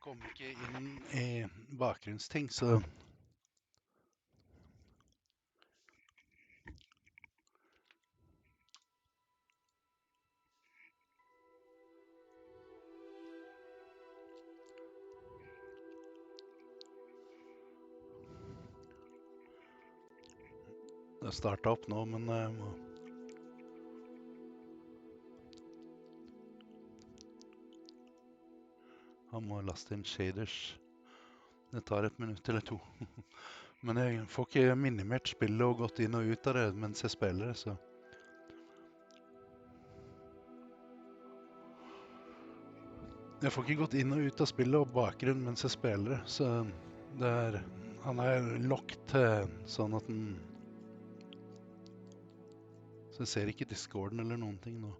kom ikke inn i bakgrunnsting, så det startet opp nå, men han må laste inn shaders. Det tar et minutt eller to. Men jeg får ikke minimert spillet og gått inn og ut av det mens jeg spiller det, så. Jeg får ikke gått inn og ut av spillet og bakgrunn mens jeg spiller det, så det er, han er locked sånn at den, så jeg ser ikke Discorden eller noen ting nå.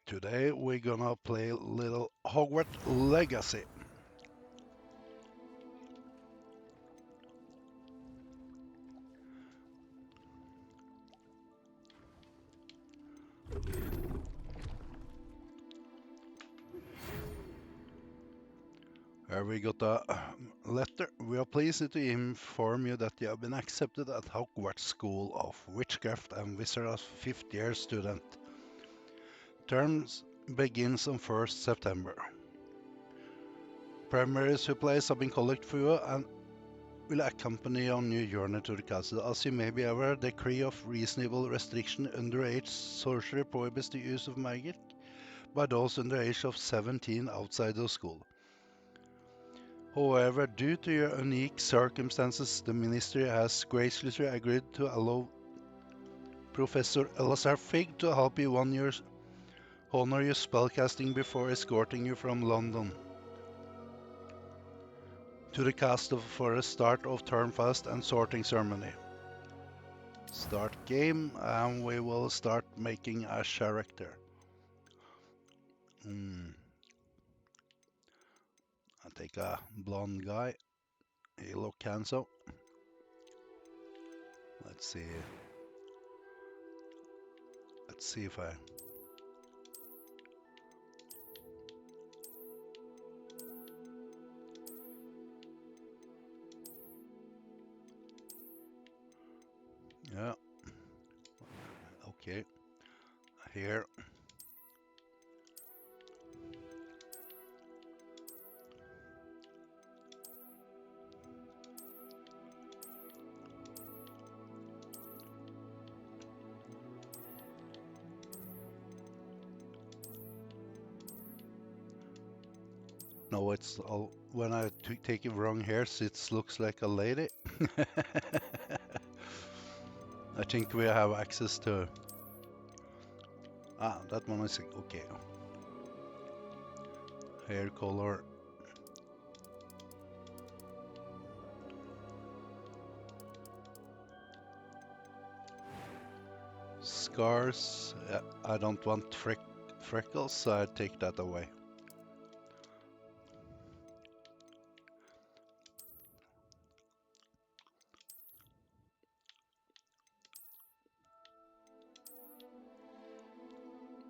Today we're gonna play a little Hogwarts Legacy. Here we got a letter. We are pleased to inform you that you have been accepted at Hogwarts School of Witchcraft and Wizard as 5th year student. Terms begins on 1st September. Primary supplies have been collected for you and will accompany you on your journey to the castle. As you may be aware, a decree of reasonable restriction underage sorcery prohibits the use of magic by those under the age of 17 outside of school. However, due to your unique circumstances, the Ministry has graciously agreed to allow Professor Elazar Fig to help you honor your spellcasting before escorting you from London to the castle for a start of term fast and sorting ceremony. Start game, and we will start making a character. I take a blonde guy. He look handsome. Let's see. Let's see if I. Yeah. Okay. Here. No, it's all, when I take it wrong hairs, it looks like a lady. I think we have access to. That one is okay. Hair color. Scars. I don't want freckles, so I take that away.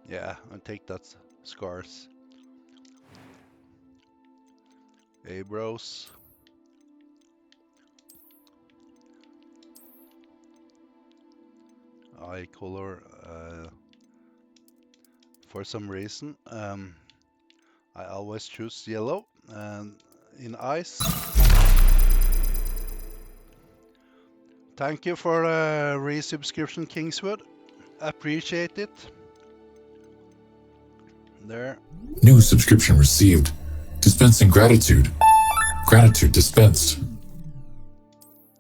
Yeah, I take that scars. Eyebrows. Eye color. For some reason, I always choose yellow. And in eyes. Thank you for resubscription, Kingswood. Appreciate it. There. New subscription received. Dispensing gratitude. Gratitude dispensed.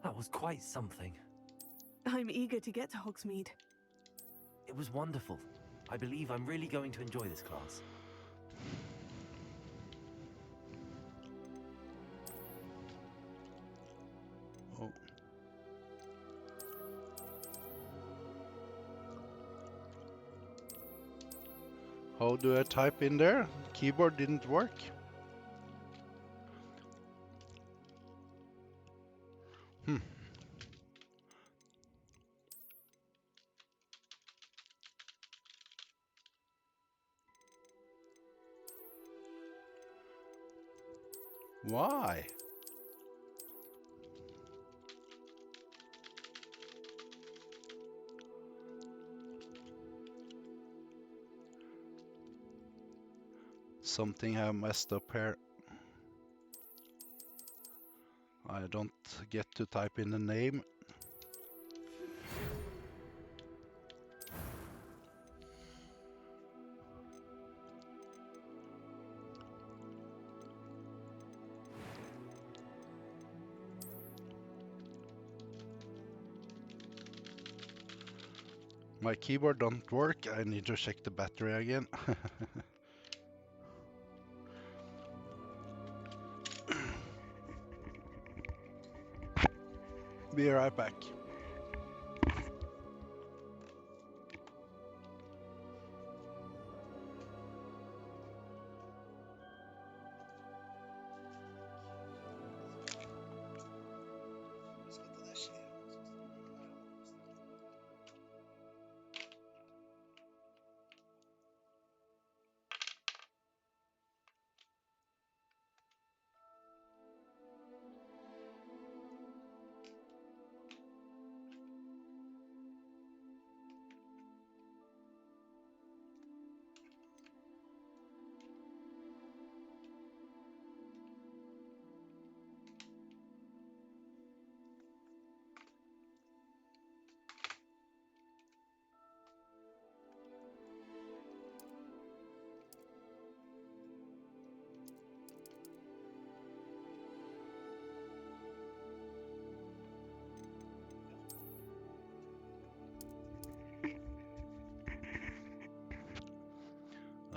That was quite something. I'm eager to get to Hogsmeade. It was wonderful. I believe I'm really going to enjoy this class. How do I type in there? Keyboard didn't work. Hmm. Why? Something have messed up here. I don't get to type in the name. My keyboard don't work. I need to check the battery again. Be right back.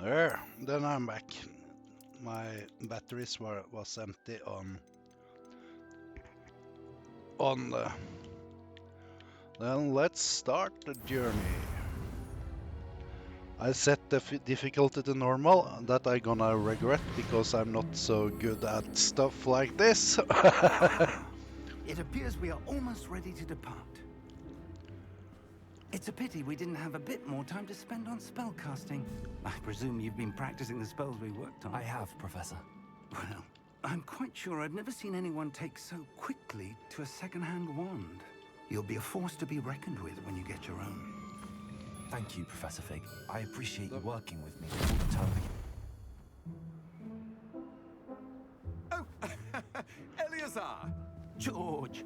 There, then I'm back. My batteries was empty on the. Then let's start the journey. I set the difficulty to normal. That I gonna regret because I'm not so good at stuff like this. It appears we are almost ready to depart. It's a pity we didn't have a bit more time to spend on spellcasting. I presume you've been practicing the spells we worked on. I have, Professor. Well, I'm quite sure I've never seen anyone take so quickly to a second-hand wand. You'll be a force to be reckoned with when you get your own. Thank you, Professor Fig. I appreciate you working with me all the time. Oh, Eleazar! George!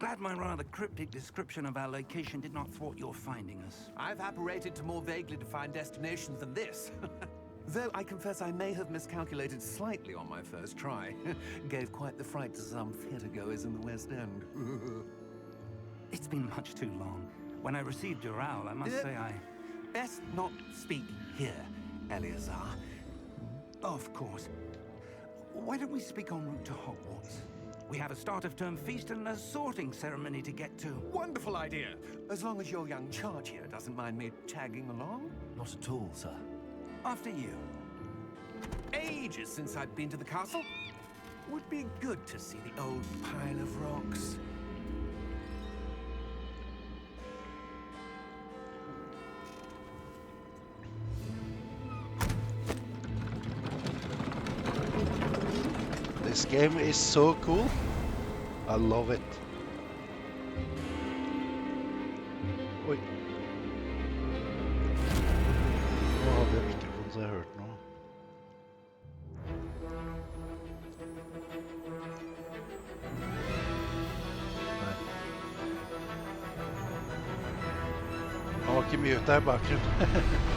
Glad my rather cryptic description of our location did not thwart your finding us. I've apparated to more vaguely defined destinations than this. Though I confess I may have miscalculated slightly on my first try. Gave quite the fright to some theatergoers in the West End. It's been much too long. When I received your owl, I must say I... Best not speak here, Eleazar. Of course. Why don't we speak en route to Hogwarts? We have a start-of-term feast and a sorting ceremony to get to. Wonderful idea. As long as your young charge here doesn't mind me tagging along. Not at all, sir. After you. Ages since I'd been to the castle. Would be good to see the old pile of rocks. This game is so cool. I love it. Oi. Nå hadde jeg mikrofonen så jeg hørte noe. Nei. Han var ikke mye ute her i bakgrunnen.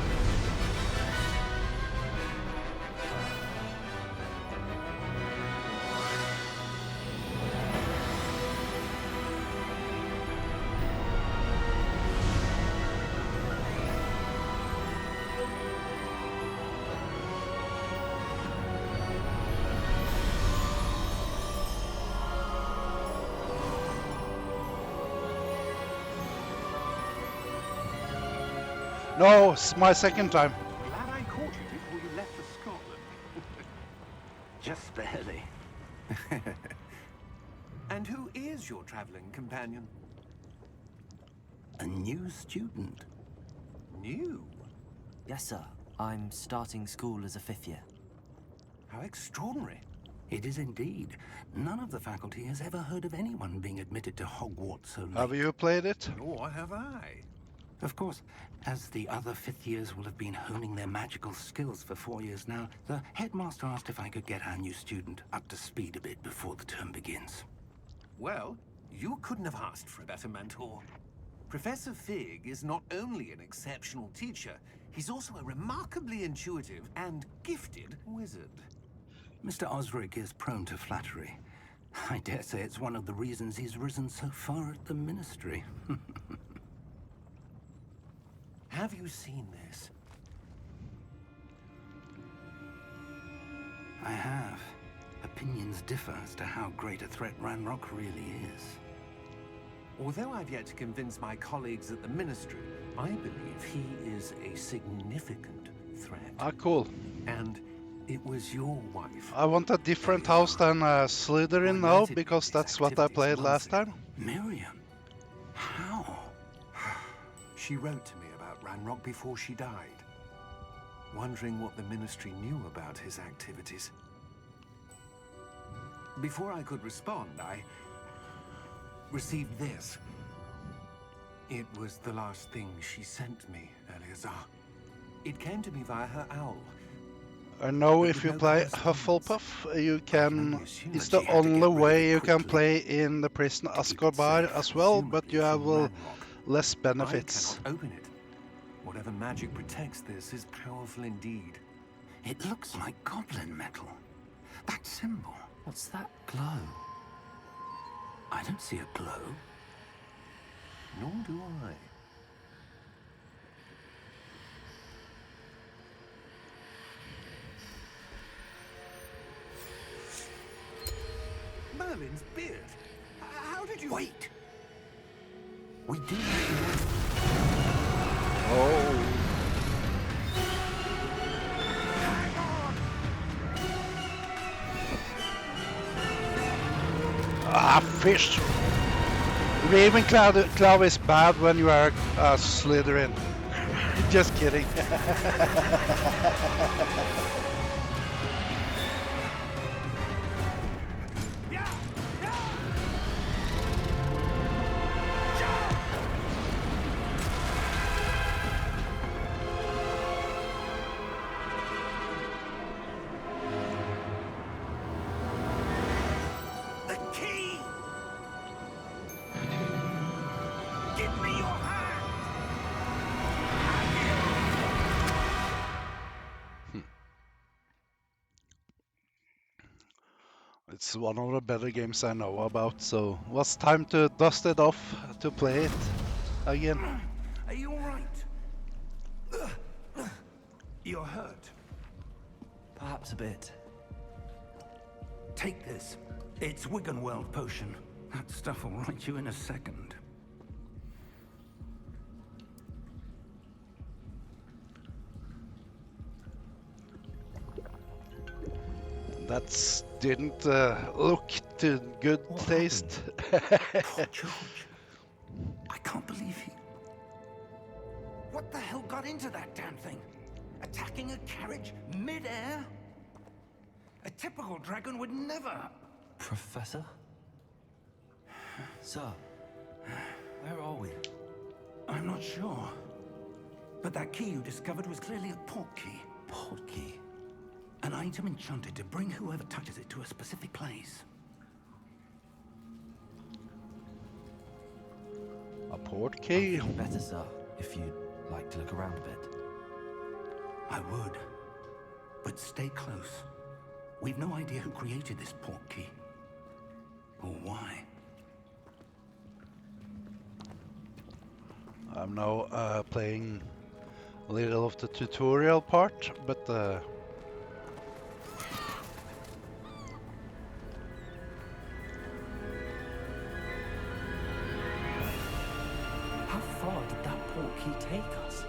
No, it's my second time. Glad I caught Just barely. And who is your traveling companion? A new student. New? Yes, sir. I'm starting school as a 5th year. How extraordinary. It is indeed. None of the faculty has ever heard of anyone being admitted to Hogwarts so late. Have you played it? Nor have I. Of course, as the other 5th years will have been honing their magical skills for 4 years now, the headmaster asked if I could get our new student up to speed a bit before the term begins. Well, you couldn't have asked for a better mentor. Professor Fig is not only an exceptional teacher, he's also a remarkably intuitive and gifted wizard. Mr. Osric is prone to flattery. I dare say it's one of the reasons he's risen so far at the Ministry. Have you seen this? I have. Opinions differ as to how great a threat Ranrock really is. Although I've yet to convince my colleagues at the Ministry, I believe he is a significant threat. Ah, cool. And it was your wife. I want a different house than Slytherin now, because that's what I played last time. Miriam? How? She wrote to me about Ranrock before she died, wondering what the Ministry knew about his activities. Before I could respond, I received this. It was the last thing she sent me, Eleazar. It came to me via her owl. I know if you play Hufflepuff, you can. It's the only way you can play in the prison Azkaban as well, but you have less benefits. I cannot open it. Whatever magic protects this is powerful indeed. It looks like goblin metal. That symbol. What's that glow? I don't see a glow. Nor do I. Merlin's beard. How did you... Wait! We do not know. Oh. Ah, fish! Ravenclaw is bad when you are a Slytherin. Just kidding. It's one of the better games I know about, so what's time to dust it off to play it again. Are you alright? You're hurt. Perhaps a bit. Take this. It's Wiggenweld potion. That stuff will right you in a second. That didn't look to good taste. Poor George. I can't believe he... What the hell got into that damn thing? Attacking a carriage mid-air? A typical dragon would never... Professor? Sir, where are we? I'm not sure. But that key you discovered was clearly a port key. Port key? An item enchanted to bring whoever touches it to a specific place. A port key? Better, sir, if you'd like to look around a bit. I would. But stay close. We've no idea who created this port key. Or why. I'm now playing a little of the tutorial part, but How far did that port key take us?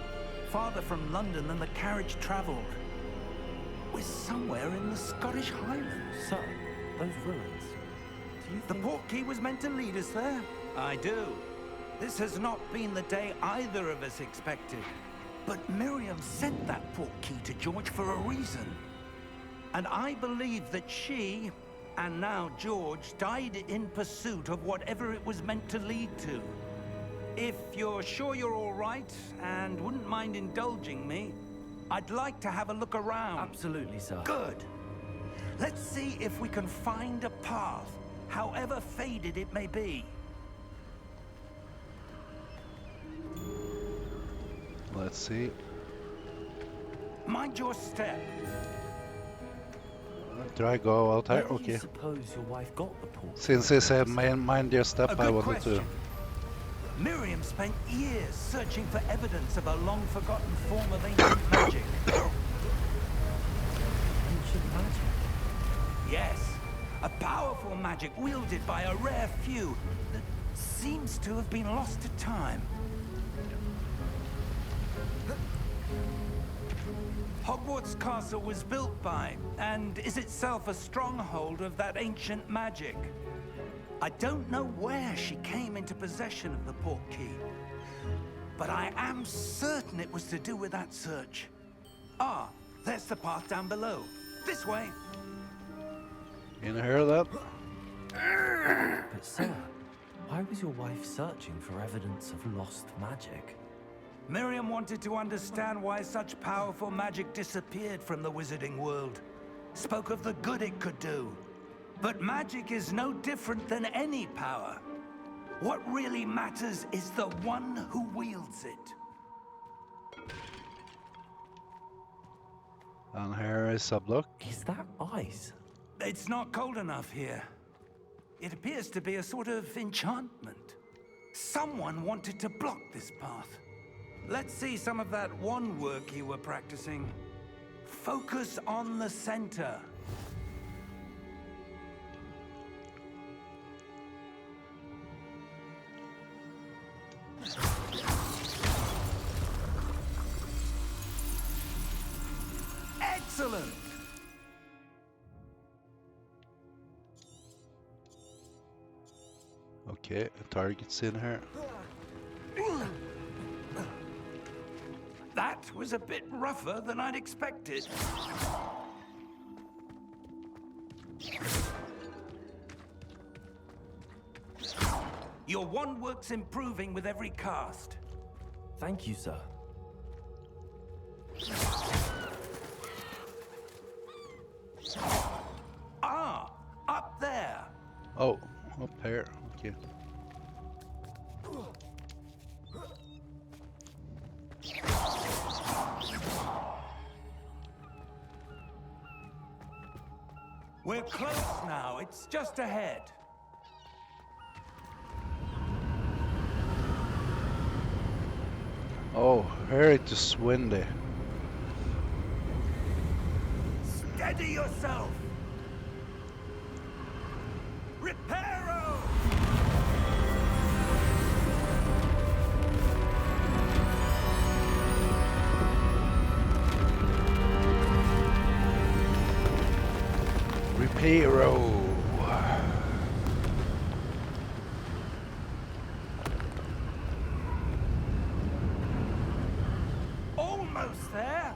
Farther from London than the carriage traveled. We're somewhere in the Scottish Highlands. Sir, those ruins. Do you The think... portkey was meant to lead us there? I do. This has not been the day either of us expected. But Miriam sent that portkey to George for a reason. And I believe that she, and now George, died in pursuit of whatever it was meant to lead to. If you're sure you're all right, and wouldn't mind indulging me, I'd like to have a look around. Absolutely, sir. Good. Let's see if we can find a path, however faded it may be. Let's see. Mind your step. Do I go out here? Where do you Okay. suppose your wife got the portkey? Since he said mind your A step, I good wanted question. to. Miriam spent years searching for evidence of a long-forgotten form of ancient magic. Ancient magic. Yes, a powerful magic wielded by a rare few that seems to have been lost to time. Hogwarts Castle was built by, and is itself a stronghold of that ancient magic. I don't know where she came into possession of the portkey, but I am certain it was to do with that search. Ah, there's the path down below. This way. In here, then. But sir, why was your wife searching for evidence of lost magic? Miriam wanted to understand why such powerful magic disappeared from the wizarding world. Spoke of the good it could do. But magic is no different than any power. What really matters is the one who wields it. And here is a block. Is that ice? It's not cold enough here. It appears to be a sort of enchantment. Someone wanted to block this path. Let's see some of that wand work you were practicing. Focus on the center. Excellent! Okay, target's in here. That was a bit rougher than I'd expected. Your wand work's improving with every cast. Thank you, sir. Ah, up there. Oh, up here. Okay. We're close now. It's just ahead. Oh, here it is windy. Steady yourself. Reparo! Reparo. Almost there.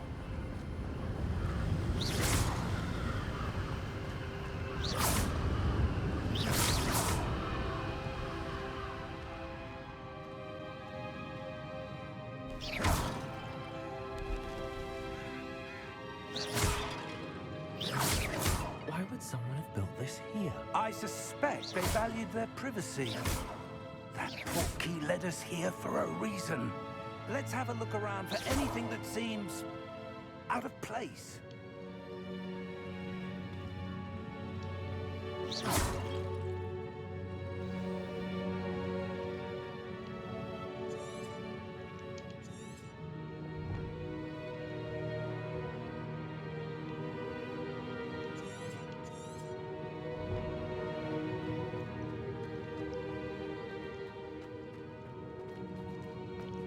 Why would someone have built this here? I suspect they valued their privacy. That portkey led us here for a reason. Let's have a look around for anything that seems out of place.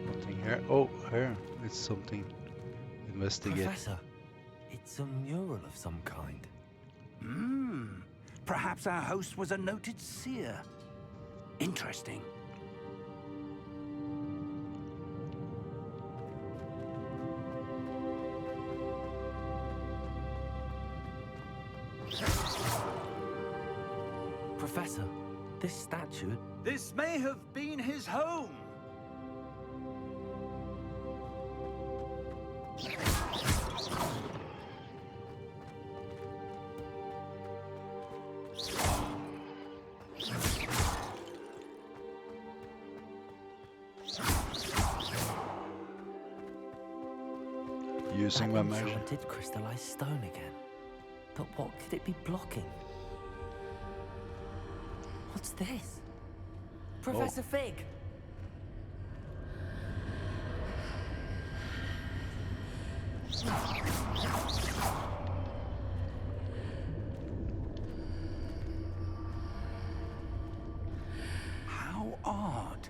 Nothing here. Oh, here. It's something. Investigate. Professor, It's a mural of some kind. Perhaps our host was a noted seer. Interesting. Professor, this statue... This may have been his home. Using that my measure. enchanted crystallized stone again. But what could it be blocking? What's this? Professor Fig! How odd.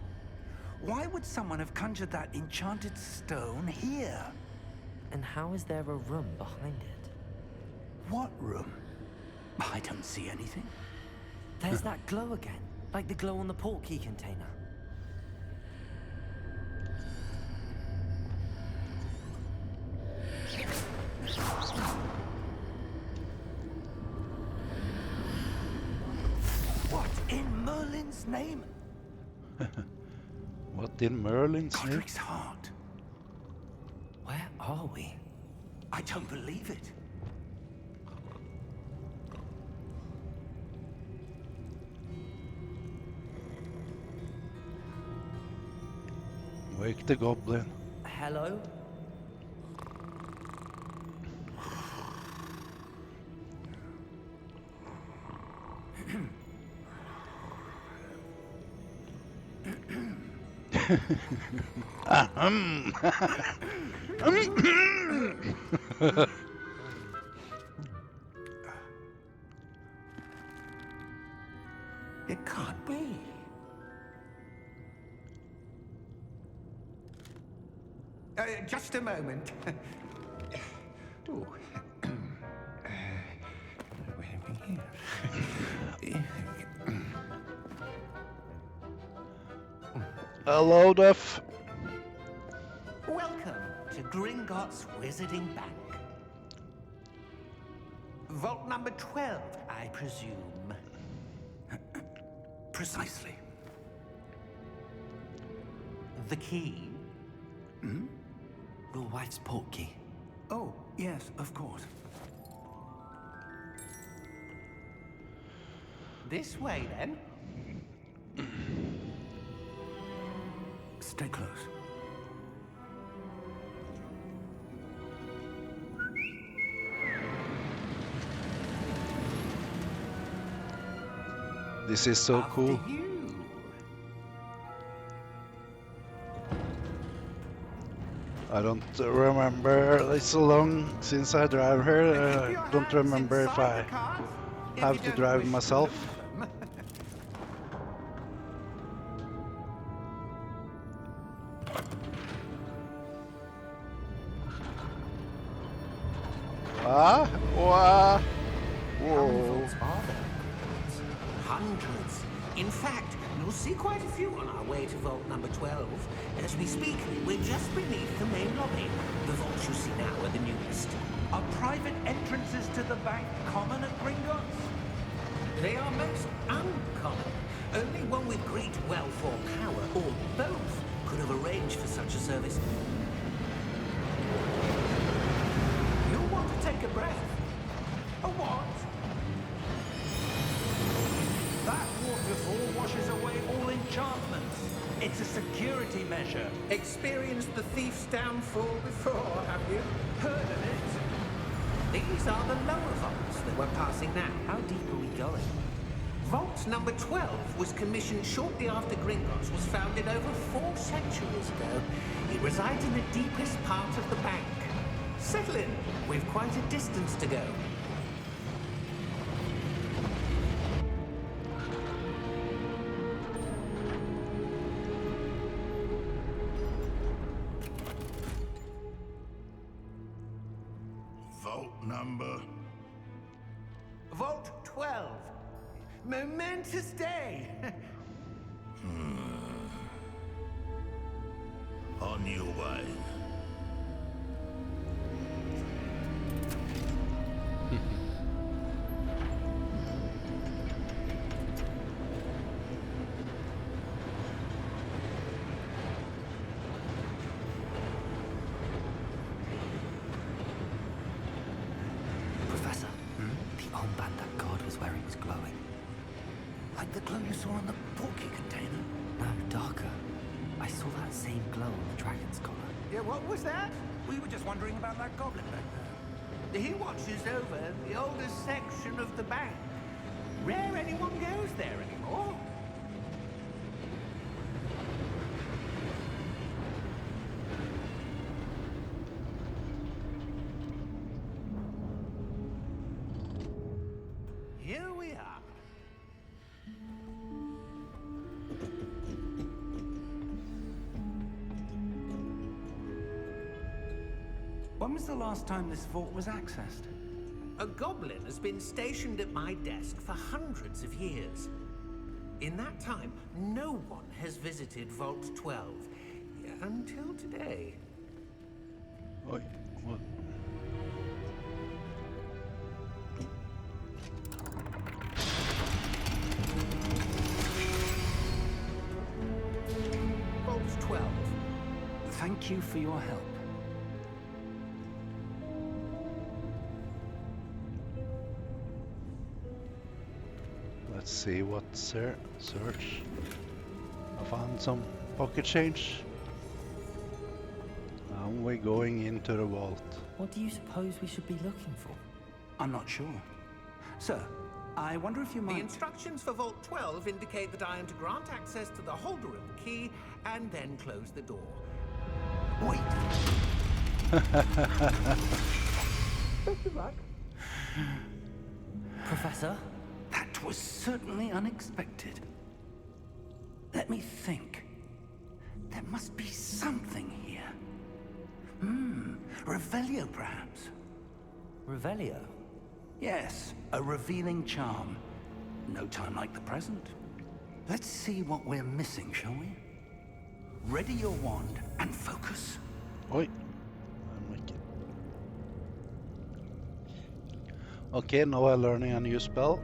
Why would someone have conjured that enchanted stone here? And how is there a room behind it? What room? I don't see anything. There's that glow again, like the glow on the portkey container. What in Merlin's name? What in Merlin's name? Godric's heart. Where are we? I don't believe it. Wake the goblin. Hello? It can't be. Just a moment. Ooh. Hello, Duff. Welcome to Gringotts Wizarding Bank. Vault number 12, I presume. Precisely. The key? Your wife's portkey. Oh, yes, of course. This way, then. Stay close. This is so After cool. you. I don't remember. It's so long since I drive here. Keep your I don't hands remember if inside I the cart if have you to don't drive wish to myself. lose them. Ah, wow. How many Whoa. vaults are there? Hundreds. In fact, you'll see quite a few on our way to vault number 12. As we speak, we're just beneath the main lobby. The vaults you see now are the newest. Are private entrances to the bank common at Gringotts? They are most uncommon. Only one with great wealth or power, or both, could have arranged for such a service. You'll want to take a breath. A what? That waterfall washes away all enchantments. It's a security measure. Experienced the thief's downfall before, have you? Heard of it? These are the lower vaults that we're passing now. How deep are we going? Vault number 12 was commissioned shortly after Gringotts was founded over 4 centuries ago. It resides in the deepest part of the bank. Settle in. We've quite a distance to go. Vault number? Vault 12. Momentous day. On your way. Professor, the armband that guard was wearing was glowing. Like the glow you saw on the porky container. No, darker. I saw that same glow on the dragon's collar. Yeah, what was that? We were just wondering about that goblin back there. He watches over the oldest section of the bank. Rare anyone goes there anymore. Here we are. When was the last time this vault was accessed? A goblin has been stationed at my desk for hundreds of years. In that time, no one has visited Vault 12 until today. Oj, what? Vault 12. Thank you for your help. Let's see what's there. Search. I found some pocket change. Now we're going into the vault. What do you suppose we should be looking for? I'm not sure. Sir, I wonder if you The might... instructions for Vault 12 indicate that I am to grant access to the holder of the key and then close the door. Wait! Professor? That was certainly unexpected. Let me think. There must be something here. Revelio, perhaps? Revelio? Yes, a revealing charm. No time like the present. Let's see what we're missing, shall we? Ready your wand and focus. Oj. Okay, now I'm learning a new spell.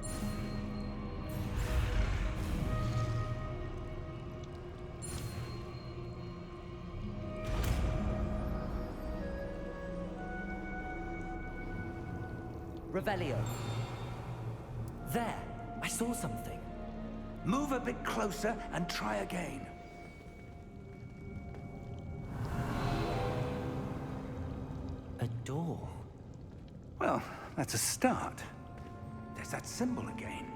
Revelio. There! I saw something. Move a bit closer and try again. A door. Well, that's a start. There's that symbol again.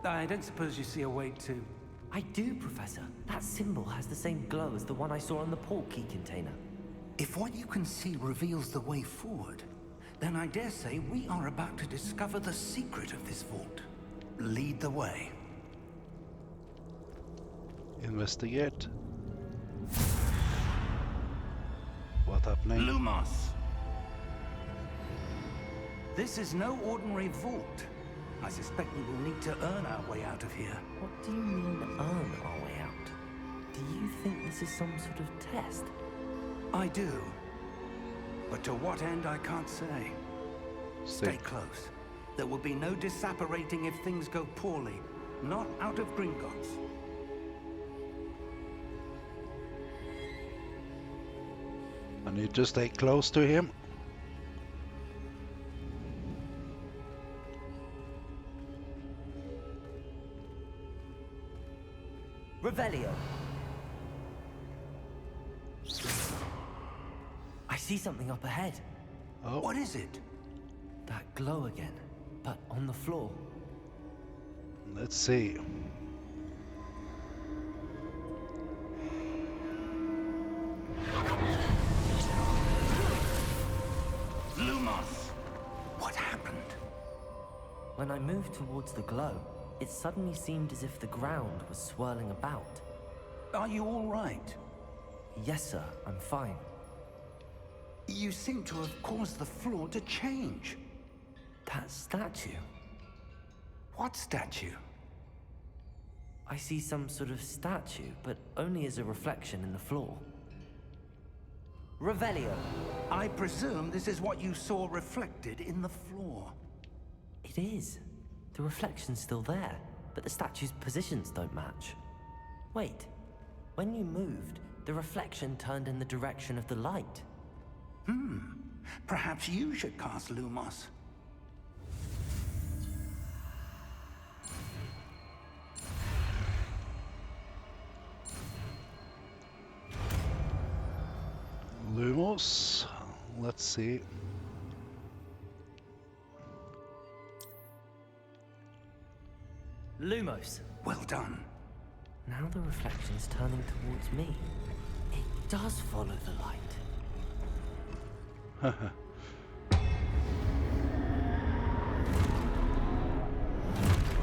I don't suppose you see a way to... I do, Professor. That symbol has the same glow as the one I saw on the port key container. If what you can see reveals the way forward, then I dare say we are about to discover the secret of this vault. Lead the way. Investigate. What happening? Lumos! This is no ordinary vault. I suspect we will need to earn our way out of here. What do you mean, earn our way out? Do you think this is some sort of test? I do. But to what end, I can't say. Stay close. There will be no disapparating if things go poorly. Not out of Gringotts. I need to stay close to him. Revelio. I see something up ahead. Oh, What is it? That glow again, but on the floor. let's see. Lumos! What happened? When I moved towards the glow, it suddenly seemed as if the ground was swirling about. Are you all right? Yes, sir, I'm fine. You seem to have caused the floor to change. That statue. What statue? I see some sort of statue, but only as a reflection in the floor. Revelio. I presume this is what you saw reflected in the floor. It is. The reflection's still there, but the statue's positions don't match. Wait. When you moved, the reflection turned in the direction of the light. Perhaps you should cast Lumos. Lumos. Let's see. Lumos. Well done. Now the reflection's turning towards me. It does follow the light.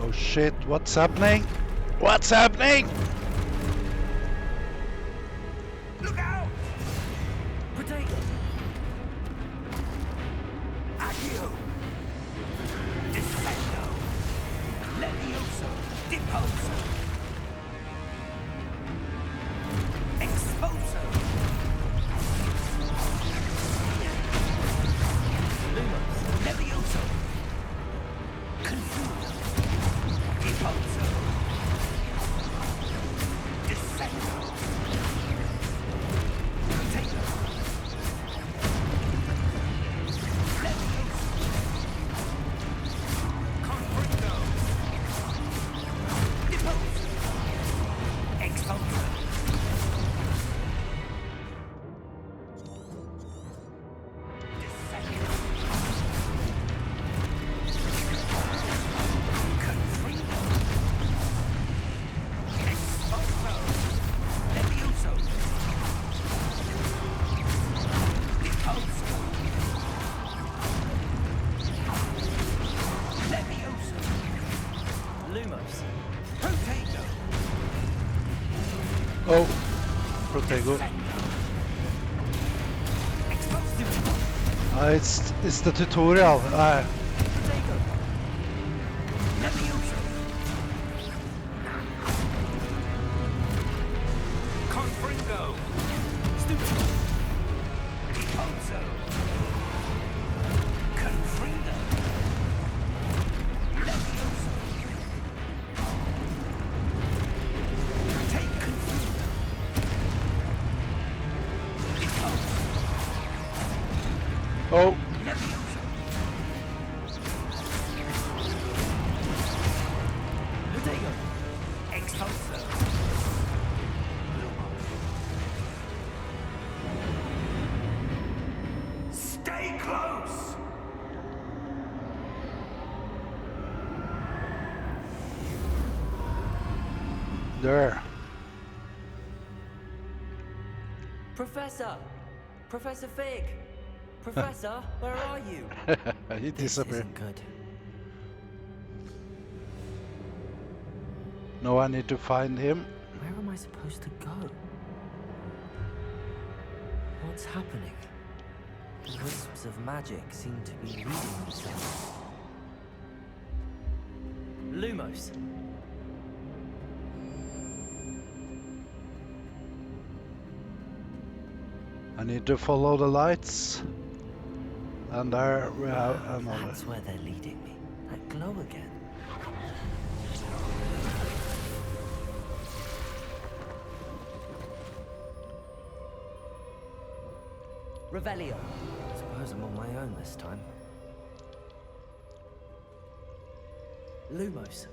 Oh shit, what's happening? What's happening? Look out! Potato! Accio! Descendo! Levioso! Deposo! Exposo! Lumos! Levioso! Confuso! Deposo! Descendo! Potato! Levioso! Confringo! Deposo! Exposo! Lumos! Oh, Protego. It's the tutorial. Confringo! Deposo! Confringo! Levioso! Take Confringo! Deposo! Oh, Levioso! Potato! Exposo! Stay close! there. Professor! Professor Fig! Professor, where are you? He This disappeared. isn't good. Now I need to find him. Where am I supposed to go? What's happening? The wisps of magic seem to be reading themselves. Lumos! I need to follow the lights. And there we have Ah, another. that's where they're leading me. That glow again. Revelio. Suppose I'm on my own this time. Lumos.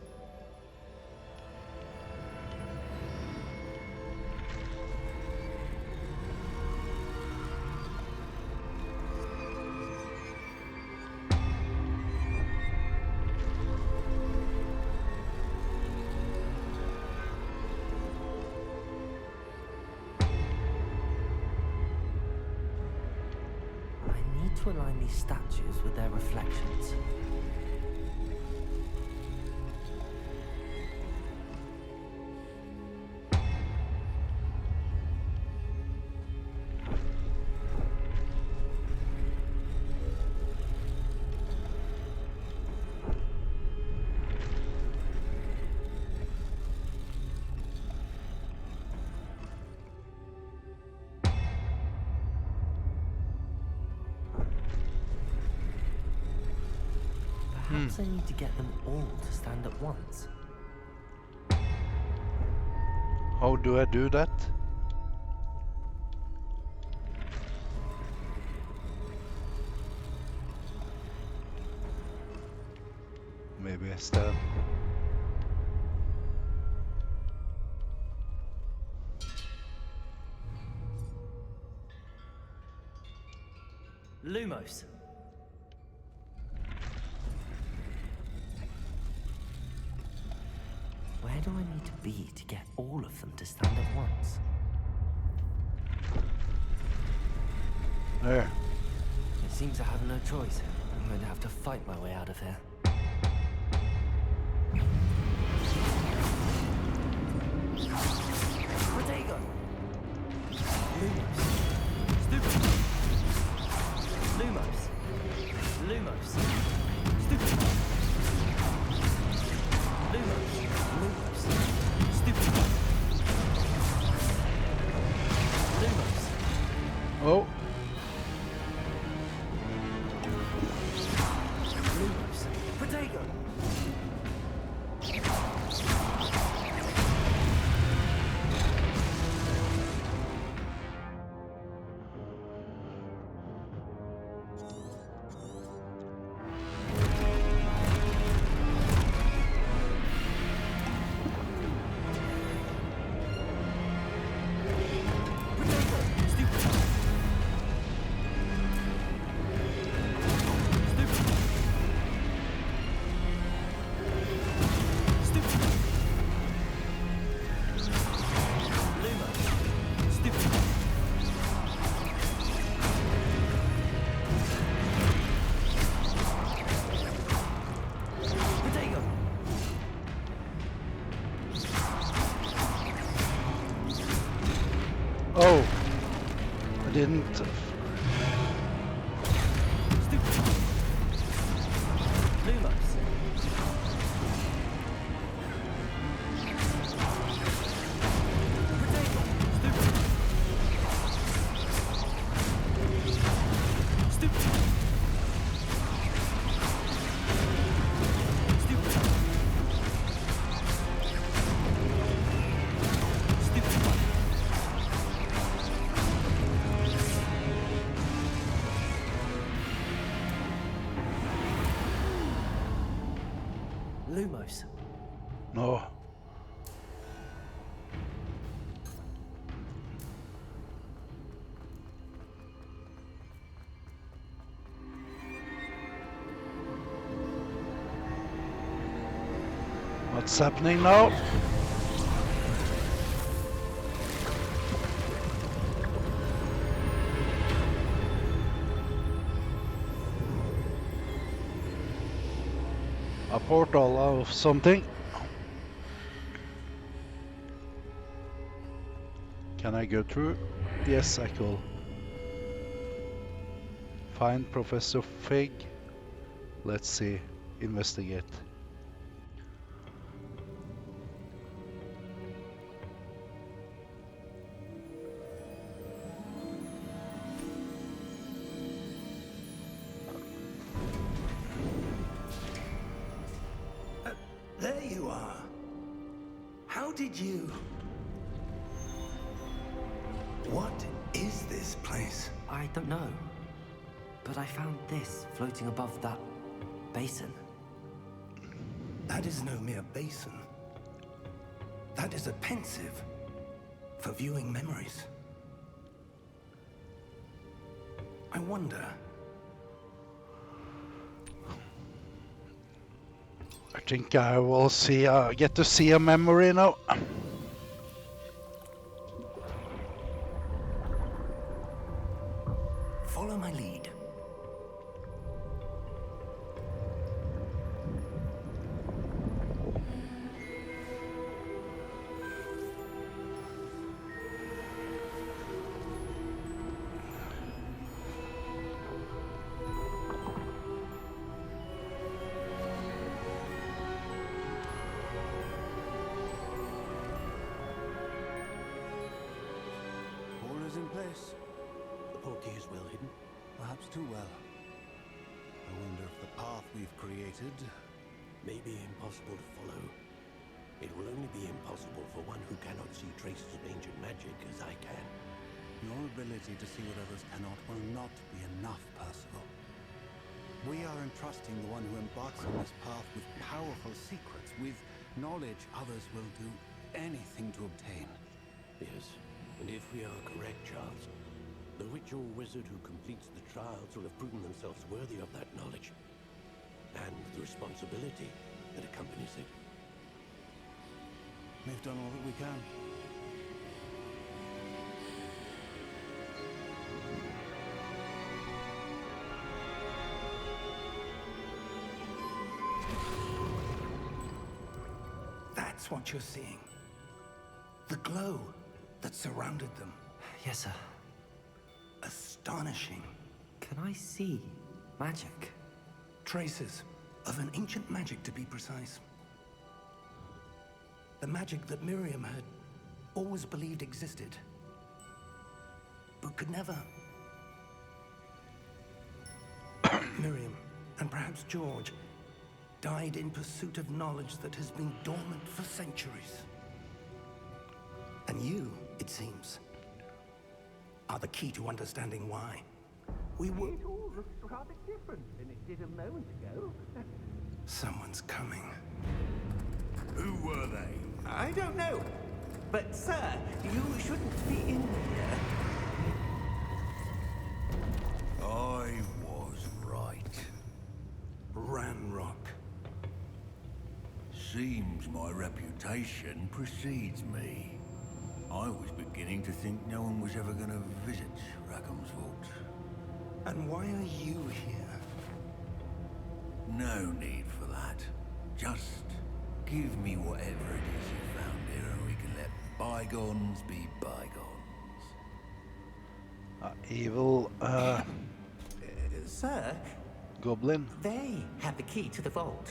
I need to align these statues with their reflections. Perhaps I need to get them all to stand at once. How do I do that? Maybe I stand. Lumos. Where do I need to be to get all of them to stand at once? There. It seems I have no choice. I'm going to have to fight my way out of here. Protego! Lumos. Stupid. Lumos. Lumos. Stupid. Lumos. Lumos. Stupid. Lumos. Oh, Lumos. Protego! oh! I didn't. Lumos. Lumos. No. What's happening now? A portal of something. Can I go through? Yes, I could. Find Professor Fig. Let's see. Investigate. There you are. How did you... What is this place? I don't know. But I found this floating above that basin. That is no mere basin. That is a pensive for viewing memories. I wonder... I think I will see. Get to see a memory now. Follow my lead. All is in place. The portkey is well hidden, perhaps too well. I wonder if the path we've created may be impossible to follow. It will only be impossible for one who cannot see traces of ancient magic as I can. Your ability to see what others cannot will not be enough, Percival. We are entrusting the one who embarks on this path with powerful secrets, with knowledge others will do anything to obtain. Yes, and if we are correct, Charles, the witch or wizard who completes the trials will have proven themselves worthy of that knowledge, and the responsibility that accompanies it. We've done all that we can. That's what you're seeing. The glow that surrounded them. Yes, sir. Astonishing. Can I see magic? Traces of an ancient magic, to be precise. The magic that Miriam had always believed existed, but could never. Miriam, and perhaps George, died in pursuit of knowledge that has been dormant for centuries. And you, it seems, are the key to understanding why. We were... It all looks rather different than it did a moment ago. Someone's coming. Who were they? I don't know. But, sir, you shouldn't be in here. I was right. Ranrock. Seems my reputation precedes me. I was beginning to think no one was ever going to visit Rackham's vault. And why are you here? No need for that. Just give me whatever it is you found here and we can let bygones be bygones. Evil Sir, goblin. they have the key to the vault.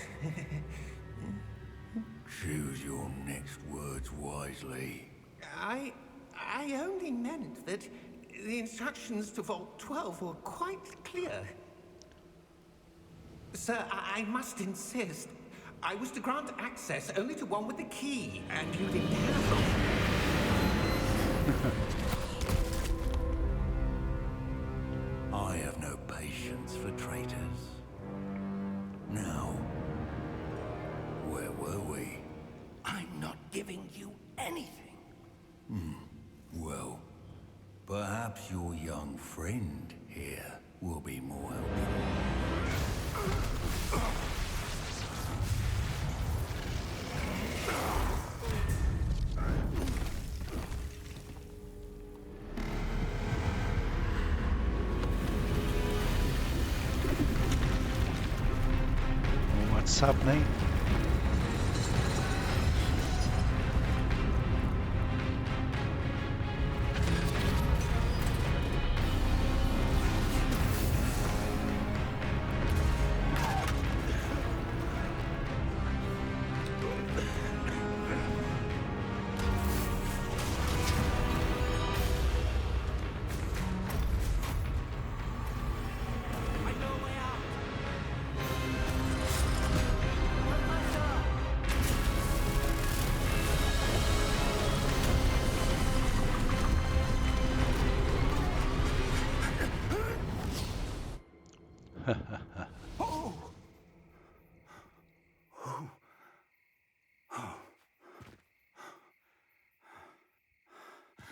Choose your next words wisely. I only meant that the instructions to Vault 12 were quite clear. Sir, I must insist. I was to grant access only to one with the key, and you didn't have them. I have no patience for traitors. Now, where were we? I'm not giving you anything. Well, perhaps your young friend here will be more helpful. What's happening?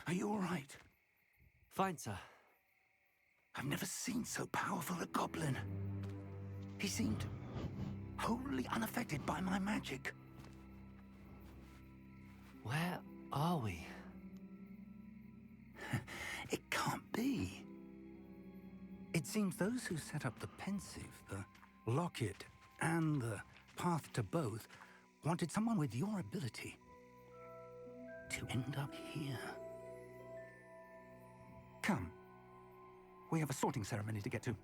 Are you all right? Fine, sir. I've never seen so powerful a goblin. He seemed wholly unaffected by my magic. Where are we? It can't be. It seems those who set up the pensive, the locket, and the path to both wanted someone with your ability to end up here. Come. We have a sorting ceremony to get to.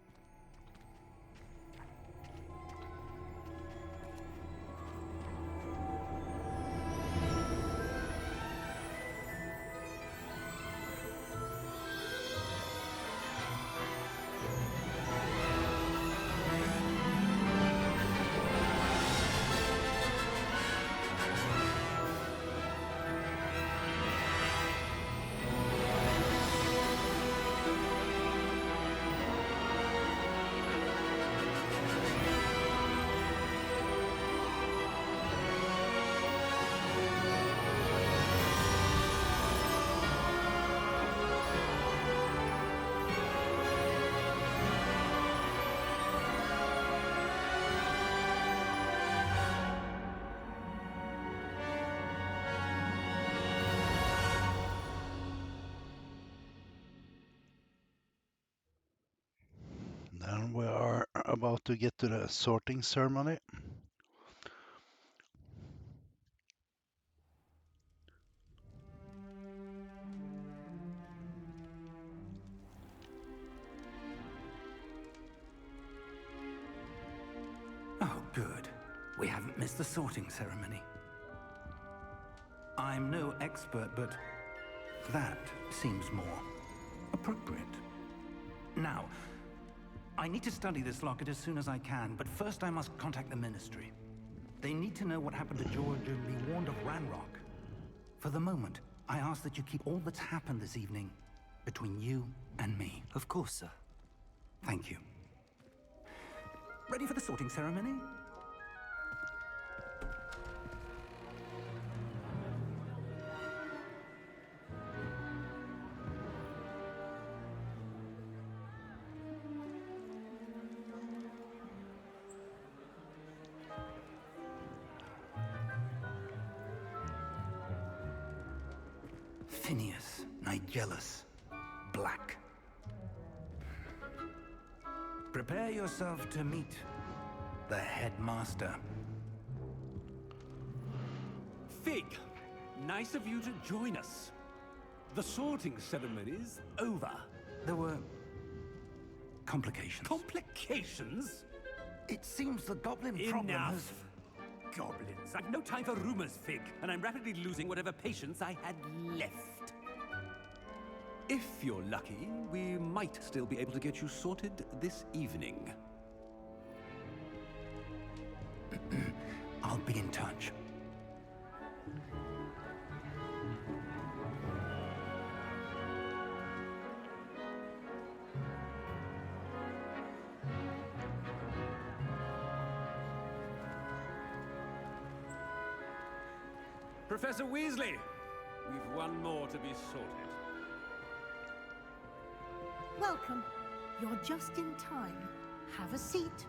And we are about to get to the sorting ceremony. Oh, good. We haven't missed the sorting ceremony. I'm no expert, but that seems more appropriate. Now, I need to study this locket as soon as I can, but first I must contact the Ministry. They need to know what happened to George and be warned of Ranrock. For the moment, I ask that you keep all that's happened this evening between you and me. Of course, sir. Thank you. Ready for the sorting ceremony? Phineas, Nigellus, Black. Prepare yourself to meet the headmaster. Fig, nice of you to join us. The sorting ceremony's over. There were complications. Complications? It seems the goblin problem has... Enough. Goblins. I've no time for rumors, Fig, and I'm rapidly losing whatever patience I had left. If you're lucky, we might still be able to get you sorted this evening. I'll be in touch. Professor Weasley, we've one more to be sorted. Welcome. You're just in time. Have a seat.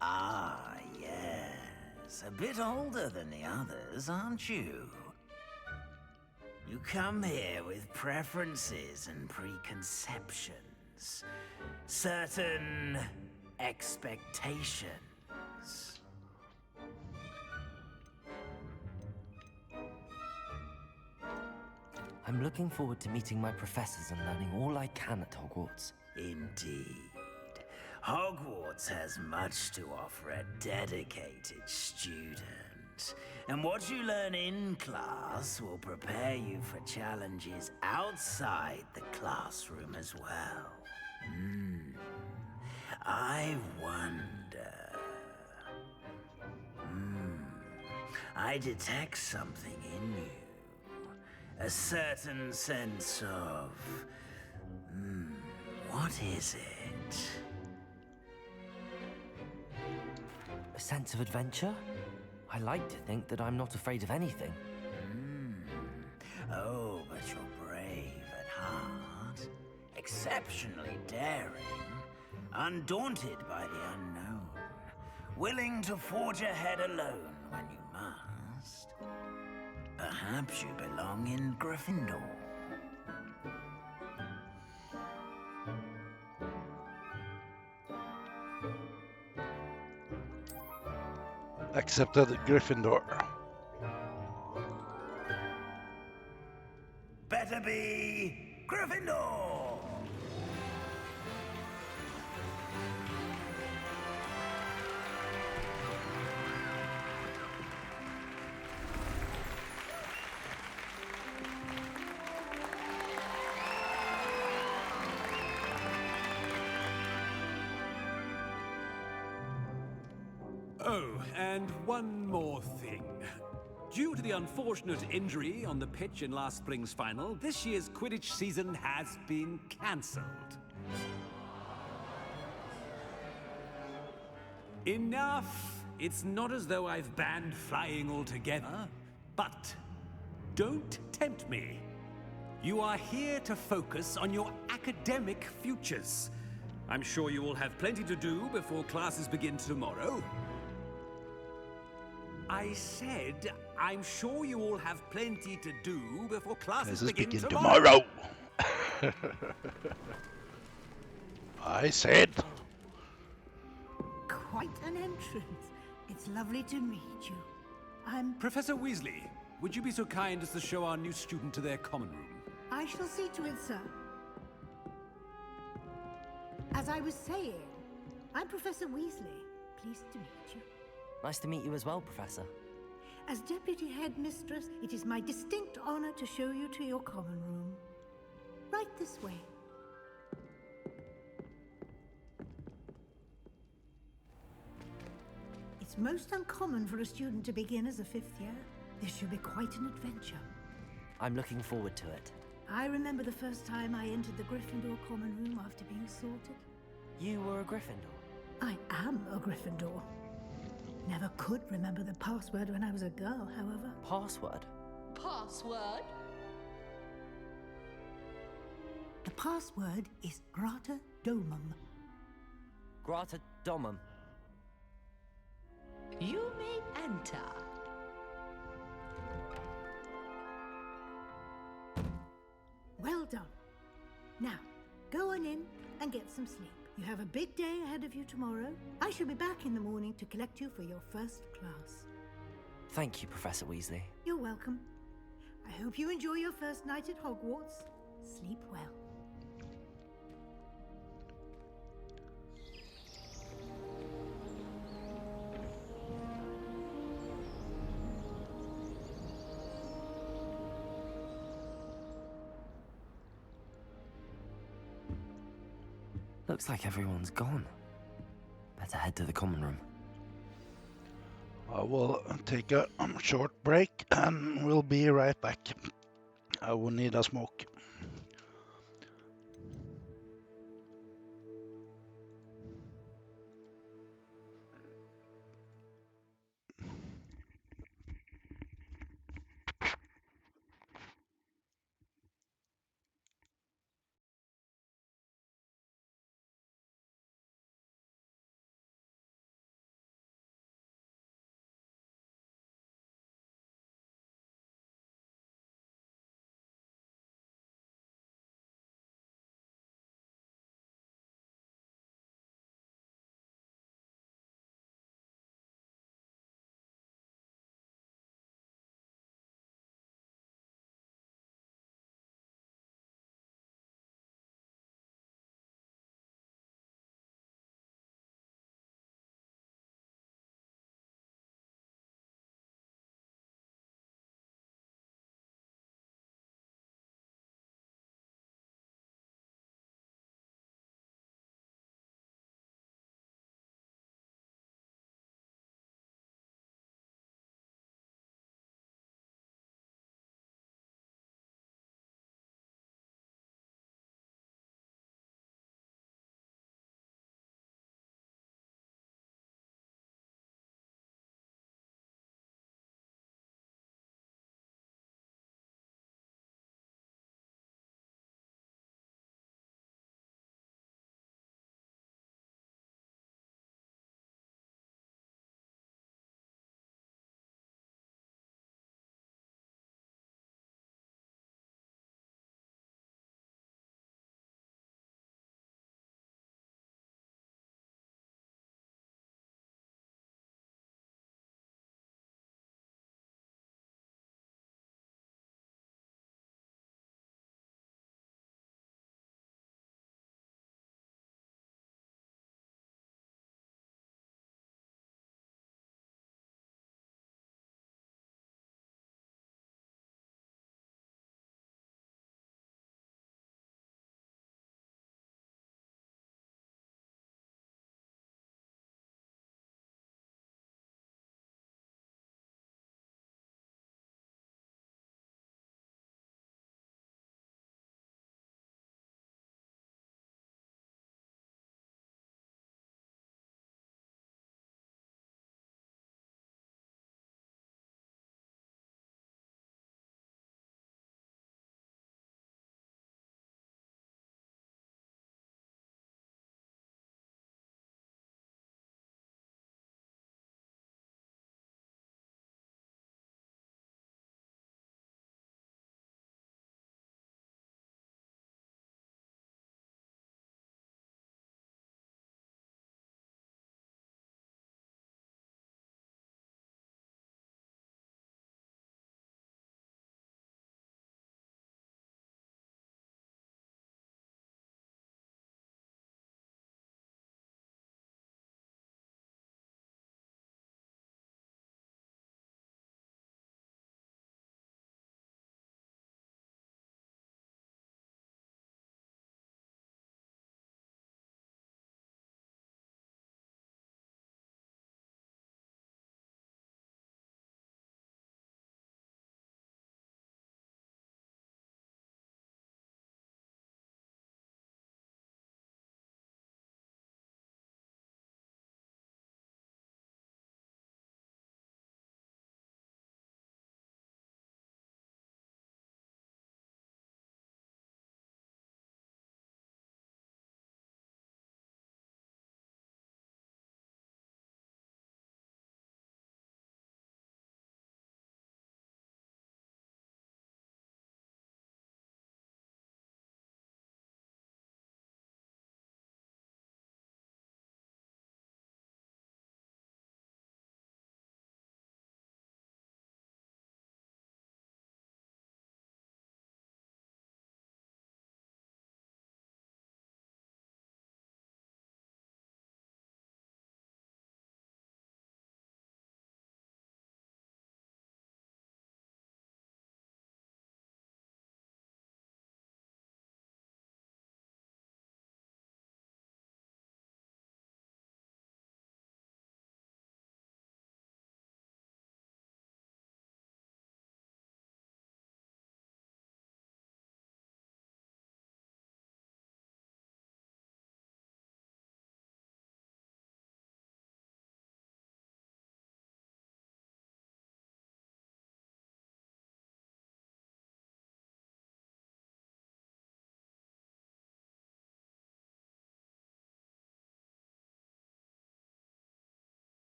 Ah, yes. A bit older than the others, aren't you? You come here with preferences and preconceptions. Certain expectations. I'm looking forward to meeting my professors and learning all I can at Hogwarts. Indeed. Hogwarts has much to offer a dedicated student. And what you learn in class will prepare you for challenges outside the classroom as well. I wonder... I detect something in you. A certain sense of... what is it? A sense of adventure? I like to think that I'm not afraid of anything. Oh, but you're brave at heart. Exceptionally daring. Undaunted by the unknown. Willing to forge ahead alone when you must. Perhaps you belong in Gryffindor. Accepted Gryffindor. Better be Gryffindor! Oh, and one more thing. Due to the unfortunate injury on the pitch in last spring's final, this year's Quidditch season has been cancelled. Enough! It's not as though I've banned flying altogether, but don't tempt me. You are here to focus on your academic futures. I'm sure you all have plenty to do before classes begin tomorrow. I said, I'm sure you all have plenty to do before classes begin tomorrow. I said. Quite an entrance. It's lovely to meet you. I'm... Professor Weasley, would you be so kind as to show our new student to their common room? I shall see to it, sir. As I was saying, I'm Professor Weasley. Pleased to meet you. Nice to meet you as well, Professor. As Deputy Headmistress, it is my distinct honor to show you to your common room. Right this way. It's most uncommon for a student to begin as a fifth year. This should be quite an adventure. I'm looking forward to it. I remember the first time I entered the Gryffindor common room after being sorted. You were a Gryffindor? I am a Gryffindor. Never could remember the password when I was a girl, however. Password? Password? The password is Grata Domum. Grata Domum. You may enter. Well done. Now, go on in and get some sleep. You have a big day ahead of you tomorrow. I shall be back in the morning to collect you for your first class. Thank you, Professor Weasley. You're welcome. I hope you enjoy your first night at Hogwarts. Sleep well. Looks like everyone's gone. Better head to the common room. I will take a short break and we'll be right back. I will need a smoke.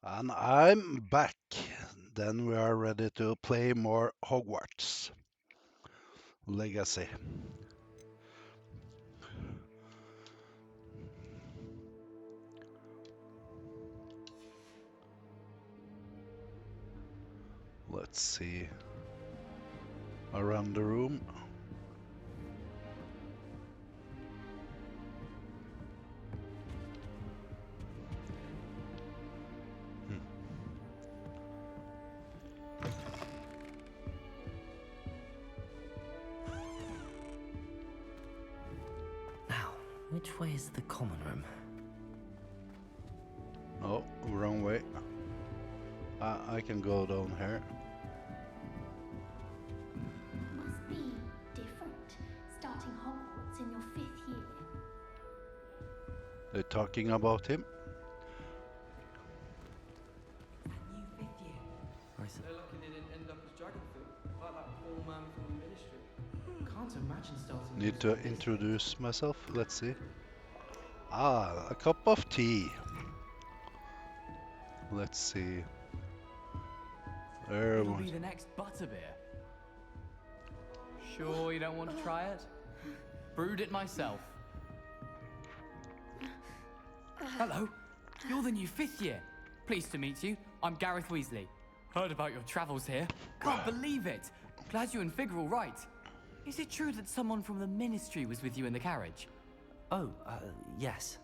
And I'm back. Then we are ready to play more Hogwarts Legacy. Let's see. Around the room. Now, which way is the common room? Oh, wrong way. I can go down here. Must be different, starting Hogwarts in your 5th year. They're talking about him. New 5th year. They're lucky they didn't end up as Dragonfield, like that poor man from the Ministry. Can't imagine starting. Need to introduce myself. Let's see. Ah, a cup of tea. Let's see. There It'll was. be the next butterbeer. Sure you don't want to try it? Brewed it myself. Hello, you're the new 5th year. Pleased to meet you. I'm Gareth Weasley. Heard about your travels here. Can't believe it. Glad you and Fig are all right. Is it true that someone from the Ministry was with you in the carriage? Oh, yes.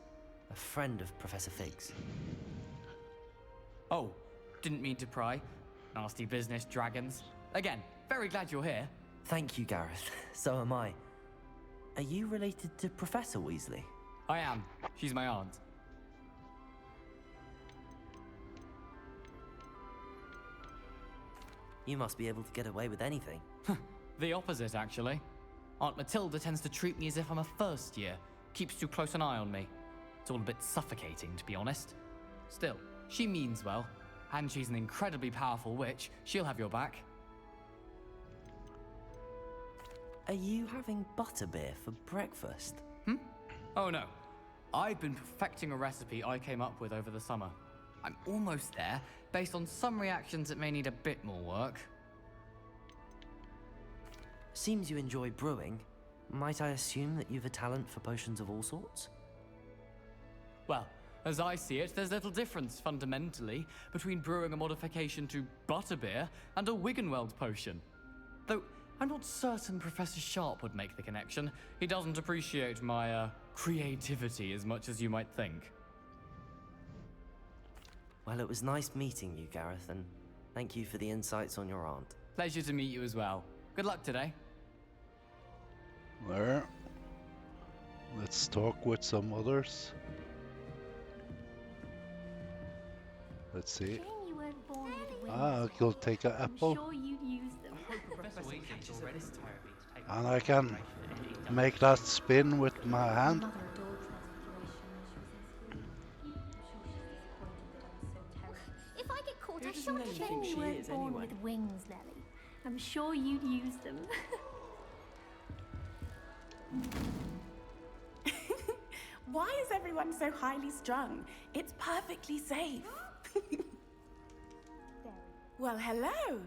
A friend of Professor Fig's. Oh, didn't mean to pry. Nasty business, dragons. Again, very glad you're here. Thank you, Gareth. So am I. Are you related to Professor Weasley? I am. She's my aunt. You must be able to get away with anything. The opposite, actually. Aunt Matilda tends to treat me as if I'm a first year. Keeps too close an eye on me. It's all a bit suffocating, to be honest. Still, she means well. And she's an incredibly powerful witch. She'll have your back. Are you having butterbeer for breakfast? Oh no. I've been perfecting a recipe I came up with over the summer. I'm almost there. Based on some reactions, it may need a bit more work. Seems you enjoy brewing. Might I assume that you've a talent for potions of all sorts? Well, as I see it, there's little difference, fundamentally, between brewing a modification to butterbeer and a Wiggenweld potion. Though, I'm not certain Professor Sharp would make the connection. He doesn't appreciate my, creativity as much as you might think. Well, it was nice meeting you, Gareth, and thank you for the insights on your aunt. Pleasure to meet you as well. Good luck today. There. Let's talk with some others. Let's see. Shame you weren't born with wings. Ah, I could take an apple. I'm sure you'd use them. And I can make that spin with my hand. Mother adored transportation. If I get caught, I shan't shame you weren't born with wings, Nelly. I'm sure you'd use them. Why is everyone so highly strung? It's perfectly safe. Well, hello.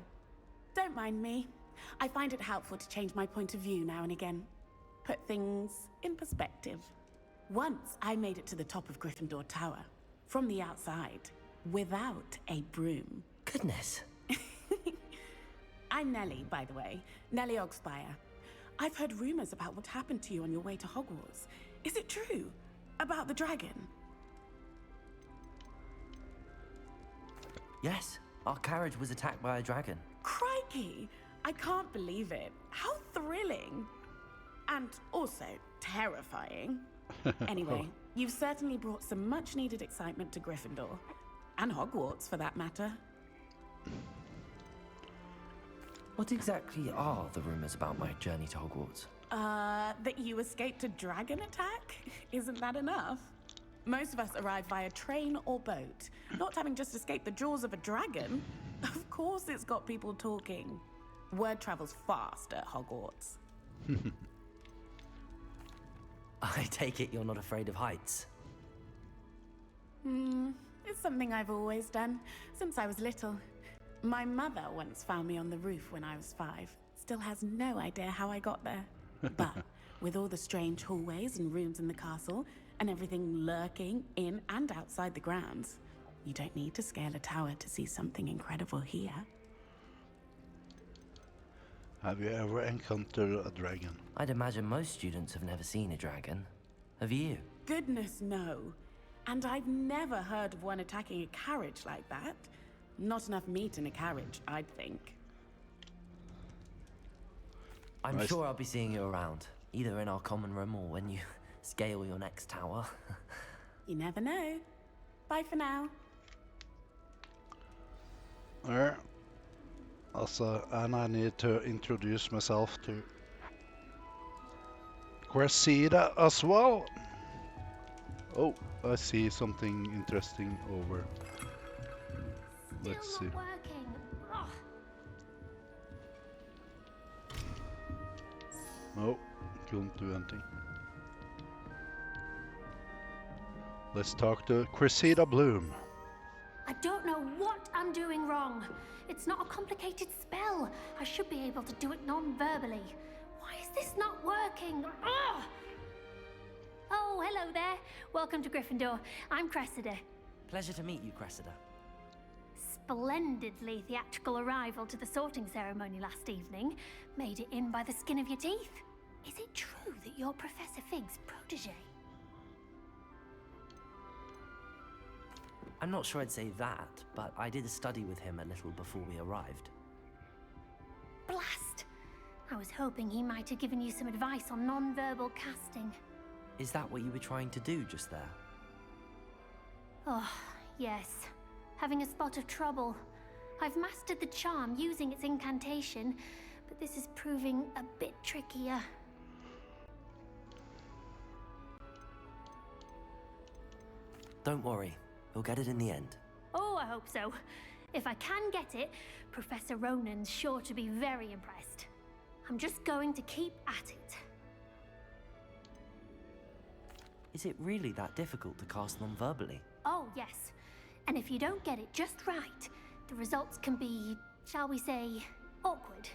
Don't mind me. I find it helpful to change my point of view now and again. Put things in perspective. Once I made it to the top of Gryffindor Tower, from the outside, without a broom. Goodness. I'm Nellie, by the way. Nellie Ogspire. I've heard rumors about what happened to you on your way to Hogwarts. Is it true? About the dragon? Yes, our carriage was attacked by a dragon. Crikey! I can't believe it. How thrilling! And also terrifying. Anyway, you've certainly brought some much-needed excitement to Gryffindor. And Hogwarts, for that matter. What exactly are the rumors about my journey to Hogwarts? That you escaped a dragon attack? Isn't that enough? Most of us arrive via train or boat. Not having just escaped the jaws of a dragon. Of course it's got people talking. Word travels fast at Hogwarts. I take it you're not afraid of heights. It's something I've always done, since I was little. My mother once found me on the roof when I was 5. Still has no idea how I got there. But with all the strange hallways and rooms in the castle, and everything lurking in and outside the grounds, you don't need to scale a tower to see something incredible here. Have you ever encountered a dragon? I'd imagine most students have never seen a dragon. Have you? Goodness, no. And I've never heard of one attacking a carriage like that. Not enough meat in a carriage, I'd think. I'm sure I'll be seeing you around, either in our common room or when you scale your next tower. You never know. Bye for now. Also, and I need to introduce myself to Cressida as well. Oh, I see something interesting over. Let's see. Oh, couldn't do anything. Let's talk to Cressida Bloom. I don't know what I'm doing wrong. It's not a complicated spell. I should be able to do it non-verbally. Why is this not working? Ugh! Oh, hello there. Welcome to Gryffindor. I'm Cressida. Pleasure to meet you, Cressida. Splendidly theatrical arrival to the sorting ceremony last evening. Made it in by the skin of your teeth. Is it true that you're Professor Fig's protege? I'm not sure I'd say that, but I did study with him a little before we arrived. Blast! I was hoping he might have given you some advice on non-verbal casting. Is that what you were trying to do just there? Oh, yes. Having a spot of trouble. I've mastered the charm using its incantation, but this is proving a bit trickier. Don't worry, we'll get it in the end. Oh, I hope so. If I can get it, Professor Ronan's sure to be very impressed. I'm just going to keep at it. Is it really that difficult to cast non-verbally? Oh, yes. And if you don't get it just right, the results can be, shall we say, awkward.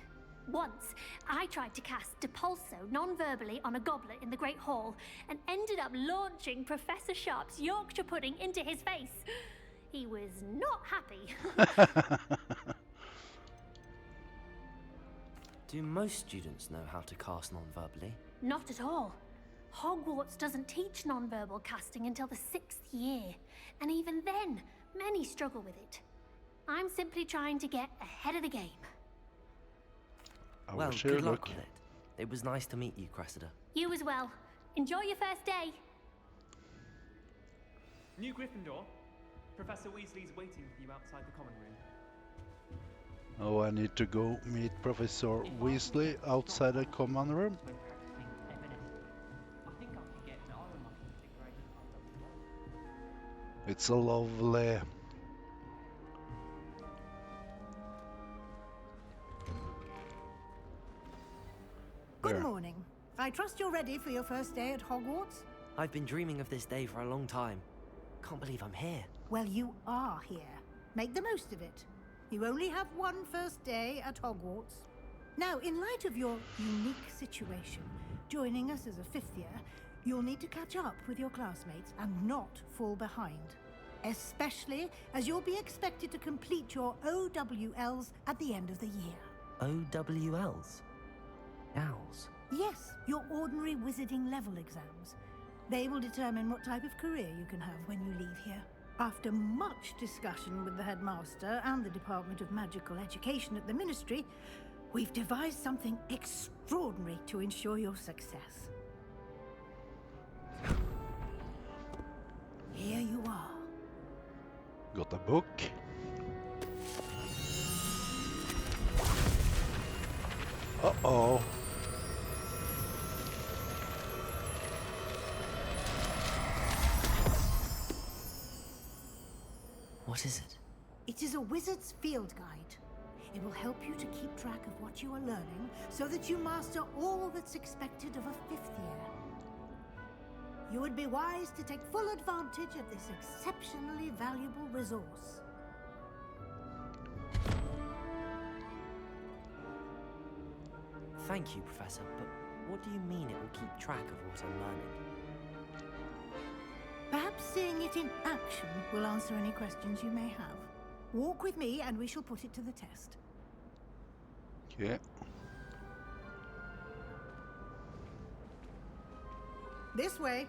Once, I tried to cast Depulso non-verbally on a goblet in the Great Hall and ended up launching Professor Sharp's Yorkshire pudding into his face. He was not happy. Do most students know how to cast non-verbally? Not at all. Hogwarts doesn't teach non-verbal casting until the 6th year, and even then, many struggle with it. I'm simply trying to get ahead of the game. Well, good luck with it. It was nice to meet you, Cressida. You as well. Enjoy your first day. New Gryffindor. Professor Weasley's waiting for you outside the common room. Oh, I need to go meet Professor Weasley outside the common room. It's a lovely. Good morning. I trust you're ready for your first day at Hogwarts? I've been dreaming of this day for a long time. Can't believe I'm here. Well, you are here. Make the most of it. You only have one first day at Hogwarts. Now, in light of your unique situation, joining us as a 5th year, you'll need to catch up with your classmates and not fall behind. Especially as you'll be expected to complete your OWLs at the end of the year. OWLs? Owls? Yes, your ordinary wizarding level exams. They will determine what type of career you can have when you leave here. After much discussion with the headmaster and the Department of Magical Education at the Ministry, we've devised something extraordinary to ensure your success. Here you are. Got a book. Uh-oh. What is it? It is a wizard's field guide. It will help you to keep track of what you are learning so that you master all that's expected of a 5th year. You would be wise to take full advantage of this exceptionally valuable resource. Thank you, Professor, but what do you mean it will keep track of what I'm learning? Perhaps seeing it in action will answer any questions you may have. Walk with me and we shall put it to the test. Okay. This way.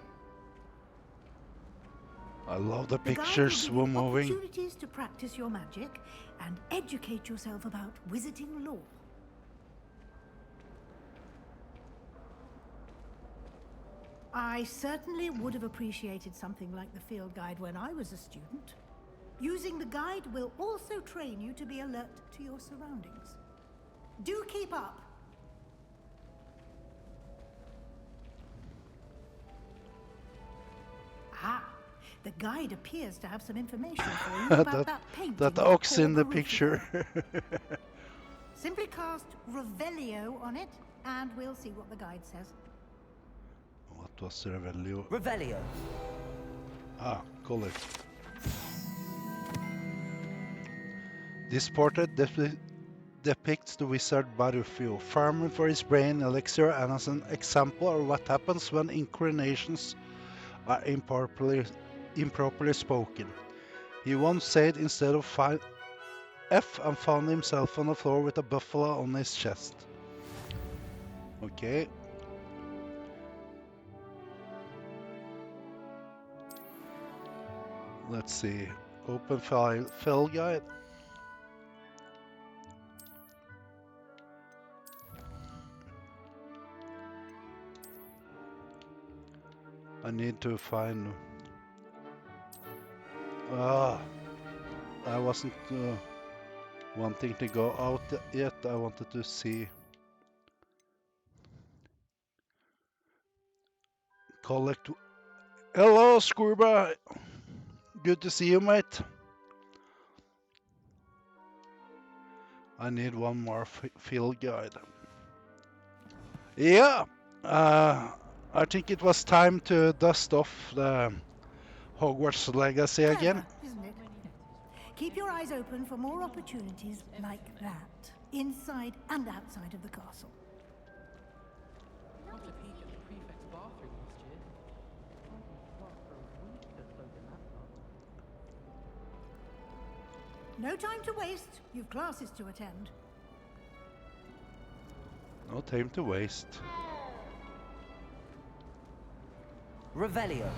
I love the The guide pictures will were give you moving. opportunities to practice your magic and educate yourself about wizarding lore. I certainly would have appreciated something like the field guide when I was a student. Using the guide will also train you to be alert to your surroundings. Do keep up. Ah, the guide appears to have some information for you about that painting. That of ox in Paul the Garufalo. picture. Simply cast Revelio on it, and we'll see what the guide says. What was Revelio? Revelio. Ah, call it. This portrait depicts the wizard Barufio, farming for his brain elixir and as an example of what happens when incarnations are improperly spoken. He once said instead of F and found himself on the floor with a buffalo on his chest. Okay. Let's see. Open file guide. I need to find. I wasn't wanting to go out yet. I wanted to see. Collect. Hello, Scuba. Good to see you, mate. I need one more field guide. Yeah. I think it was time to dust off the Hogwarts legacy again. Isn't it? Keep your eyes open for more opportunities like that, inside and outside of the castle. Got a peek at the prefect's bathroom last year. No time to waste. You've classes to attend. No time to waste. Revelio.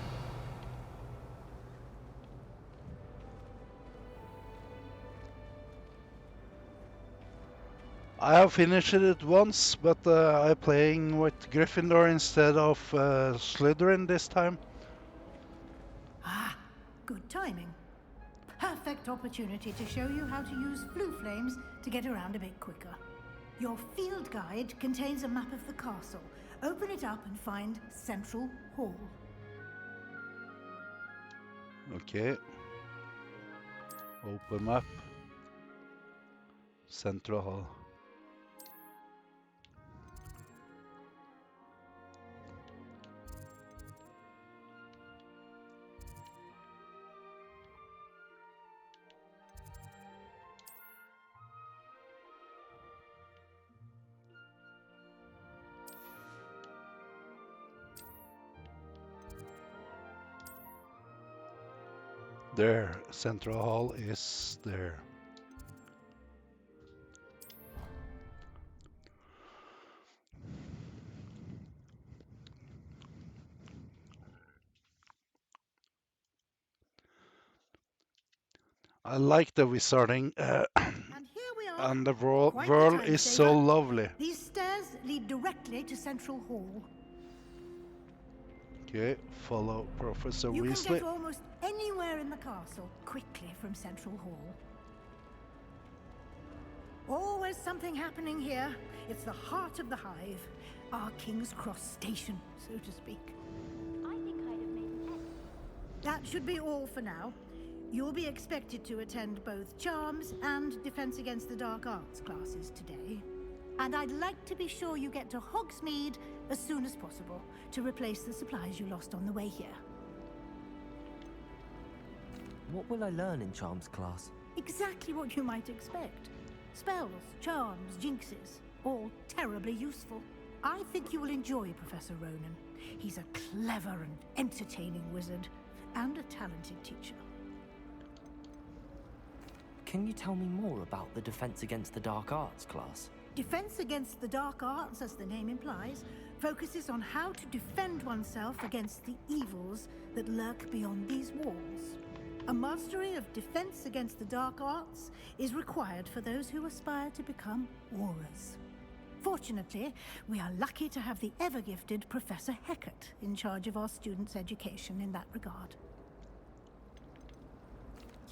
I have finished it once, but I'm playing with Gryffindor instead of Slytherin this time. Ah, good timing. Perfect opportunity to show you how to use blue flames to get around a bit quicker. Your field guide contains a map of the castle. Open it up and find Central Hall. Okay. Open map. Central Hall. There, Central Hall is there. I like the wizarding, and the world is so lovely. These stairs lead directly to Central Hall. Okay, follow Professor You can Weasley. get almost anywhere in the castle quickly from Central Hall. Always something happening here. It's the heart of the hive, our King's Cross station, so to speak. I think I'd have made an effort. That should be all for now. You'll be expected to attend both Charms and Defense Against the Dark Arts classes today. And I'd like to be sure you get to Hogsmeade as soon as possible to replace the supplies you lost on the way here. What will I learn in Charms class? Exactly what you might expect. Spells, charms, jinxes, all terribly useful. I think you will enjoy Professor Ronan. He's a clever and entertaining wizard, and a talented teacher. Can you tell me more about the Defense Against the Dark Arts class? Defense Against the Dark Arts, as the name implies, focuses on how to defend oneself against the evils that lurk beyond these walls. A mastery of Defense Against the Dark Arts is required for those who aspire to become Aurors. Fortunately, we are lucky to have the ever-gifted Professor Hecat in charge of our students' education in that regard.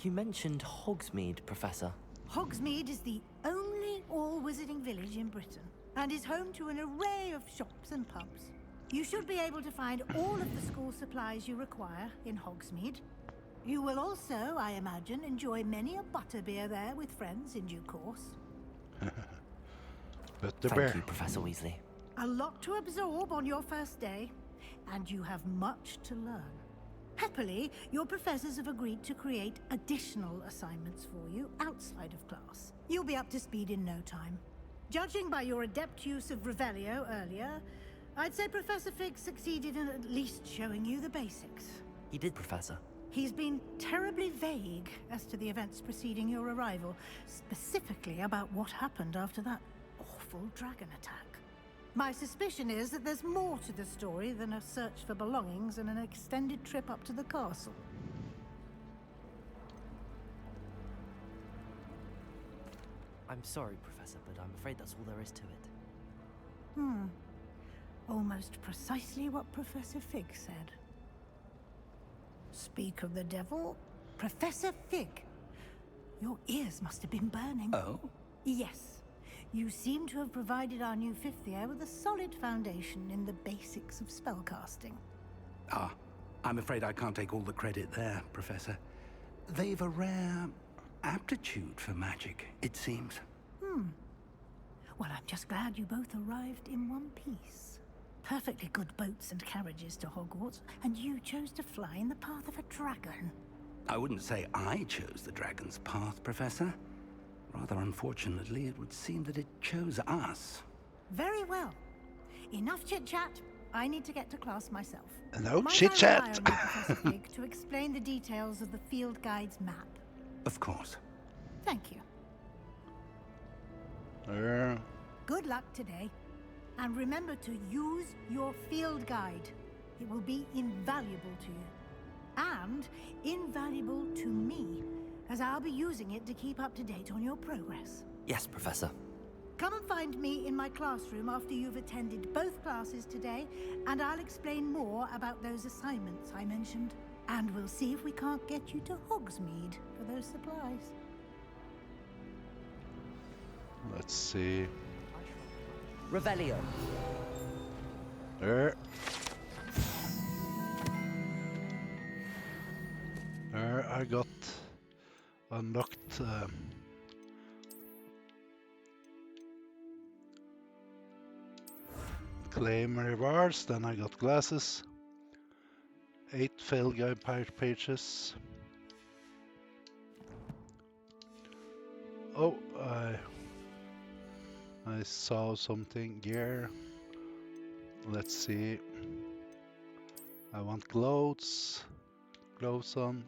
You mentioned Hogsmeade, Professor. Hogsmeade is the only all-wizarding village in Britain, and is home to an array of shops and pubs. You should be able to find all of the school supplies you require in Hogsmeade. You will also, I imagine, enjoy many a butterbeer there with friends in due course. Thank you, Professor Weasley. A lot to absorb on your first day, and you have much to learn. Happily, your professors have agreed to create additional assignments for you outside of class. You'll be up to speed in no time. Judging by your adept use of Revelio earlier, I'd say Professor Fig succeeded in at least showing you the basics. He did, Professor. He's been terribly vague as to the events preceding your arrival, specifically about what happened after that awful dragon attack. My suspicion is that there's more to the story than a search for belongings and an extended trip up to the castle. I'm sorry, Professor, but I'm afraid that's all there is to it. Almost precisely what Professor Fig said. Speak of the devil, Professor Fig. Your ears must have been burning. Oh? Yes. You seem to have provided our new fifth year with a solid foundation in the basics of spellcasting. Ah, I'm afraid I can't take all the credit there, Professor. They've a rare aptitude for magic, it seems. Well, I'm just glad you both arrived in one piece. Perfectly good boats and carriages to Hogwarts, and you chose to fly in the path of a dragon. I wouldn't say I chose the dragon's path, Professor. Rather unfortunately, it would seem that it chose us. Very well. Enough chit-chat. I need to get to class myself. No Might chit-chat. I rely on you, Professor Fig, to explain the details of the field guide's map? Of course. Thank you. Good luck today. And remember to use your field guide. It will be invaluable to you. And invaluable to me, as I'll be using it to keep up to date on your progress. Yes, Professor. Come and find me in my classroom after you've attended both classes today, and I'll explain more about those assignments I mentioned. And we'll see if we can't get you to Hogsmeade for those supplies. Let's see. Revelio. I got unlocked claim rewards, then I got glasses, 8 fail guide pages. Oh, I saw something gear. Let's see. I want clothes on,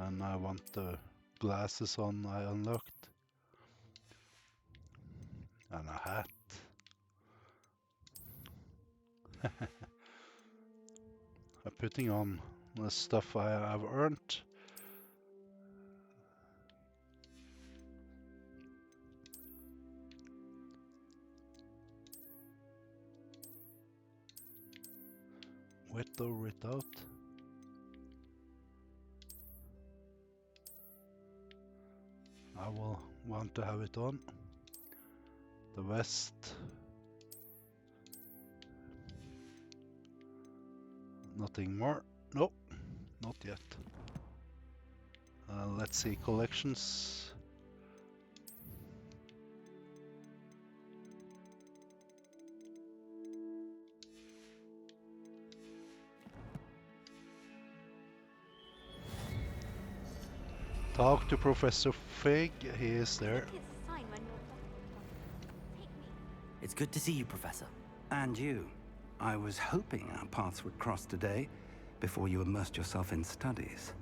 and I want the glasses on. I unlocked, and a hat. I'm putting on the stuff I have earned. With or without. I will want to have it on. The vest. Nothing more. Nope, not yet. Let's see collections. Talk to Professor Fig. He is there. It's good to see you, Professor. And you. I was hoping our paths would cross today, before you immersed yourself in studies.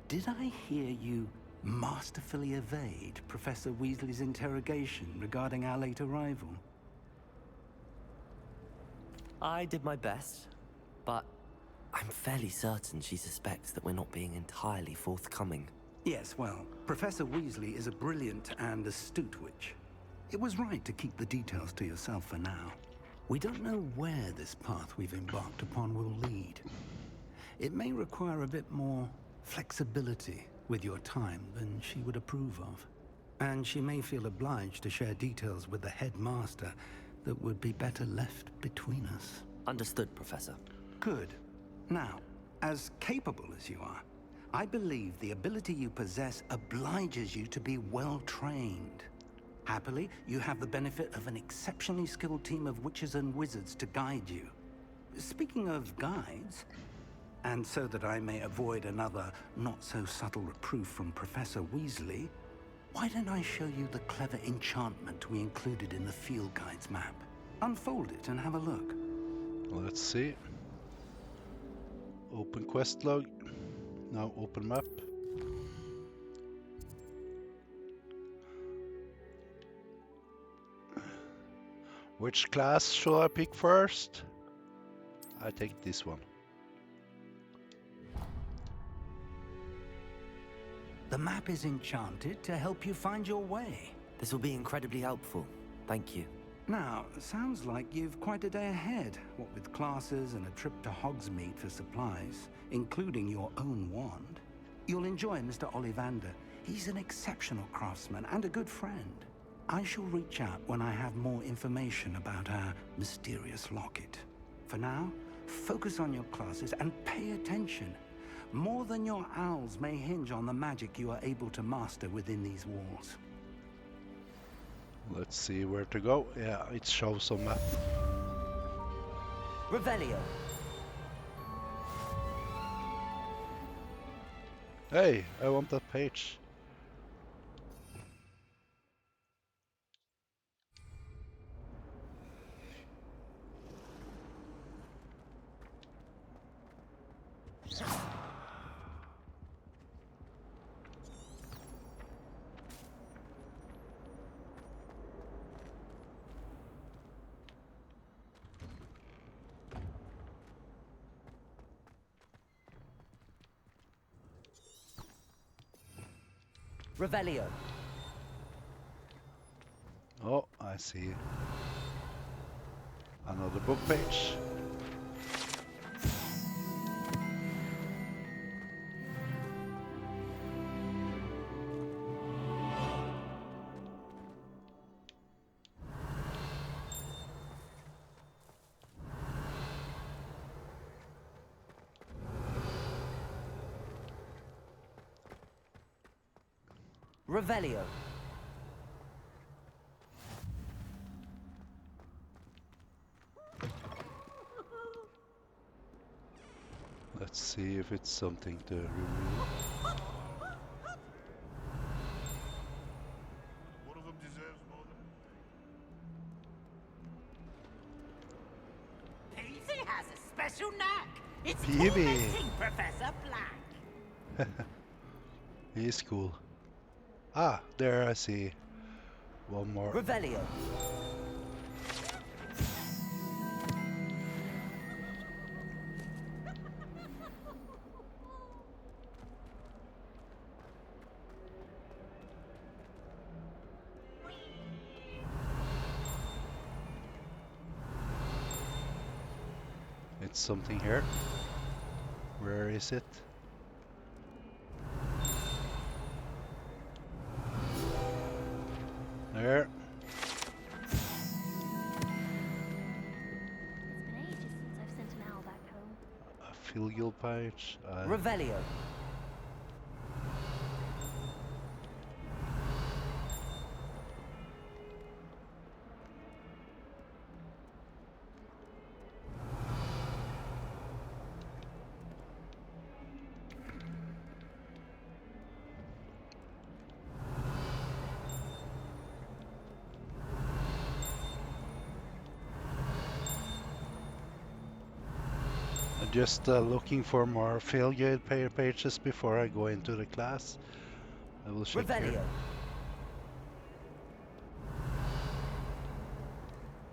Did I hear you masterfully evade Professor Weasley's interrogation regarding our late arrival? I did my best, but I'm fairly certain she suspects that we're not being entirely forthcoming. Yes, well, Professor Weasley is a brilliant and astute witch. It was right to keep the details to yourself for now. We don't know where this path we've embarked upon will lead. It may require a bit more flexibility with your time than she would approve of. And she may feel obliged to share details with the headmaster that would be better left between us. Understood, Professor. Good. Now, as capable as you are, I believe the ability you possess obliges you to be well trained. Happily, you have the benefit of an exceptionally skilled team of witches and wizards to guide you. Speaking of guides, and so that I may avoid another not-so-subtle reproof from Professor Weasley, why don't I show you the clever enchantment we included in the field guide's map? Unfold it and have a look. Let's see. Open quest log. Now open map. Which class should I pick first? I take this one. The map is enchanted to help you find your way. This will be incredibly helpful. Thank you. Now, sounds like you've quite a day ahead, what with classes and a trip to Hogsmeade for supplies, including your own wand. You'll enjoy Mr. Ollivander. He's an exceptional craftsman and a good friend. I shall reach out when I have more information about our mysterious locket. For now, focus on your classes and pay attention. More than your owls may hinge on the magic you are able to master within these walls. Let's see where to go. Yeah, it shows on map. Revelio. Hey, I want that page. Revelio. Oh, I see. Another book page. Revelio. Let's see if it's something to remove. One of them deserves more than... Peavy has a special knack. It's Peavy. tormenting Professor Black. He's cool. Ah, there I see. One more. Revelio. It's something here. Where is it? There. It's been ages since I've sent an owl back home. A filial page. Revelio. just looking for more field guide pages before I go into the class. I will check here. Revelio.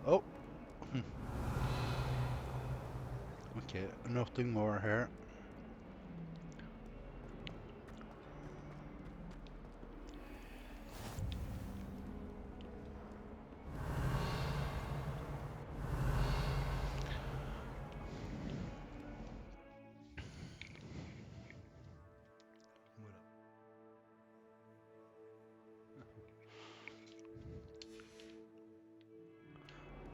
Oh. Okay, nothing more here.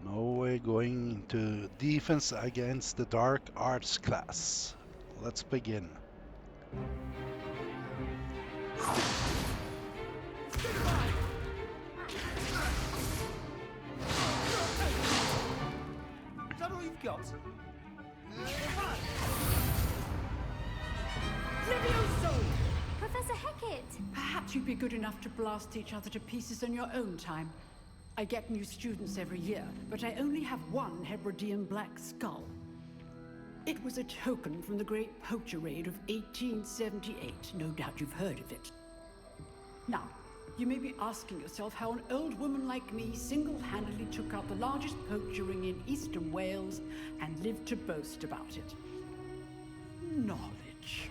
Now we're going into defense against the dark arts class. Let's begin. Is that all you've got? Levioso! Professor Hecat! Perhaps you'd be good enough to blast each other to pieces in your own time. I get new students every year, but I only have one Hebridean black skull. It was a token from the Great Poacher Raid of 1878. No doubt you've heard of it. Now, you may be asking yourself how an old woman like me single-handedly took out the largest poacher ring in eastern Wales and lived to boast about it. Knowledge.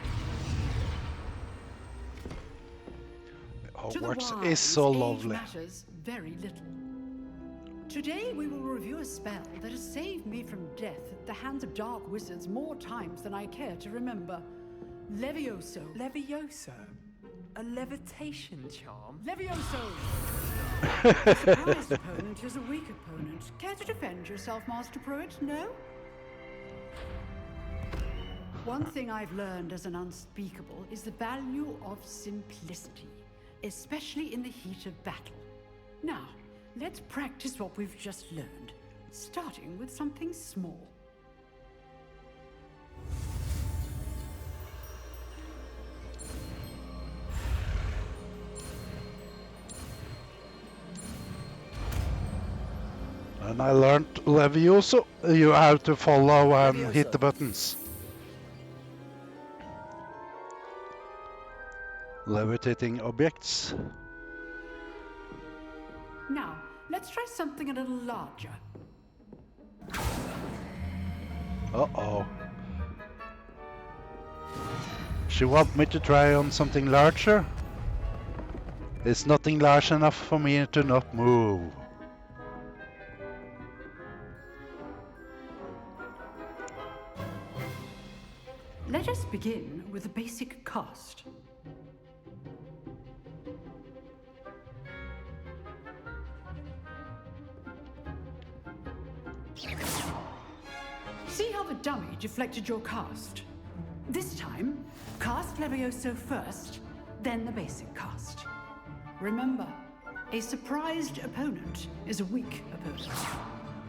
Hogwarts is so lovely. Age matters very little. Today we will review a spell that has saved me from death at the hands of dark wizards more times than I care to remember. Levioso. Levioso? A levitation charm? Levioso! A surprised opponent is a weak opponent. Care to defend yourself, Master Pruitt? No? One thing I've learned as an unspeakable is the value of simplicity, especially in the heat of battle. Now, let's practice what we've just learned, starting with something small. And I learned Levioso. You have to follow and hit the buttons. Levitating objects. Now, let's try something a little larger. Uh-oh. She want me to try on something larger? It's nothing large enough for me to not move. Let us begin with a basic cast. See how the dummy deflected your cast? This time, cast Levioso first, then the basic cast. Remember, a surprised opponent is a weak opponent.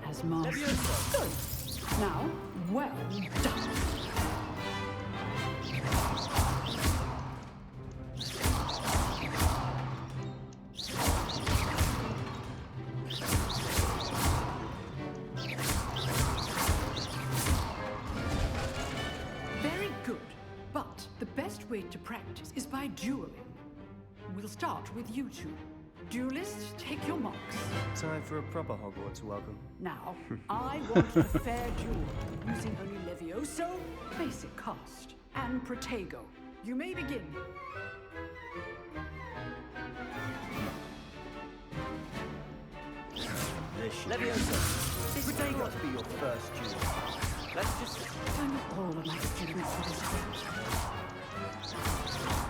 As Master. Good. Now, well done. Very good, but the best way to practice is by dueling. We'll start with you two. Duelists, take your marks. Time for a proper Hogwarts welcome. Now, I want a fair duel, using only Levioso, basic cast, and Protego. You may begin. Levioso, this would got to be your first duel. Let's just... I want all of my students to this event.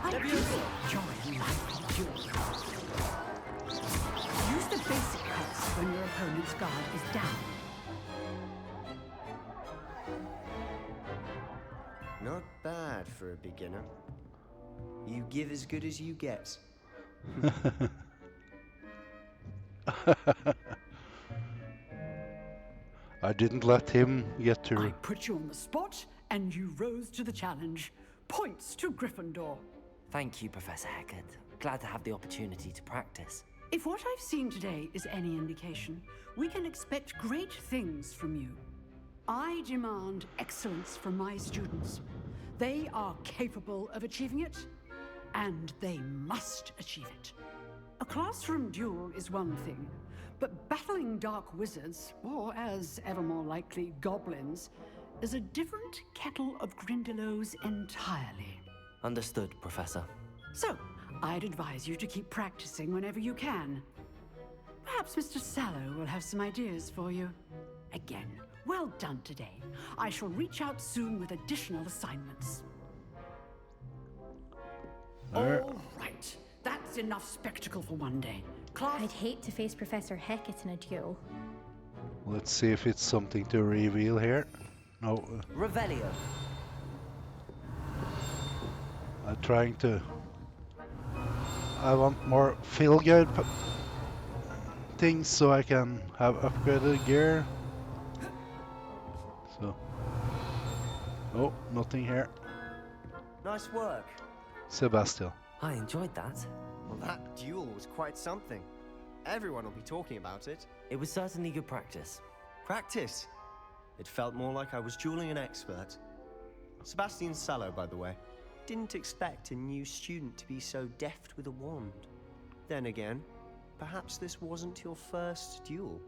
I Levioso! join my duel. Use the basic cast when your opponent's guard is down. Not bad for a beginner. You give as good as you get. I didn't let him get to... I put you on the spot, and you rose to the challenge. Points to Gryffindor. Thank you, Professor Hecat. Glad to have the opportunity to practice. If what I've seen today is any indication, we can expect great things from you. I demand excellence from my students. They are capable of achieving it, and they must achieve it. A classroom duel is one thing, but battling dark wizards, or as ever more likely, goblins, is a different kettle of Grindylows entirely. Understood, Professor. So, I'd advise you to keep practicing whenever you can. Perhaps Mr. Sallow will have some ideas for you. Again, well done today. I shall reach out soon with additional assignments. All right, that's enough spectacle for one day. Class. I'd hate to face Professor Hecat in a duel. Let's see if it's something to reveal here. No. Revelio. I'm trying to... I want more feel-good things so I can have upgraded gear. So... Oh, nothing here. Nice work. Sebastian. I enjoyed that. Well, that duel was quite something. Everyone will be talking about it. It was certainly good practice. Practice? It felt more like I was dueling an expert. Sebastian Sallow, by the way. Didn't expect a new student to be so deft with a wand. Then again, perhaps this wasn't your first duel.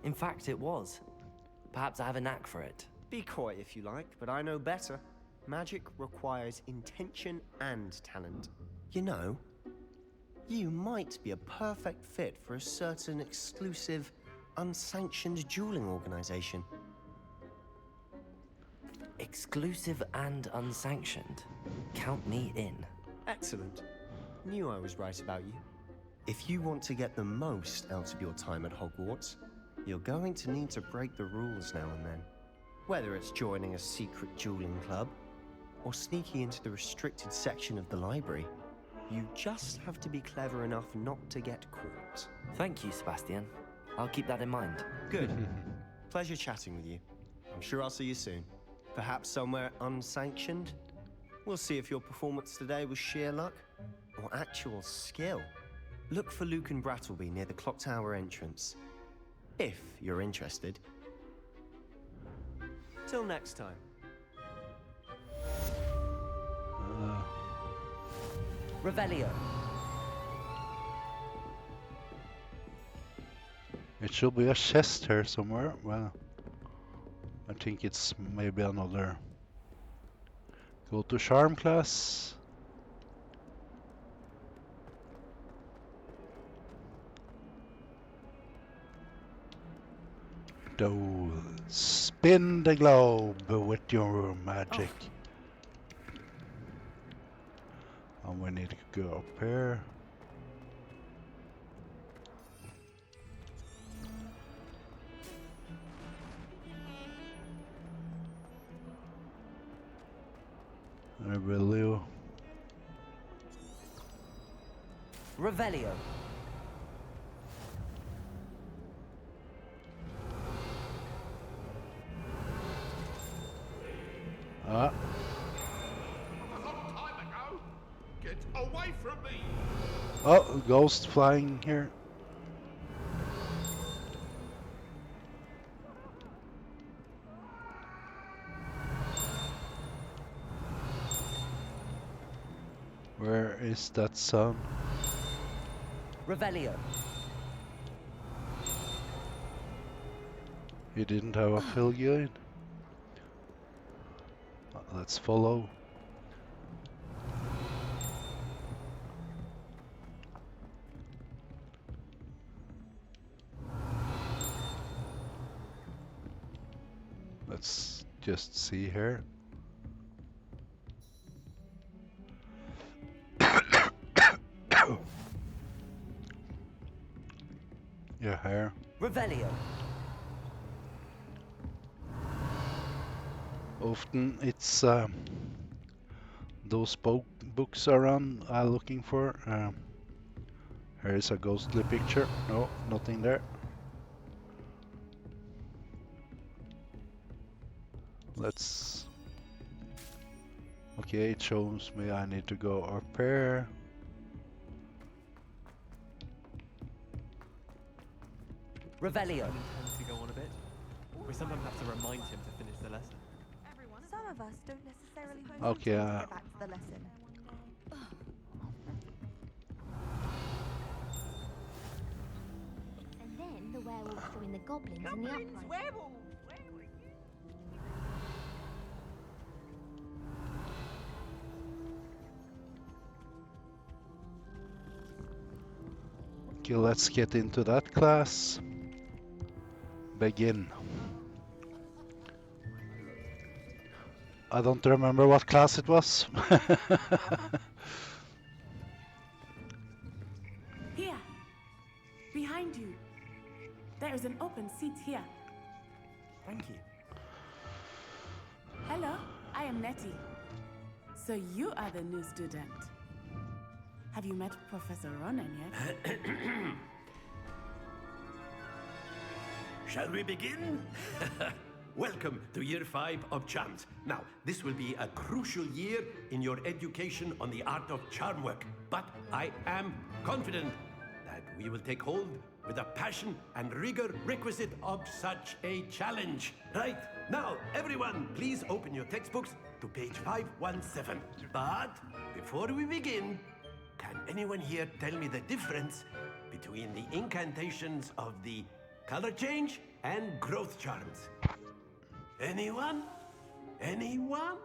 In fact, it was. Perhaps I have a knack for it. Be coy if you like, but I know better. Magic requires intention and talent. You know, you might be a perfect fit for a certain exclusive, unsanctioned dueling organization. Exclusive and unsanctioned. Count me in. Excellent. Knew I was right about you. If you want to get the most out of your time at Hogwarts, you're going to need to break the rules now and then. Whether it's joining a secret dueling club, or sneaking into the restricted section of the library, you just have to be clever enough not to get caught. Thank you, Sebastian. I'll keep that in mind. Good. Pleasure chatting with you. I'm sure I'll see you soon. Perhaps somewhere unsanctioned? We'll see if your performance today was sheer luck or actual skill. Look for Luke and Brattleby near the clock tower entrance. If you're interested. Till next time. Revelio. It should be a chest here somewhere. Well, I think it's maybe another. Go to charm class. Do spin the globe with your magic. And we need to go up here. Revelio. Revelio. A long time ago. Get away from me! Oh, ghost flying here. Where is that son? Revelio. He didn't have a fill guide. Let's follow. Let's just see here. Yeah, here. Revelio. Often it's those books around I'm looking for. Here is a ghostly picture. No, nothing there. Let's... Okay, it shows me I need to go up here. Revelio. Tends to go on a bit. We sometimes have to remind him to finish the lesson. Some of us don't necessarily Okay. get back to the lesson. And then the werewolves join the goblins in the uprising. Werewolves! Okay, let's get into that class. Begin. I don't remember what class it was. Here. Behind you. There is an open seat here. Thank you. Hello, I am Nettie. So you are the new student. Have you met Professor Ronan yet? Shall we begin? Welcome to Year 5 of Charms. Now, this will be a crucial year in your education on the art of charm work. But I am confident that we will take hold with the passion and rigor requisite of such a challenge. Right, now, everyone, please open your textbooks to page 517. But before we begin, can anyone here tell me the difference between the incantations of the color change and growth charms? Anyone? Anyone?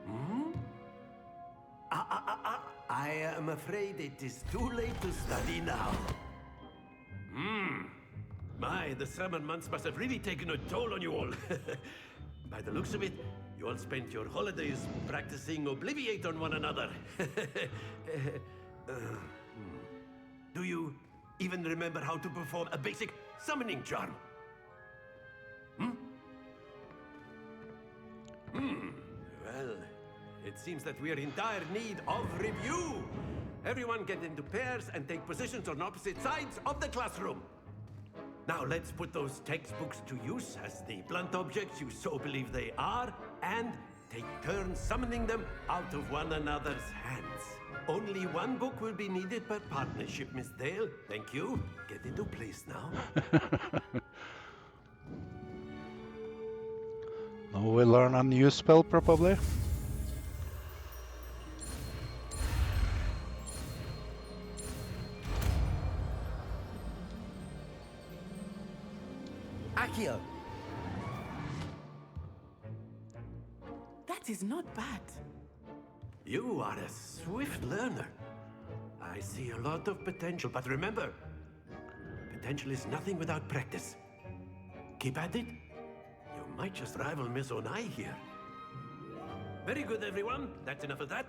Hmm? I am afraid it is too late to study now. My, the summer months must have really taken a toll on you all. By the looks of it, you all spent your holidays practicing Obliviate on one another. Do you even remember how to perform a basic summoning charm? Well, it seems that we are in dire need of review. Everyone get into pairs and take positions on opposite sides of the classroom. Now let's put those textbooks to use as the blunt objects you so believe they are, and take turns summoning them out of one another's hands. Only one book will be needed per partnership, Miss Dale. Thank you. Get into place now. Now we learn a new spell, probably. Accio! That is not bad. You are a swift learner. I see a lot of potential, but remember, potential is nothing without practice. Keep at it. You might just rival Miss Onai here. Very good, everyone. That's enough of that.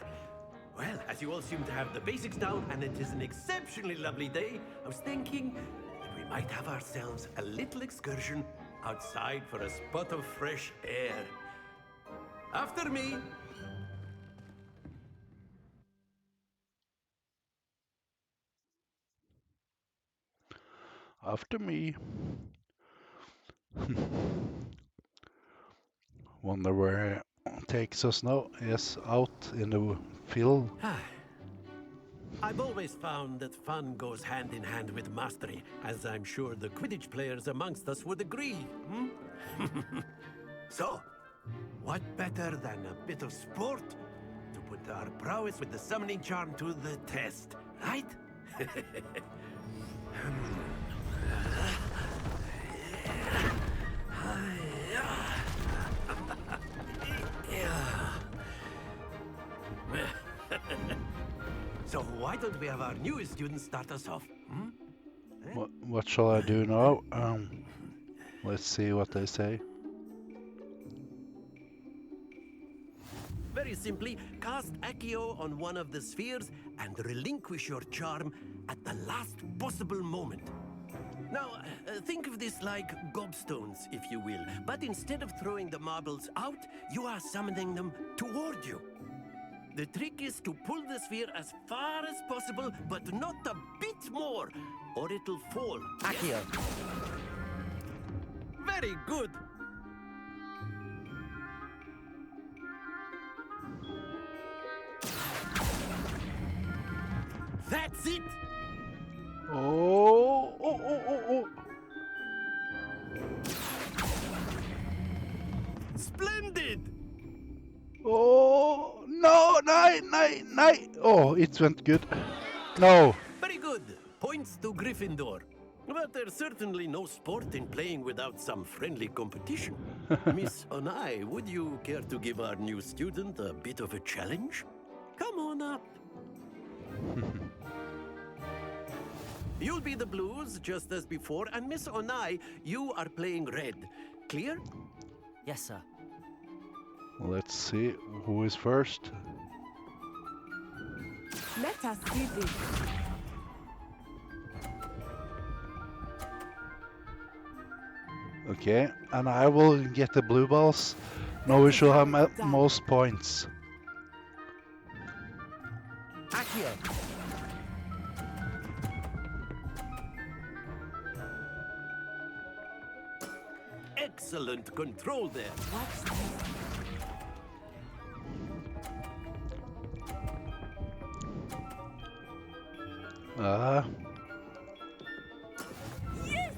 Well, as you all seem to have the basics down, and it is an exceptionally lovely day, I was thinking that we might have ourselves a little excursion outside for a spot of fresh air. After me. After me. Wonder where it takes us now. Yes, out in the field. I've always found that fun goes hand in hand with mastery, as I'm sure the Quidditch players amongst us would agree. So, what better than a bit of sport to put our prowess with the summoning charm to the test, right? So why don't we have our newest student start us off? What shall I do now? Let's see what they say. Very simply, cast Accio on one of the spheres and relinquish your charm at the last possible moment. Now, think of this like gobstones, if you will, but instead of throwing the marbles out, you are summoning them toward you. The trick is to pull the sphere as far as possible, but not a bit more, or it'll fall. Accio. Very good. That's it! Oh. Splendid! Oh, no, no. Oh, it went good. No. Very good. Points to Gryffindor. But there's certainly no sport in playing without some friendly competition. Miss Onai, would you care to give our new student a bit of a challenge? Come on up. You'll be the blues, just as before, and Miss Onai, you are playing red. Clear? Yes, sir. Let's see who is first. Let us see this. Okay, and I will get the blue balls. Now we shall have most points. Accio. Excellent control there. Ah. Yes!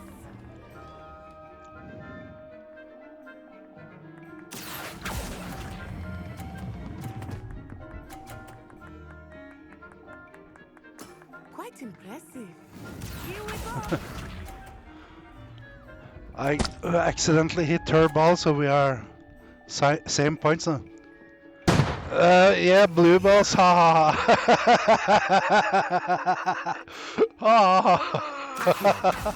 Quite impressive. Here we go. I accidentally hit her ball, so we are same points now. Yeah, blue balls. Ha ha ha. Ha.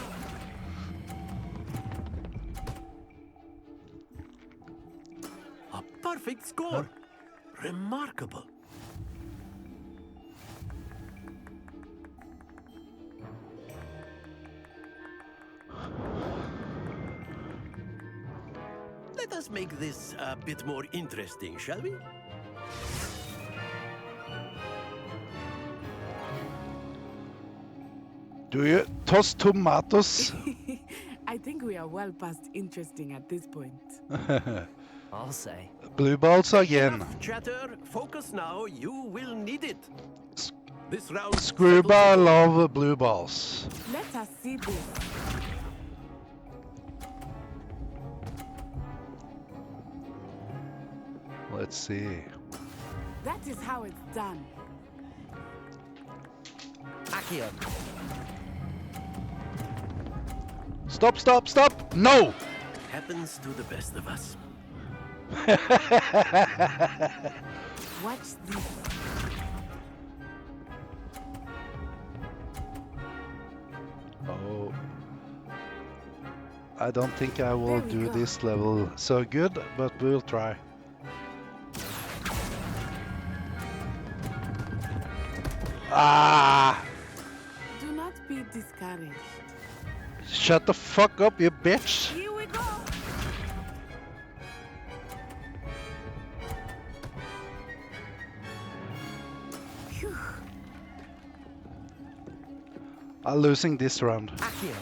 A perfect score. Remarkable. Let us make this a bit more interesting, shall we? Do you toss tomatoes? I think we are well past interesting at this point. I'll say. Blue balls again. Enough chatter. Focus now. You will need it. This round. Screwball love blue balls. Let us see this. Let's see. That is how it's done. Accio. Stop, stop, stop! No! Happens to the best of us. Watch this. Oh. I don't think I will do this level so good, but we'll try. Ah! Do not be discouraged. Shut the fuck up, you bitch! Here we go. Phew. I'm losing this round. Accio.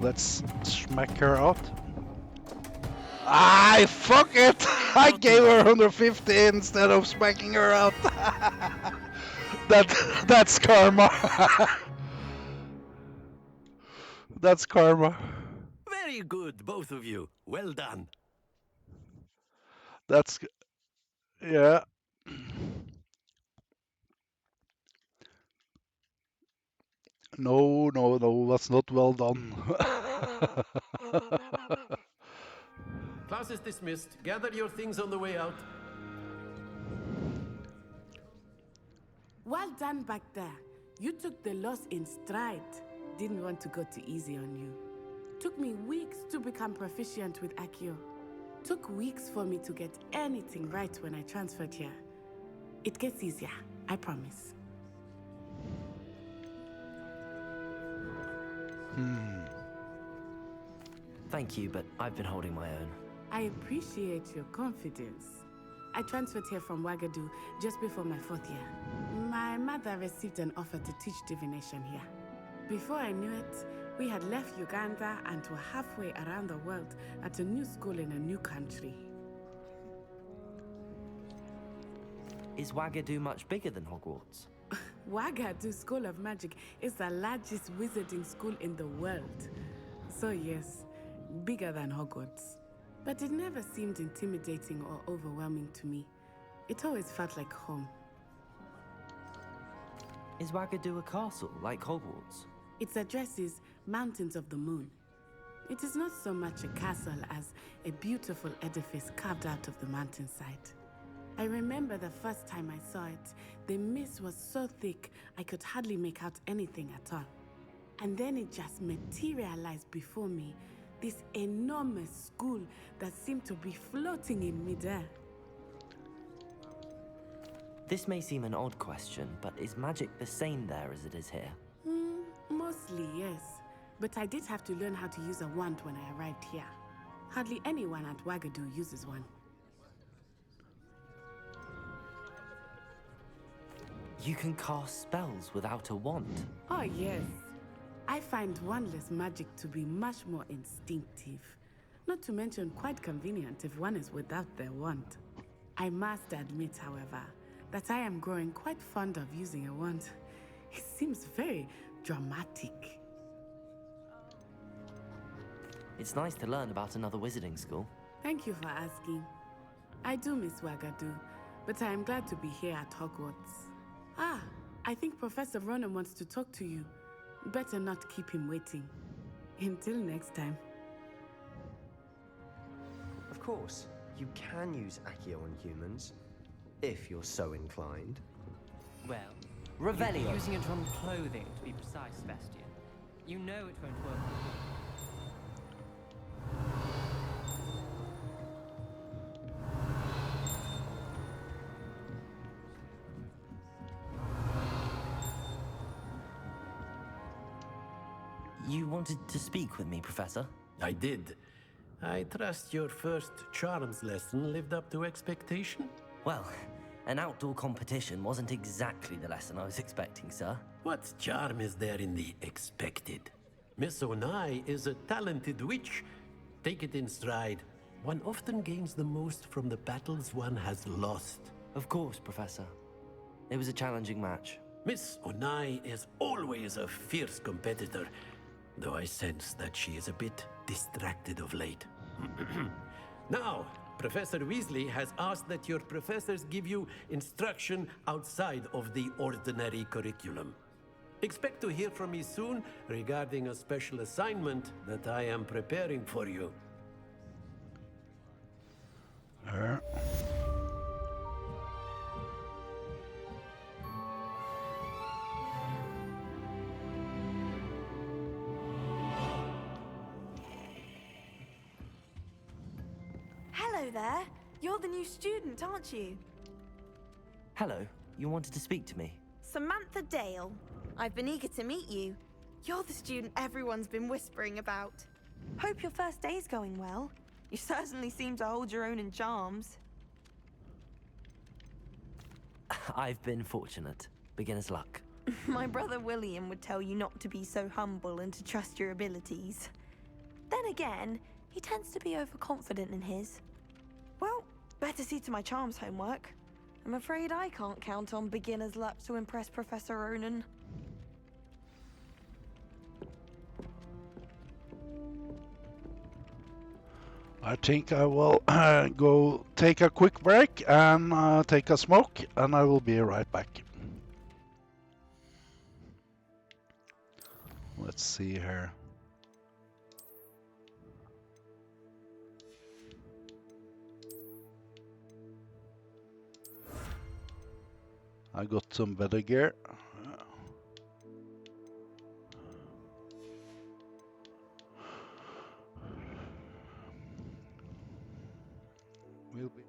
Let's smack her out. Ah, fuck it! I gave her 150 instead of smacking her out. That's karma. That's karma. Very good, both of you. Well done. That's yeah. No, no, no, that's not well done. Class is dismissed. Gather your things on the way out. Well done back there. You took the loss in stride. Didn't want to go too easy on you. Took me weeks to become proficient with Accio. Took weeks for me to get anything right when I transferred here. It gets easier, I promise. Thank you, but I've been holding my own. I appreciate your confidence. I transferred here from Wagadu just before my 4th year. My mother received an offer to teach divination here. Before I knew it, we had left Uganda and were halfway around the world at a new school in a new country. Is Wagadu much bigger than Hogwarts? Wagadu School of Magic is the largest wizarding school in the world. So yes, bigger than Hogwarts. But it never seemed intimidating or overwhelming to me. It always felt like home. Is Wagadu a castle, like Hogwarts? Its address is Mountains of the Moon. It is not so much a castle as a beautiful edifice carved out of the mountainside. I remember the first time I saw it, the mist was so thick I could hardly make out anything at all. And then it just materialized before me, this enormous school that seemed to be floating in midair. This may seem an odd question, but is magic the same there as it is here? Mostly, yes. But I did have to learn how to use a wand when I arrived here. Hardly anyone at Wagadu uses one. You can cast spells without a wand? Oh, yes. I find wandless magic to be much more instinctive. Not to mention quite convenient if one is without their wand. I must admit, however, that I am growing quite fond of using a wand. It seems very dramatic. It's nice to learn about another wizarding school. Thank you for asking. I do miss Wagadu, but I am glad to be here at Hogwarts. Ah, I think Professor Ronan wants to talk to you. Better not keep him waiting. Until next time. Of course, you can use Accio on humans, if you're so inclined. Well, Revelio. you're using it on clothing, to be precise, Sebastian. You know it won't work on you. You wanted to speak with me, Professor? I did. I trust your first charms lesson lived up to expectation? Well, an outdoor competition wasn't exactly the lesson I was expecting, sir. What charm is there in the expected? Miss Onai is a talented witch. Take it in stride. One often gains the most from the battles one has lost. Of course, Professor. It was a challenging match. Miss Onai is always a fierce competitor, though I sense that she is a bit distracted of late. Now, Professor Weasley has asked that your professors give you instruction outside of the ordinary curriculum. Expect to hear from me soon regarding a special assignment that I am preparing for you. Hello there. You're the new student, aren't you? Hello, you wanted to speak to me? Samantha Dale. I've been eager to meet you. You're the student everyone's been whispering about. Hope your first day's going well. You certainly seem to hold your own in charms. I've been fortunate. Beginner's luck. My brother William would tell you not to be so humble and to trust your abilities. Then again, he tends to be overconfident in his. Well, better see to my charms homework. I'm afraid I can't count on beginner's luck to impress Professor Ronan. I think I will go take a quick break and take a smoke, and I will be right back. Let's see here. I got some better gear. We'll be.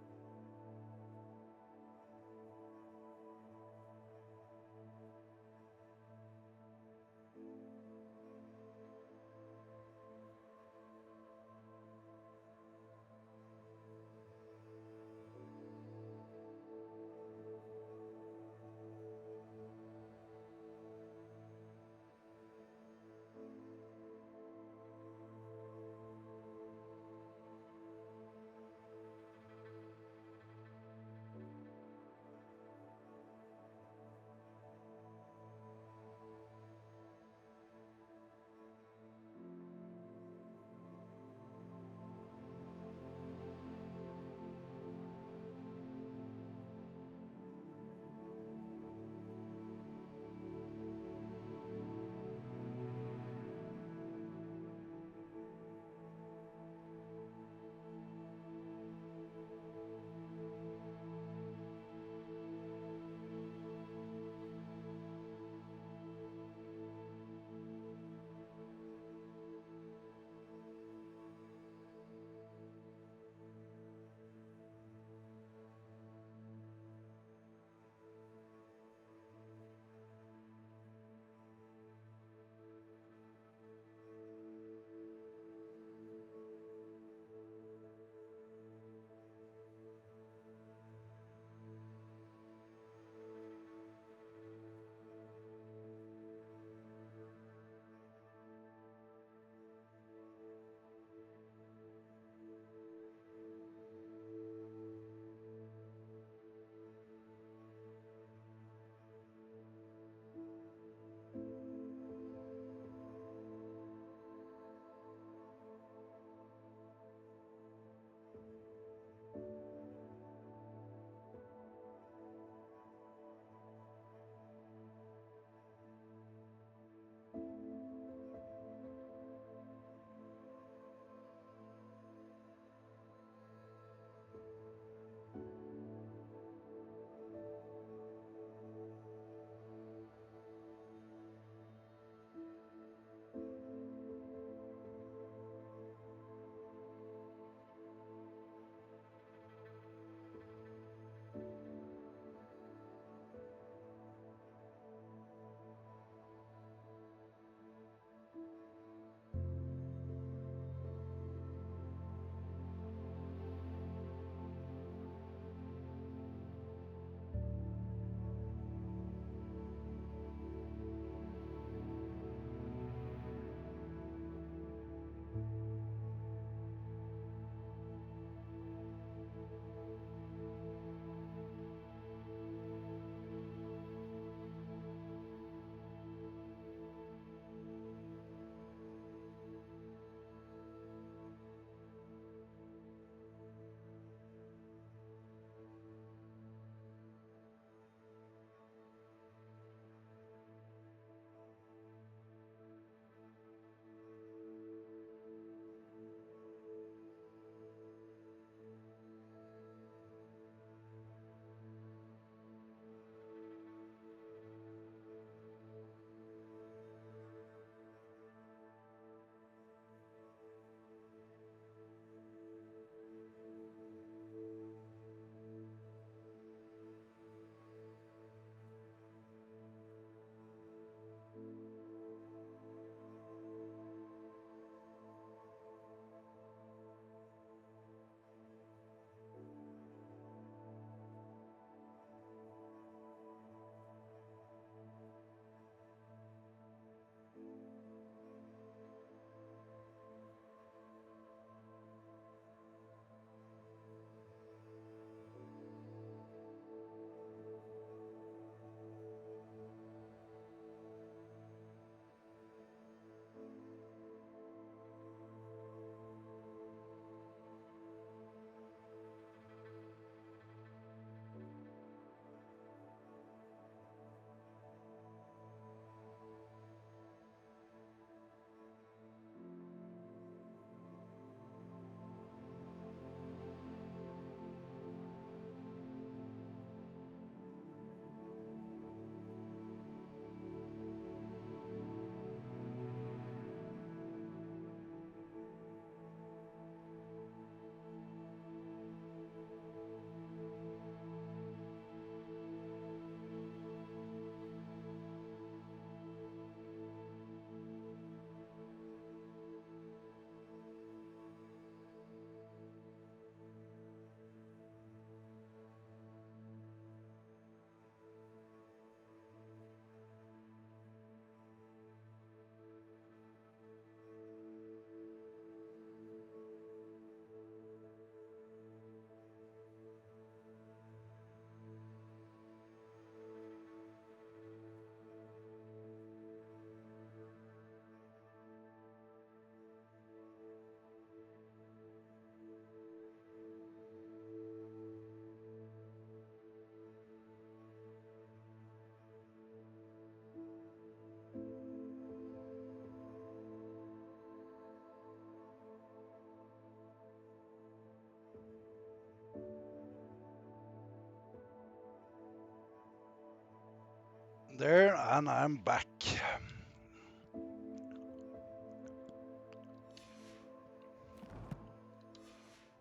There, and I'm back.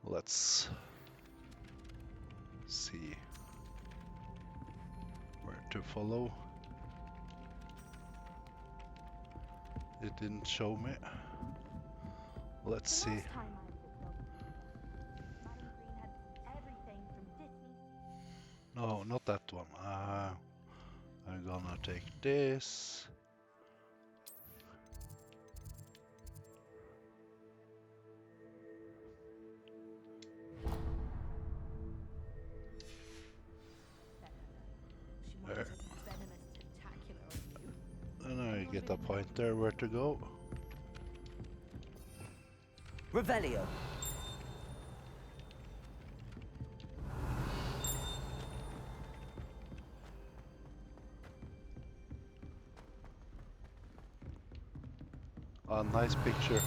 Let's see where to follow. It didn't show me. Let's see. No, not that one. I'm gonna take this. There. And I get a pointer where to go. Revelio. A nice picture.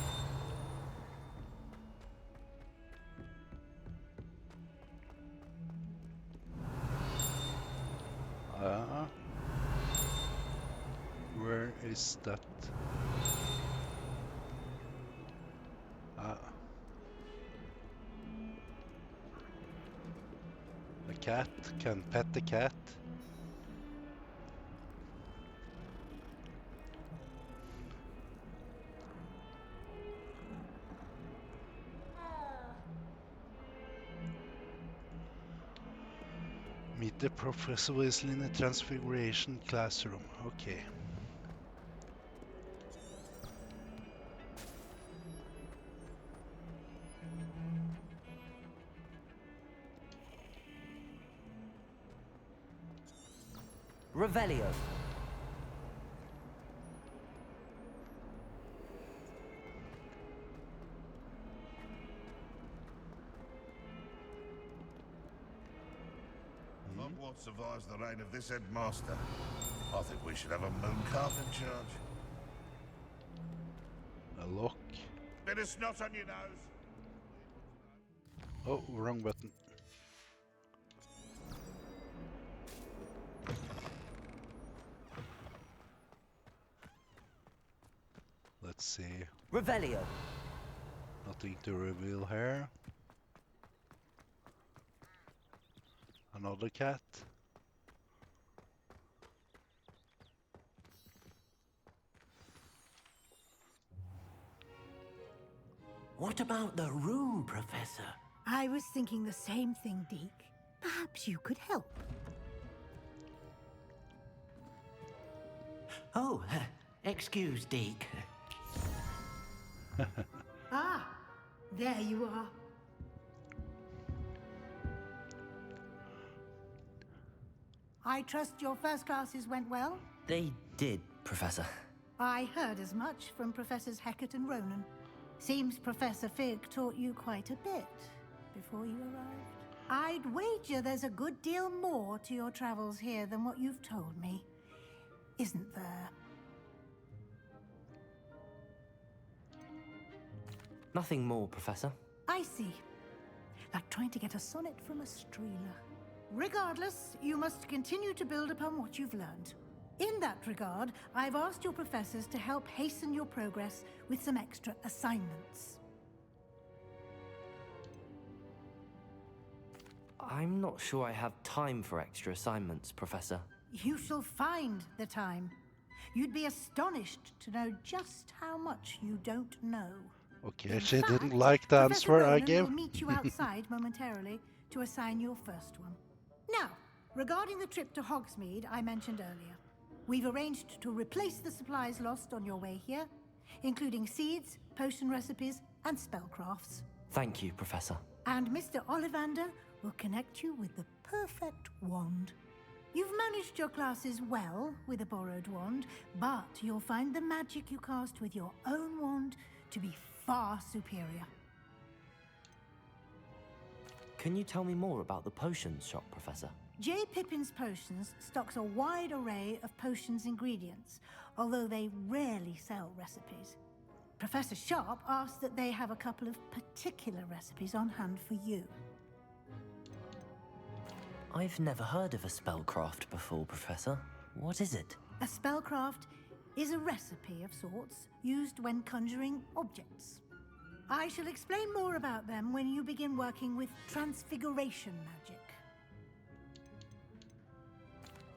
Where is that? A cat can pet the cat. Meet the Professor Weasley in the Transfiguration classroom. Okay. Revelio. Hogwarts survives the reign of this headmaster. I think we should have a moon calf in charge. A lock. Bit of snot on your nose. Oh, wrong button. Let's see. Revelio. Nothing to reveal here. Another cat. What about the room, Professor? I was thinking the same thing, Deke. Perhaps you could help. Oh, excuse, Deke. Ah, there you are. I trust your first classes went well? They did, Professor. I heard as much from Professors Hecat and Ronan. Seems Professor Fig taught you quite a bit before you arrived. I'd wager there's a good deal more to your travels here than what you've told me. Isn't there? Nothing more, Professor. I see. Like trying to get a sonnet from a streeler. Regardless, you must continue to build upon what you've learned. In that regard, I've asked your professors to help hasten your progress with some extra assignments. I'm not sure I have time for extra assignments, Professor. You shall find the time. You'd be astonished to know just how much you don't know. Okay, she didn't like the answer I gave. Will meet you outside momentarily to assign your first one. Now, regarding the trip to Hogsmeade I mentioned earlier, we've arranged to replace the supplies lost on your way here, including seeds, potion recipes, and spellcrafts. Thank you, Professor. And Mr. Ollivander will connect you with the perfect wand. You've managed your classes well with a borrowed wand, but you'll find the magic you cast with your own wand to be far superior. Can you tell me more about the potions shop, Professor? J. Pippin's Potions stocks a wide array of potions ingredients, although they rarely sell recipes. Professor Sharp asked that they have a couple of particular recipes on hand for you. I've never heard of a spellcraft before, Professor. What is it? A spellcraft is a recipe of sorts used when conjuring objects. I shall explain more about them when you begin working with transfiguration magic.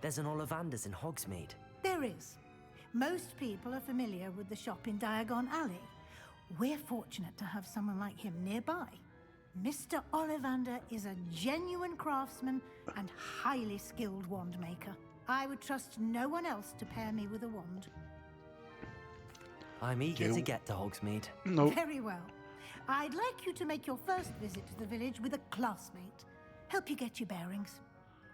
There's an Ollivander's in Hogsmeade. There is. Most people are familiar with the shop in Diagon Alley. We're fortunate to have someone like him nearby. Mr. Ollivander is a genuine craftsman and highly skilled wand maker. I would trust no one else to pair me with a wand. I'm eager to get to Hogsmeade. No. Very well. I'd like you to make your first visit to the village with a classmate. Help you get your bearings.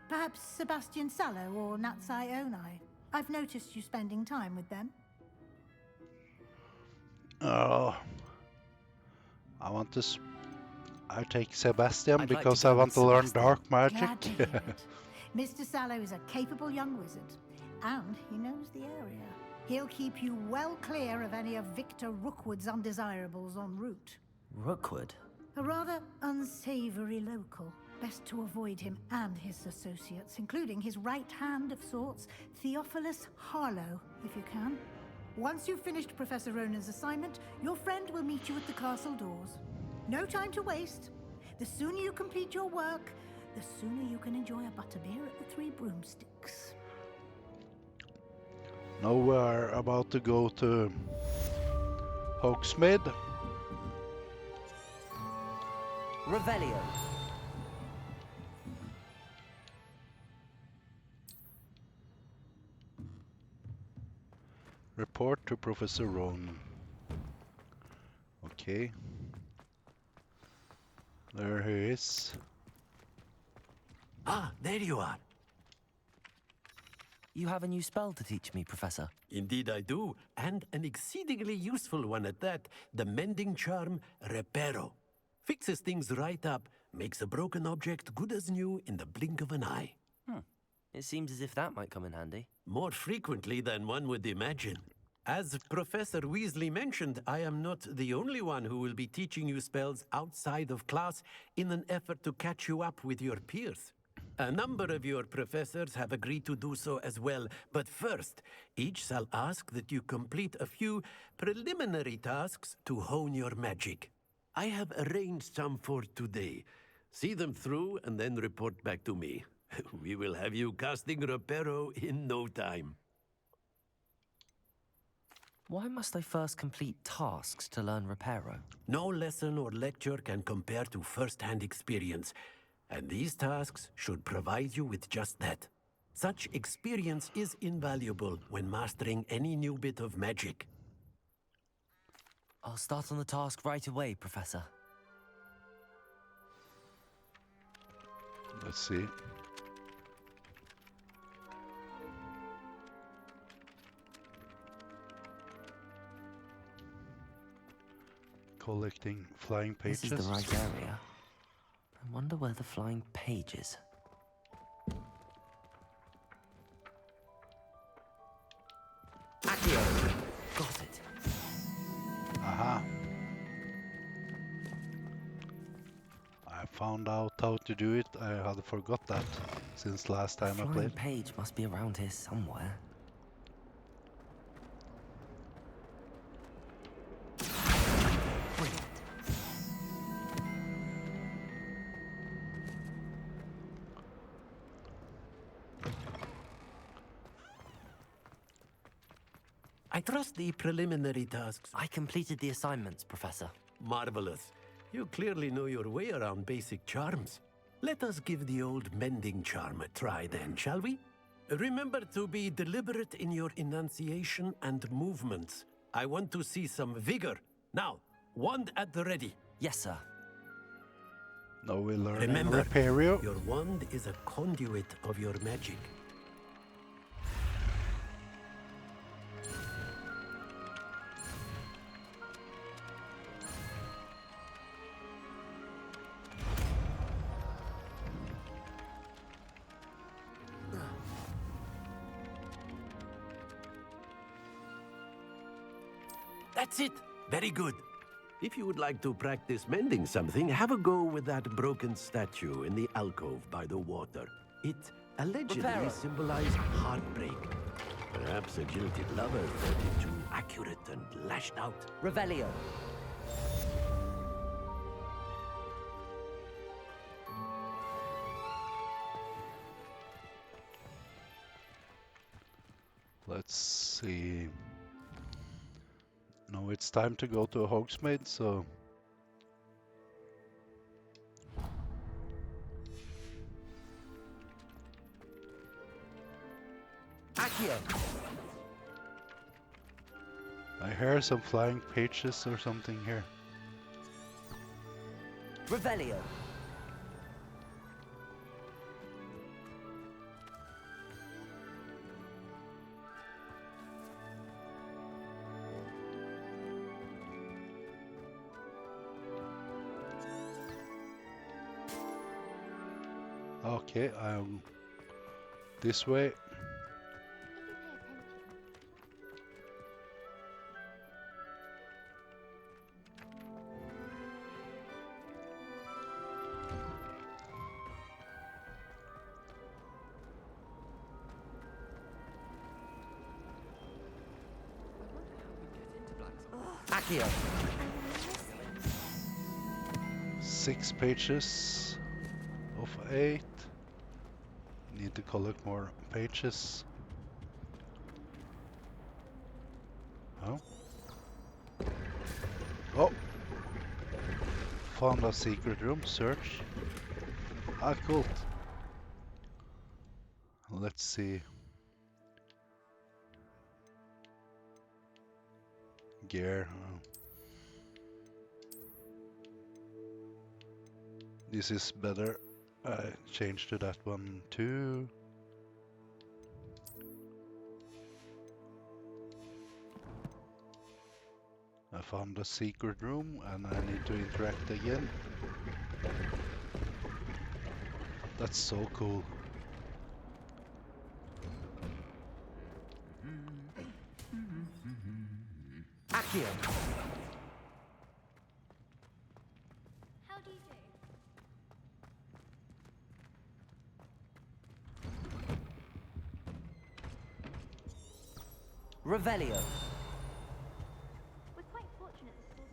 Perhaps Sebastian Sallow or Natsai Onai. I've noticed you spending time with them. Oh. I want to... I take Sebastian I'd like because to I go want with to learn Sebastian. dark magic. Glad to hear it. Mr. Sallow is a capable young wizard, and he knows the area. He'll keep you well clear of any of Victor Rookwood's undesirables en route. Rookwood? A rather unsavory local. Best to avoid him and his associates, including his right hand of sorts, Theophilus Harlow, if you can. Once you've finished Professor Ronan's assignment, your friend will meet you at the castle doors. No time to waste. The sooner you complete your work, the sooner you can enjoy a butterbeer at the Three Broomsticks. Now we're about to go to Hogsmeade. Revelio. Report to Professor Ronan. Okay. There he is. Ah, there you are. You have a new spell to teach me, Professor. Indeed I do, and an exceedingly useful one at that. The mending charm, Reparo. Fixes things right up, makes a broken object good as new in the blink of an eye. It seems as if that might come in handy. More frequently than one would imagine. As Professor Weasley mentioned, I am not the only one who will be teaching you spells outside of class in an effort to catch you up with your peers. A number of your professors have agreed to do so as well, but first, each shall ask that you complete a few preliminary tasks to hone your magic. I have arranged some for today. See them through and then report back to me. We will have you casting Reparo in no time. Why must I first complete tasks to learn Reparo? No lesson or lecture can compare to first-hand experience, and these tasks should provide you with just that. Such experience is invaluable when mastering any new bit of magic. I'll start on the task right away, Professor. Let's see. Collecting flying pages. This is the right area. I wonder where the flying page is. Accio! Got it. Aha. I found out how to do it. I had forgot that since last time I Flying played. page must be around here somewhere. Brilliant. I trust the preliminary tasks. I completed the assignments, Professor. Marvelous. You clearly know your way around basic charms. Let us give the old mending charm a try then, shall we? Remember to be deliberate in your enunciation and movements. I want to see some vigor. Now, wand at the ready. Yes, sir. Now we learn Remember, Repario. your wand is a conduit of your magic. That's it. Very good. If you would like to practice mending something, have a go with that broken statue in the alcove by the water. It allegedly Reparo. symbolized heartbreak. Perhaps a jilted lover thought it too accurate and lashed out. Revelio. Let's see. No, it's time to go to Hogsmeade, so... Accio. I hear some flying pages or something here. Revelio. Okay, this way. Accio. 6 pages of 8. Need to collect more pages. Oh. Oh! Found a secret room. Search. Ah, cool. Let's see. Gear. This is better. I changed to that one too. I found a secret room and I need to interact again. That's so cool. Accio. How do you do? Revelio. We're quite fortunate this is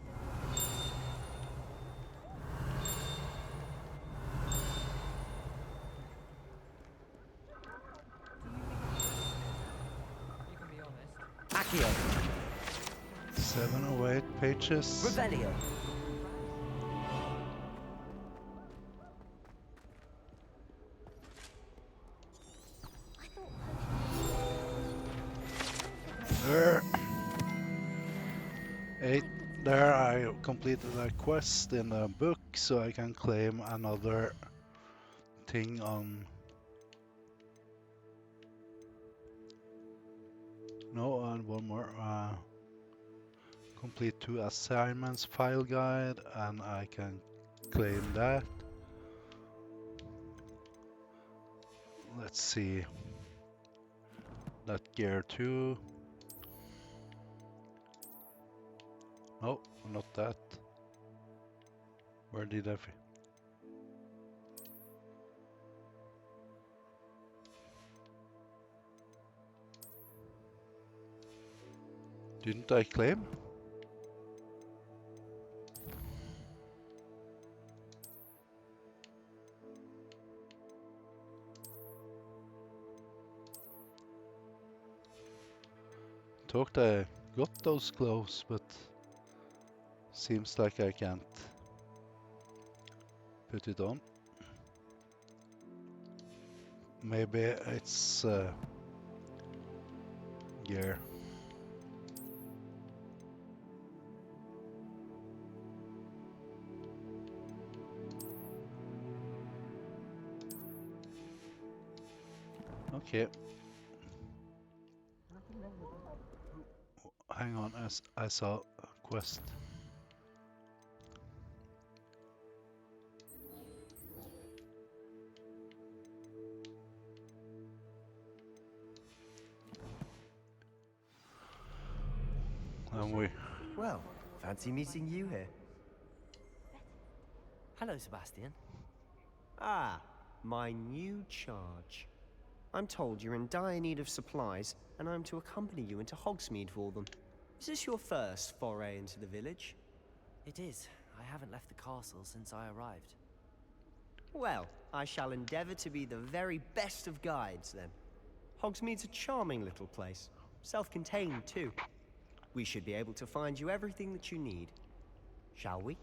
You can be honest. Accio. 7 or 8 pages. Revelio. There. 8. There I completed a quest in a book, so I can claim another thing on... No, and one more. Complete 2 assignments file guide, and I can claim that. Let's see. That gear 2. No, not that. Where did I... Didn't I claim? Thought I got those gloves, but seems like I can't put it on. Maybe it's gear. Okay. Hang on, as I saw a quest. And we... Well, fancy meeting you here. Hello, Sebastian. Ah, my new charge. I'm told you're in dire need of supplies, and I'm to accompany you into Hogsmeade for them. Is this your first foray into the village? It is. I haven't left the castle since I arrived. Well, I shall endeavor to be the very best of guides, then. Hogsmeade's a charming little place. Self-contained, too. We should be able to find you everything that you need. Shall we?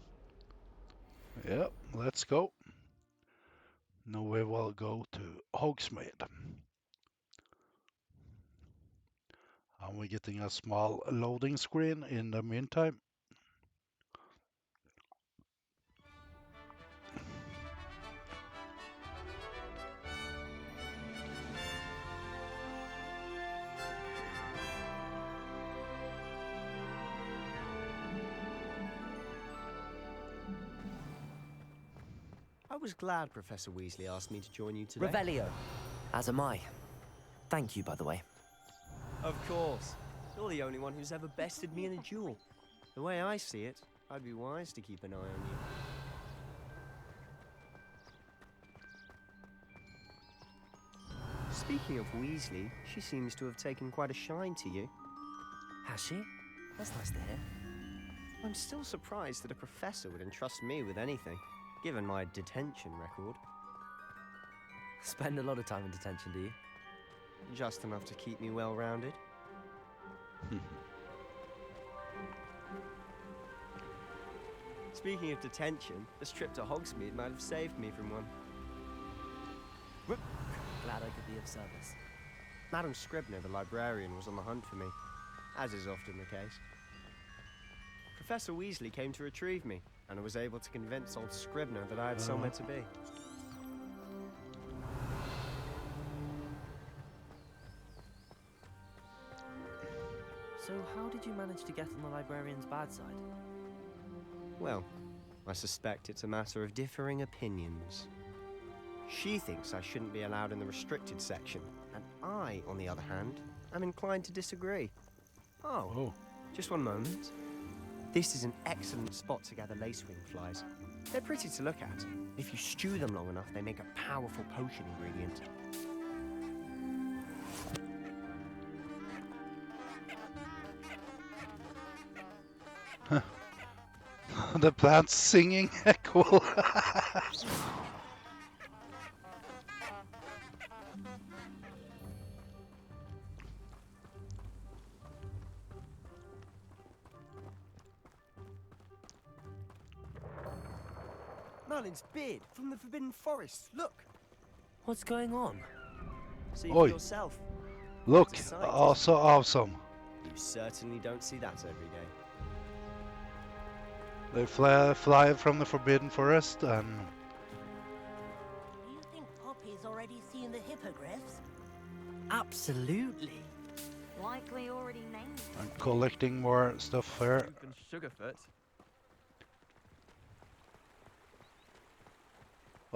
Yep, let's go. Now we will go to Hogsmeade. And we're getting a small loading screen in the meantime. I was glad Professor Weasley asked me to join you today. Revelio. As am I. Thank you, by the way. Of course. You're the only one who's ever bested me in a duel. The way I see it, I'd be wise to keep an eye on you. Speaking of Weasley, she seems to have taken quite a shine to you. Has she? That's nice to hear. I'm still surprised that a professor would entrust me with anything, given my detention record. Spend a lot of time in detention, do you? Just enough to keep me well-rounded. Speaking of detention, this trip to Hogsmeade might have saved me from one. Glad I could be of service. Madam Scribner, the librarian, was on the hunt for me, as is often the case. Professor Weasley came to retrieve me, and I was able to convince old Scribner that I had somewhere to be. So how did you manage to get on the librarian's bad side? Well, I suspect it's a matter of differing opinions. She thinks I shouldn't be allowed in the restricted section, and I, on the other hand, am inclined to disagree. Oh. Just one moment. This is an excellent spot to gather lacewing flies. They're pretty to look at. If you stew them long enough, they make a powerful potion ingredient. The plants singing. Cool. Merlin's beard from the Forbidden Forest. Look. What's going on? See Oi. for yourself. Look, It's a sight. also awesome. You certainly don't see that every day. They fly from the Forbidden Forest and You think Poppy's already seen the hippogriffs? Absolutely. Likely already named it. I'm collecting more stuff here. And Sugarfoot.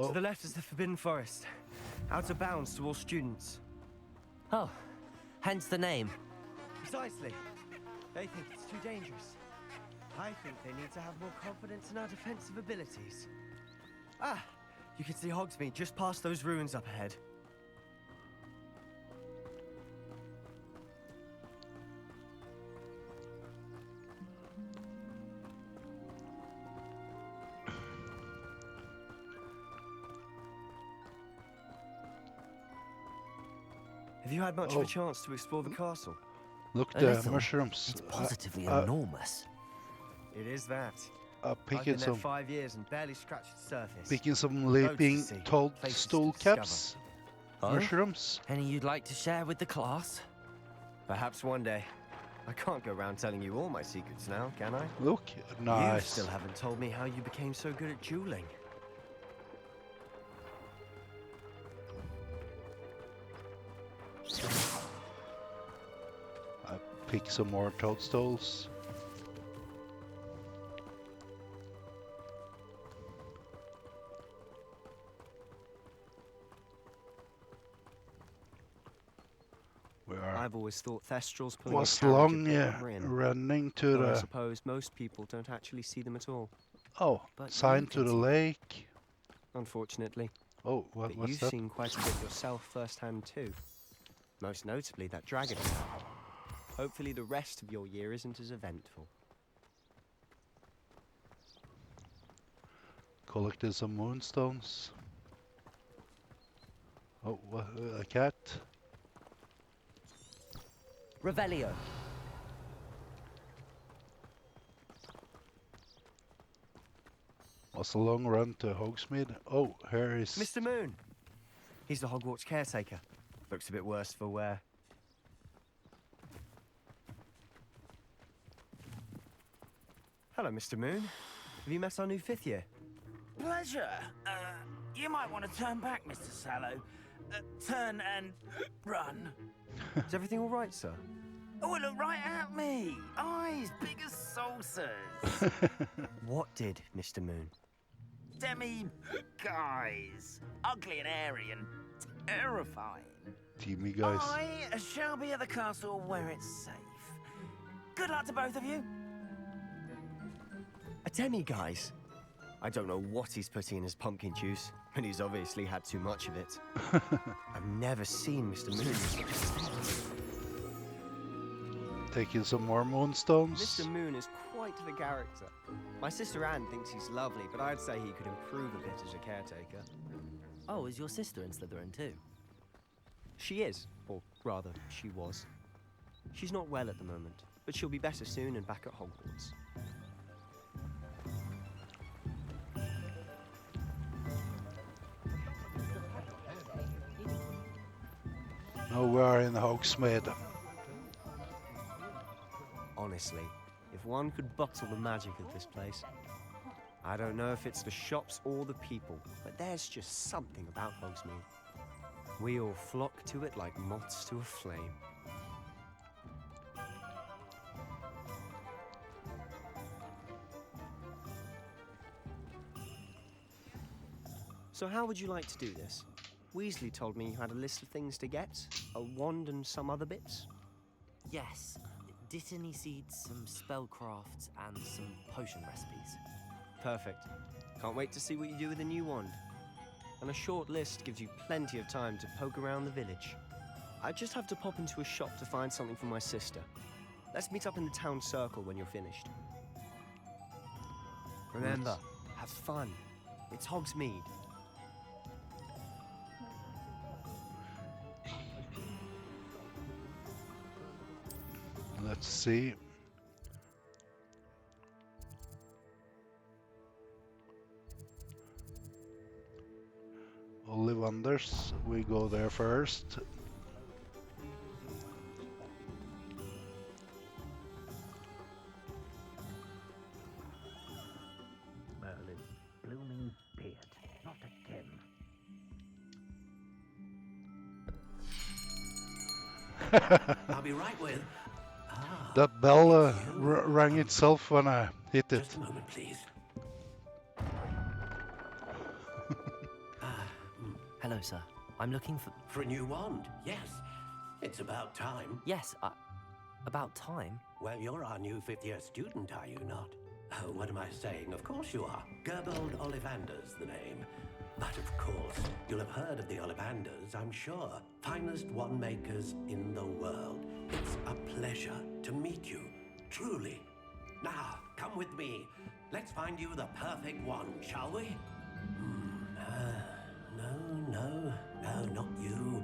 To the left is the Forbidden Forest. Out of bounds to all students. Oh, hence the name. Precisely. They think it's too dangerous. I think they need to have more confidence in our defensive abilities. Ah, you can see Hogsmeade just past those ruins up ahead. Have you had much of a chance to explore the castle? Look, A the little. mushrooms. It's positively enormous. It is that. I've I've been picking there some 5 years and barely scratched the surface. picking some Loads to leaping see, toadstool places to caps. Oh? Mushrooms. Any you'd like to share with the class? Perhaps one day. I can't go around telling you all my secrets now, can I? Look, You nice. still haven't told me how you became so good at dueling. I pick some more toadstools. We are I've always thought Thestrals pulling a was carriage long, a bit yeah, grim. running to Though I the suppose most people don't actually see them at all. oh But sign you to can the see them. lake. Unfortunately. Oh, but what's you've that? seen quite a bit yourself firsthand too. Most notably that dragon. Hopefully the rest of your year isn't as eventful. Collected some moonstones. Oh, a cat. Revelio. What's a long run to Hogsmeade? Oh, here is... Mr. Moon! He's the Hogwarts caretaker. Looks a bit worse for wear. Hello, Mr. Moon. Have you met our new 5th year? Pleasure. You might want to turn back, Mr. Sallow. Turn and run. Is everything all right, sir? Oh, look right at me. Eyes big as saucers. What did, Mr. Moon? Guys. Ugly and airy and terrifying. Teamy guys. I shall be at the castle where it's safe. Good luck to both of you. A demi-guise? I don't know what he's putting in his pumpkin juice, but he's obviously had too much of it. I've never seen Mr. Moon. Taking some more moonstones. Mr. Moon is quite the character. My sister Anne thinks he's lovely, but I'd say he could improve a bit as a caretaker. Oh, is your sister in Slytherin too? She is, or rather, she was. She's not well at the moment, but she'll be better soon and back at Hogwarts. Now we are in Hogsmeade. Honestly, if one could bottle the magic of this place. I don't know if it's the shops or the people, but there's just something about Hogsmeade. We all flock to it like moths to a flame. So how would you like to do this? Weasley told me you had a list of things to get, a wand and some other bits. Yes. Dittany seeds, some spellcrafts, and some potion recipes. Perfect. Can't wait to see what you do with the new wand. And a short list gives you plenty of time to poke around the village. I just have to pop into a shop to find something for my sister. Let's meet up in the town circle when you're finished. Remember, have fun. It's Hogsmeade. Let's see. Ollivanders, we go there first. Merlin's blooming beard, not a gem. I'll be right with. That bell rang itself when I hit it. Just a moment, please. Hello, sir. I'm looking for... For a new wand, yes. It's about time. Yes, about time? Well, you're our new 5th year student, are you not? Oh, what am I saying? Of course you are. Gerbold Ollivander's the name. But of course, you'll have heard of the Ollivanders, I'm sure. Finest wand makers in the world. It's a pleasure to meet you, truly. Now, come with me. Let's find you the perfect wand, shall we? No, not you.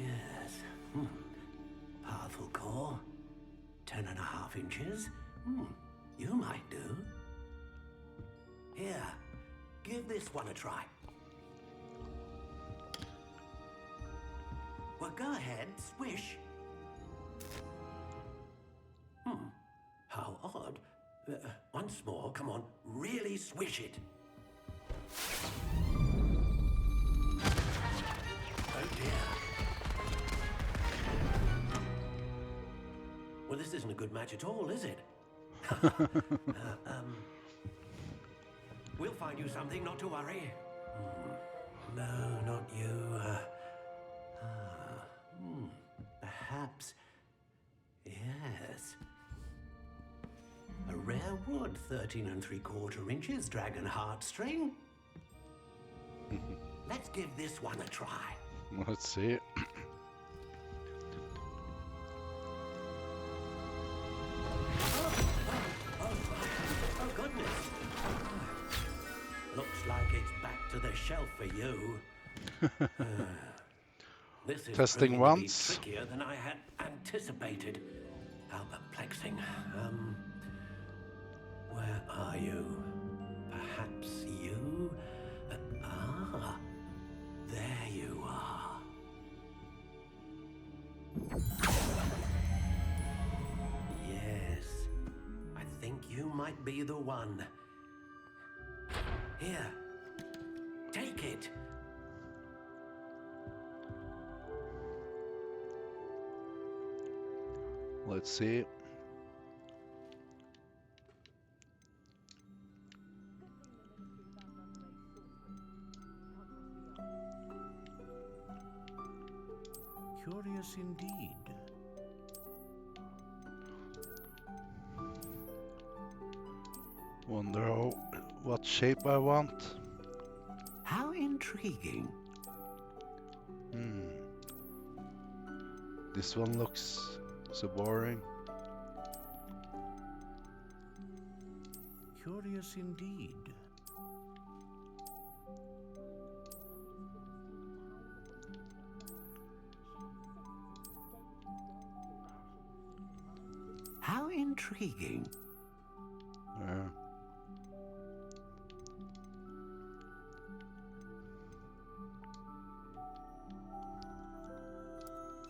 Yes. Powerful core. 10.5 inches. You might do. Here, give this one a try. Well, go ahead, swish. How odd. Once more, come on, really swish it. Oh dear. Well, this isn't a good match at all, is it? We'll find you something, not to worry. No, not you. Perhaps. Yes. A rare wood, 13 3/4 inches, dragon heartstring. Let's give this one a try. Let's see. Oh, goodness. Looks like it's back to the shelf for you. This is Testing proving to be once. trickier than I had anticipated. How perplexing. Where are you? Perhaps you? There you are. Yes, I think you might be the one. Here, take it. Let's see. Curious indeed. Wonder what shape I want. How intriguing. This one looks so boring. Curious indeed. How intriguing.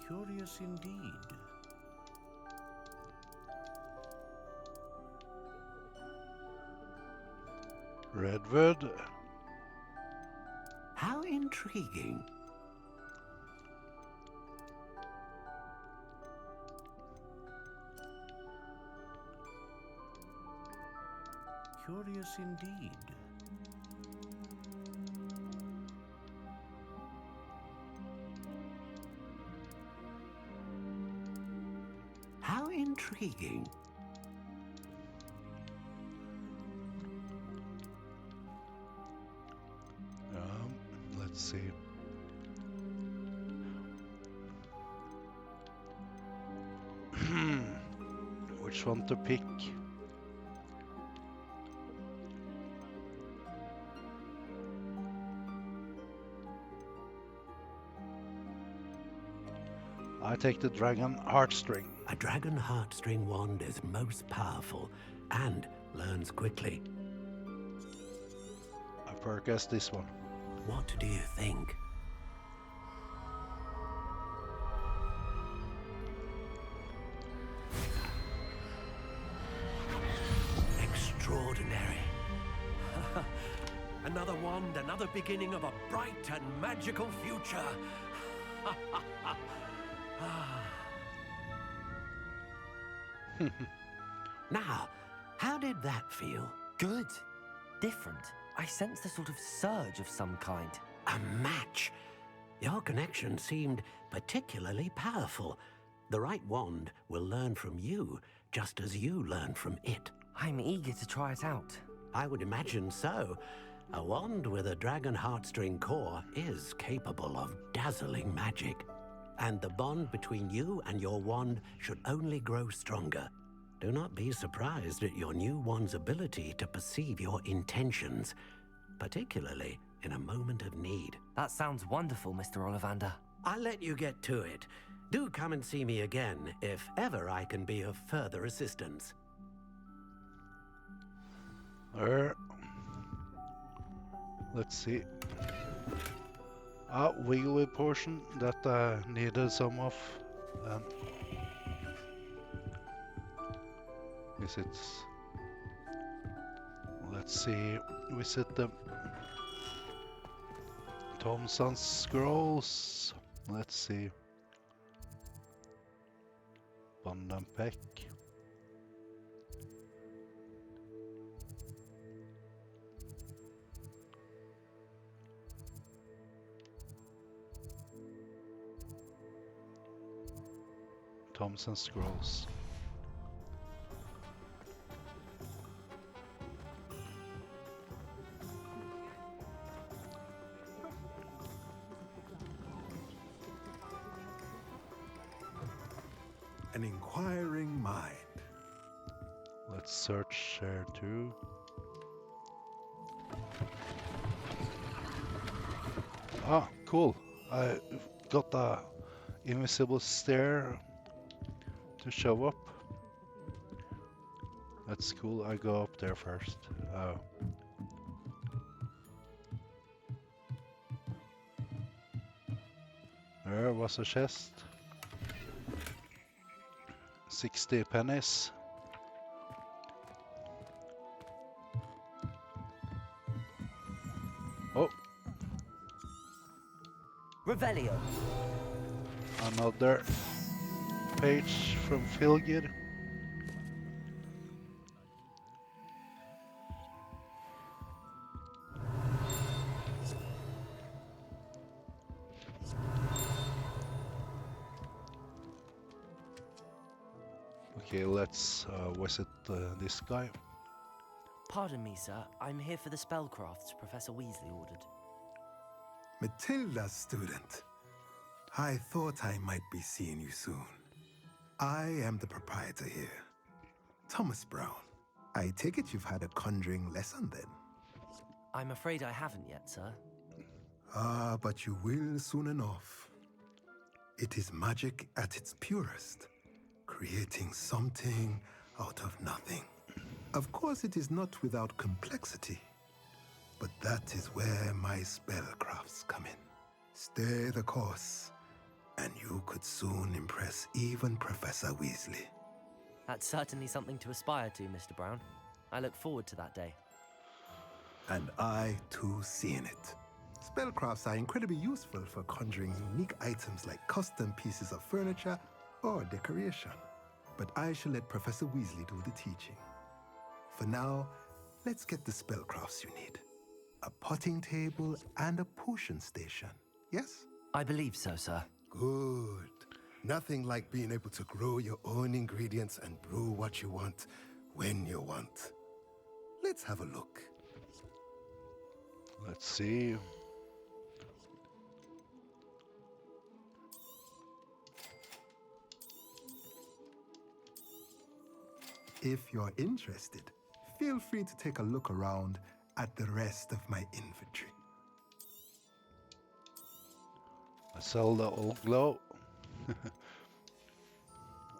Curious indeed. Redwood. How intriguing. Curious indeed. How intriguing. Let's see. Which one to pick? I take the dragon heartstring. A dragon heartstring wand is most powerful and learns quickly. I purchase this one. What do you think? Extraordinary. Another wand, another beginning of a bright and magical future. Now, how did that feel? Good. Different. I sensed a sort of surge of some kind. A match. Your connection seemed particularly powerful. The right wand will learn from you, just as you learn from it. I'm eager to try it out. I would imagine so. A wand with a dragon heartstring core is capable of dazzling magic. And the bond between you and your wand should only grow stronger. Do not be surprised at your new wand's ability to perceive your intentions, particularly in a moment of need. That sounds wonderful, Mr. Ollivander. I'll let you get to it. Do come and see me again if ever I can be of further assistance. Let's see. A wiggly portion that I needed some of. Is it? Let's see. Visit the Thompson's scrolls. Let's see. Bond and Peck. Thompson's scrolls. an inquiring mind. Let's search here too. Ah, cool. I got a invisible stair to show up. That's cool. I go up there first. Oh. There was a chest. 60 pennies. Oh, Revelio. another page from Filgir. Okay, let's visit this guy. Pardon me, sir. I'm here for the spellcrafts Professor Weasley ordered. Matilda's student. I thought I might be seeing you soon. I am the proprietor here, Thomas Brown. I take it you've had a conjuring lesson then? I'm afraid I haven't yet, sir. Ah, but you will soon enough. It is magic at its purest, creating something out of nothing. Of course, it is not without complexity, but that is where my spellcrafts come in. Stay the course, and you could soon impress even Professor Weasley. That's certainly something to aspire to, Mr. Brown. I look forward to that day. And I, too, seeing it. Spellcrafts are incredibly useful for conjuring unique items like custom pieces of furniture or decoration. But I shall let Professor Weasley do the teaching. For now, let's get the spellcrafts you need. A potting table and a potion station, yes? I believe so, sir. Good. Nothing like being able to grow your own ingredients and brew what you want when you want. Let's have a look. Let's see. If you're interested, feel free to take a look around at the rest of my inventory. I sell the old glow.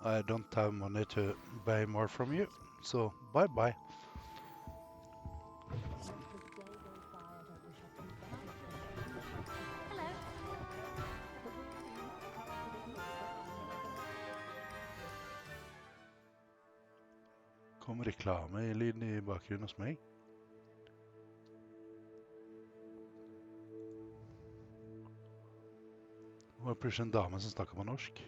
I don't have money to buy more from you, so bye-bye. Kom reklame i lyden i bakgrunnen hos meg. Det var plutselig en dame som snakker på norsk.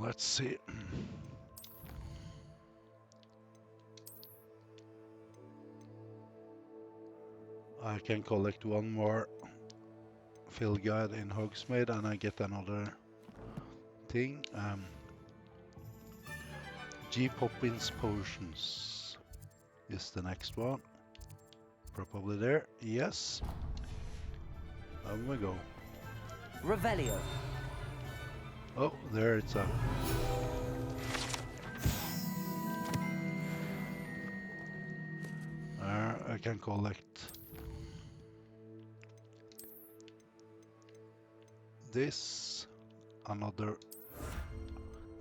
Let's see. I can collect one more fill guide in Hogsmeade and I get another thing. G Poppins Potions is the next one. Probably there. Yes. There we go. Revelio. Oh, there it's a... I can collect this, another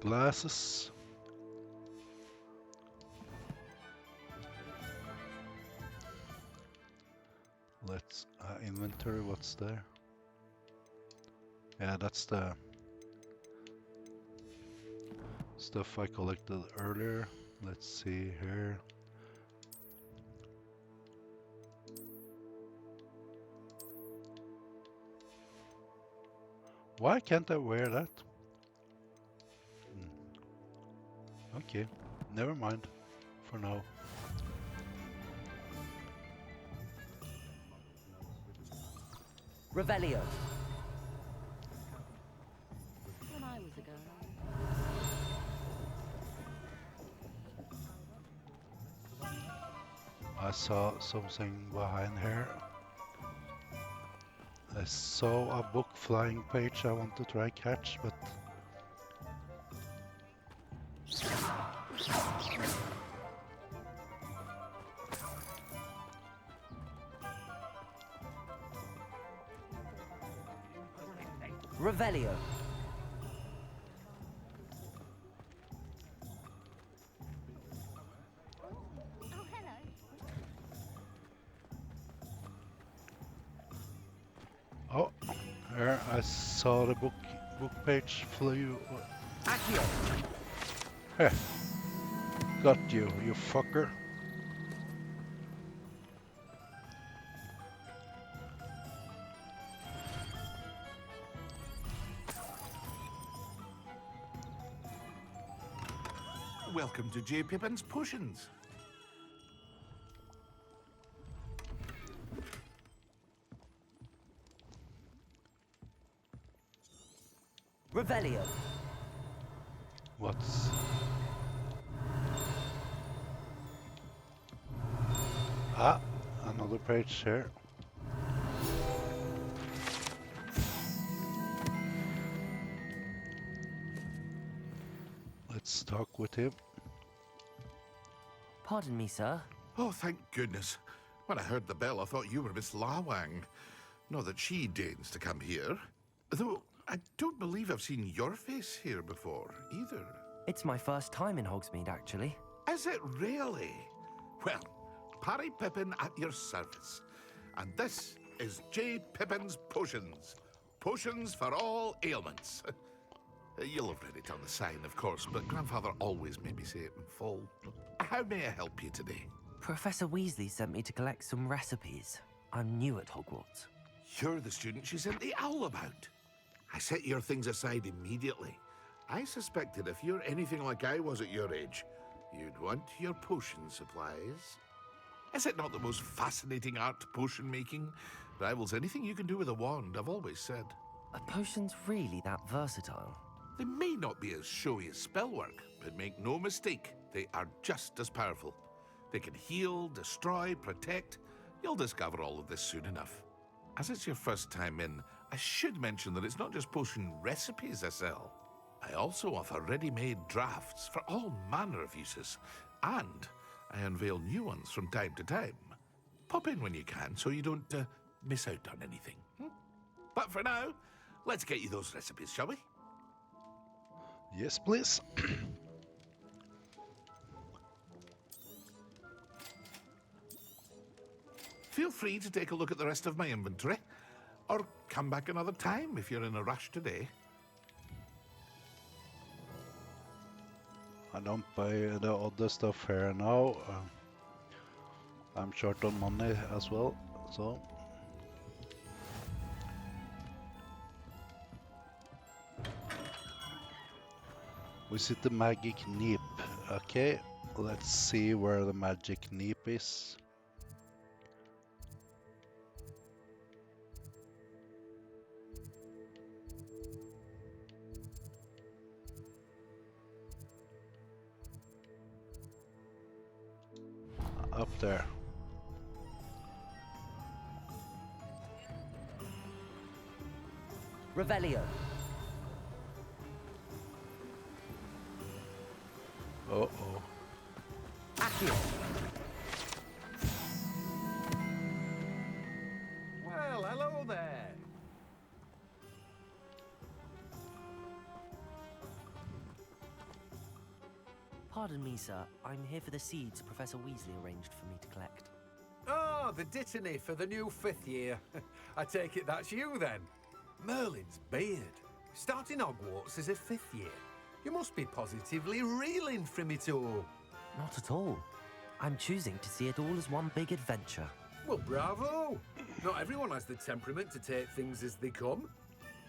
glasses. Let's inventory, what's there? Yeah, that's the stuff I collected earlier. Let's see here. Why can't I wear that? Okay, never mind for now. Revelio. When I was a girl. I saw something behind here. I saw a book flying page I want to try catch, but Revelio. oh, here I saw the book page flew. Accio. Heh, got you, you fucker. Welcome to J. Pippin's Potions. Revelio. What's... Ah, another page here. Let's talk with him. Pardon me, sir. Oh, thank goodness. When I heard the bell, I thought you were Miss Lawang. Not that she deigns to come here. Though, I don't believe I've seen your face here before, either. It's my first time in Hogsmeade, actually. Is it really? Well, Parry Pippin at your service. And this is J. Pippin's Potions. Potions for all ailments. You'll have read it on the sign, of course, but Grandfather always made me say it in full. How may I help you today? Professor Weasley sent me to collect some recipes. I'm new at Hogwarts. You're the student she sent the owl about. I set your things aside immediately. I suspected if you're anything like I was at your age, you'd want your potion supplies. Is it not the most fascinating art, potion making? Rivals anything you can do with a wand, I've always said. Are potions really that versatile? They may not be as showy as spellwork, but make no mistake, they are just as powerful. They can heal, destroy, protect. You'll discover all of this soon enough. As it's your first time in, I should mention that it's not just potion recipes I sell. I also offer ready-made drafts for all manner of uses, and I unveil new ones from time to time. Pop in when you can so you don't miss out on anything. But for now, let's get you those recipes, shall we? Yes, please. Feel free to take a look at the rest of my inventory, or come back another time if you're in a rush today. I don't buy the other stuff here now. I'm short on money as well, so... Visit the magic neep. Okay, let's see where the magic neep is. Up there. Revelio. Uh-oh. Accio. Well, hello there. Pardon me, sir. I'm here for the seeds Professor Weasley arranged for me to collect. Oh, the dittany for the new 5th year. I take it that's you, then. Merlin's beard. Starting Hogwarts as a 5th year. You must be positively reeling from it all. Not at all. I'm choosing to see it all as one big adventure. Well, bravo! Not everyone has the temperament to take things as they come.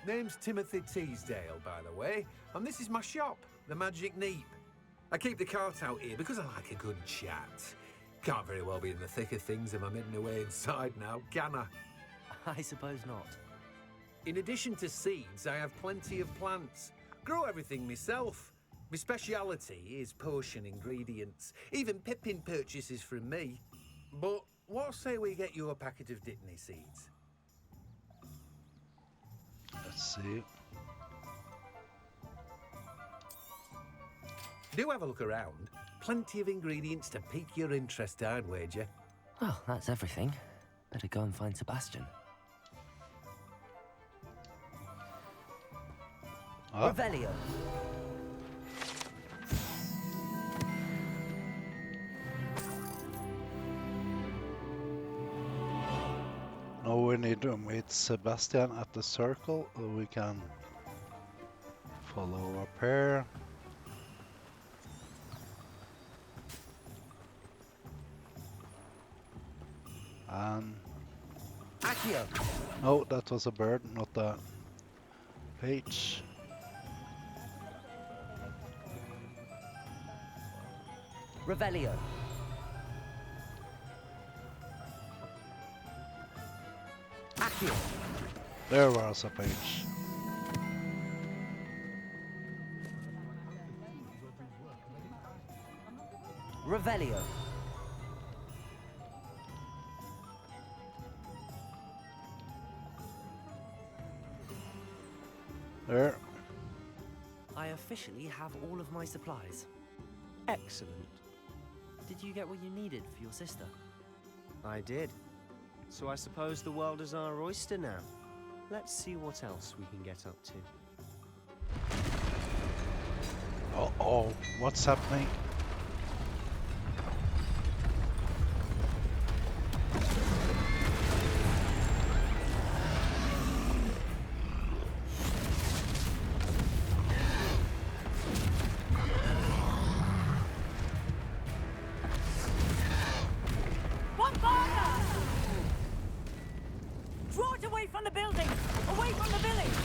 Name's Timothy Teasdale, by the way, and this is my shop, the Magic Neep. I keep the cart out here because I like a good chat. Can't very well be in the thick of things if I'm hidden away inside now, can I? I suppose not. In addition to seeds, I have plenty of plants. Grow everything myself. My speciality is potion ingredients. Even Pippin purchases from me. But what say we get you a packet of Dittany seeds? Let's see. Do have a look around. Plenty of ingredients to pique your interest, I'd wager. Well, that's everything. Better go and find Sebastian. Revelio. Now we need to meet Sebastian at the circle. We can follow up here. And Accio. no, that was a bird, not a page. Revelio. Accio. There was a page. Revelio. There. I officially have all of my supplies. Excellent. Did you get what you needed for your sister? I did. So I suppose the world is our oyster now. Let's see what else we can get up to. Uh-oh, what's happening? Draw it away from the building! Away from the village!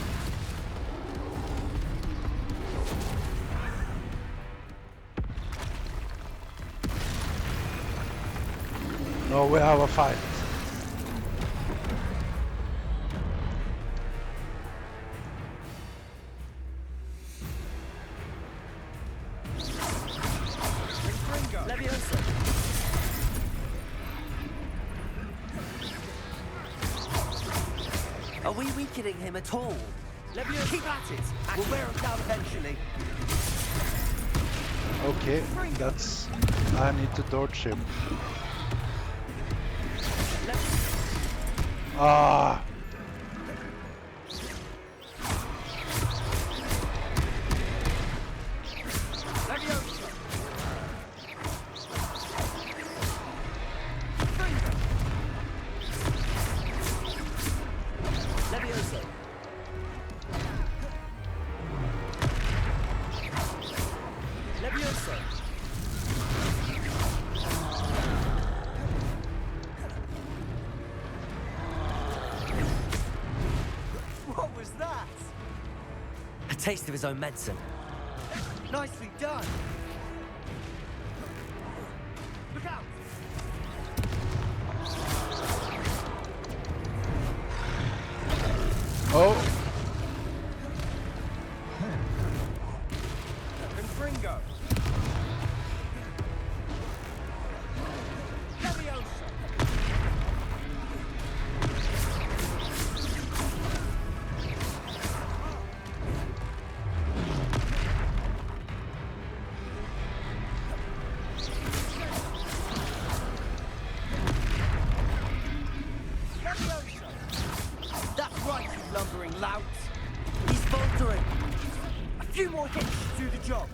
No, we have a fight. Leviosa. Are we weakening him at all? Leviosa. Keep at it. We'll wear him down eventually. Okay, that's... I need to dodge him. Ah! Leviosa. Leviosa. What was that? A taste of his own medicine. Nicely done. Look out. Oh! Confringo. Leviosa. That's right, you lumbering louts. He's faltering. A few more hits to do the job.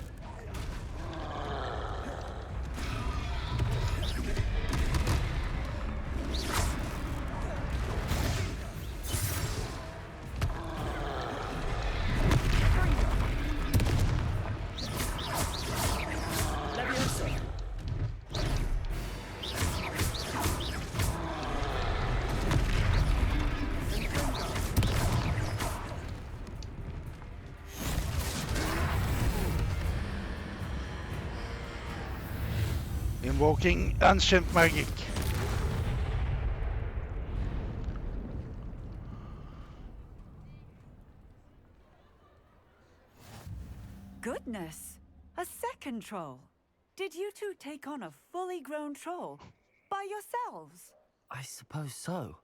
Leviosa. Invoking ancient magic. Dragon troll. Did you two take on a fully grown troll by yourselves? I suppose so.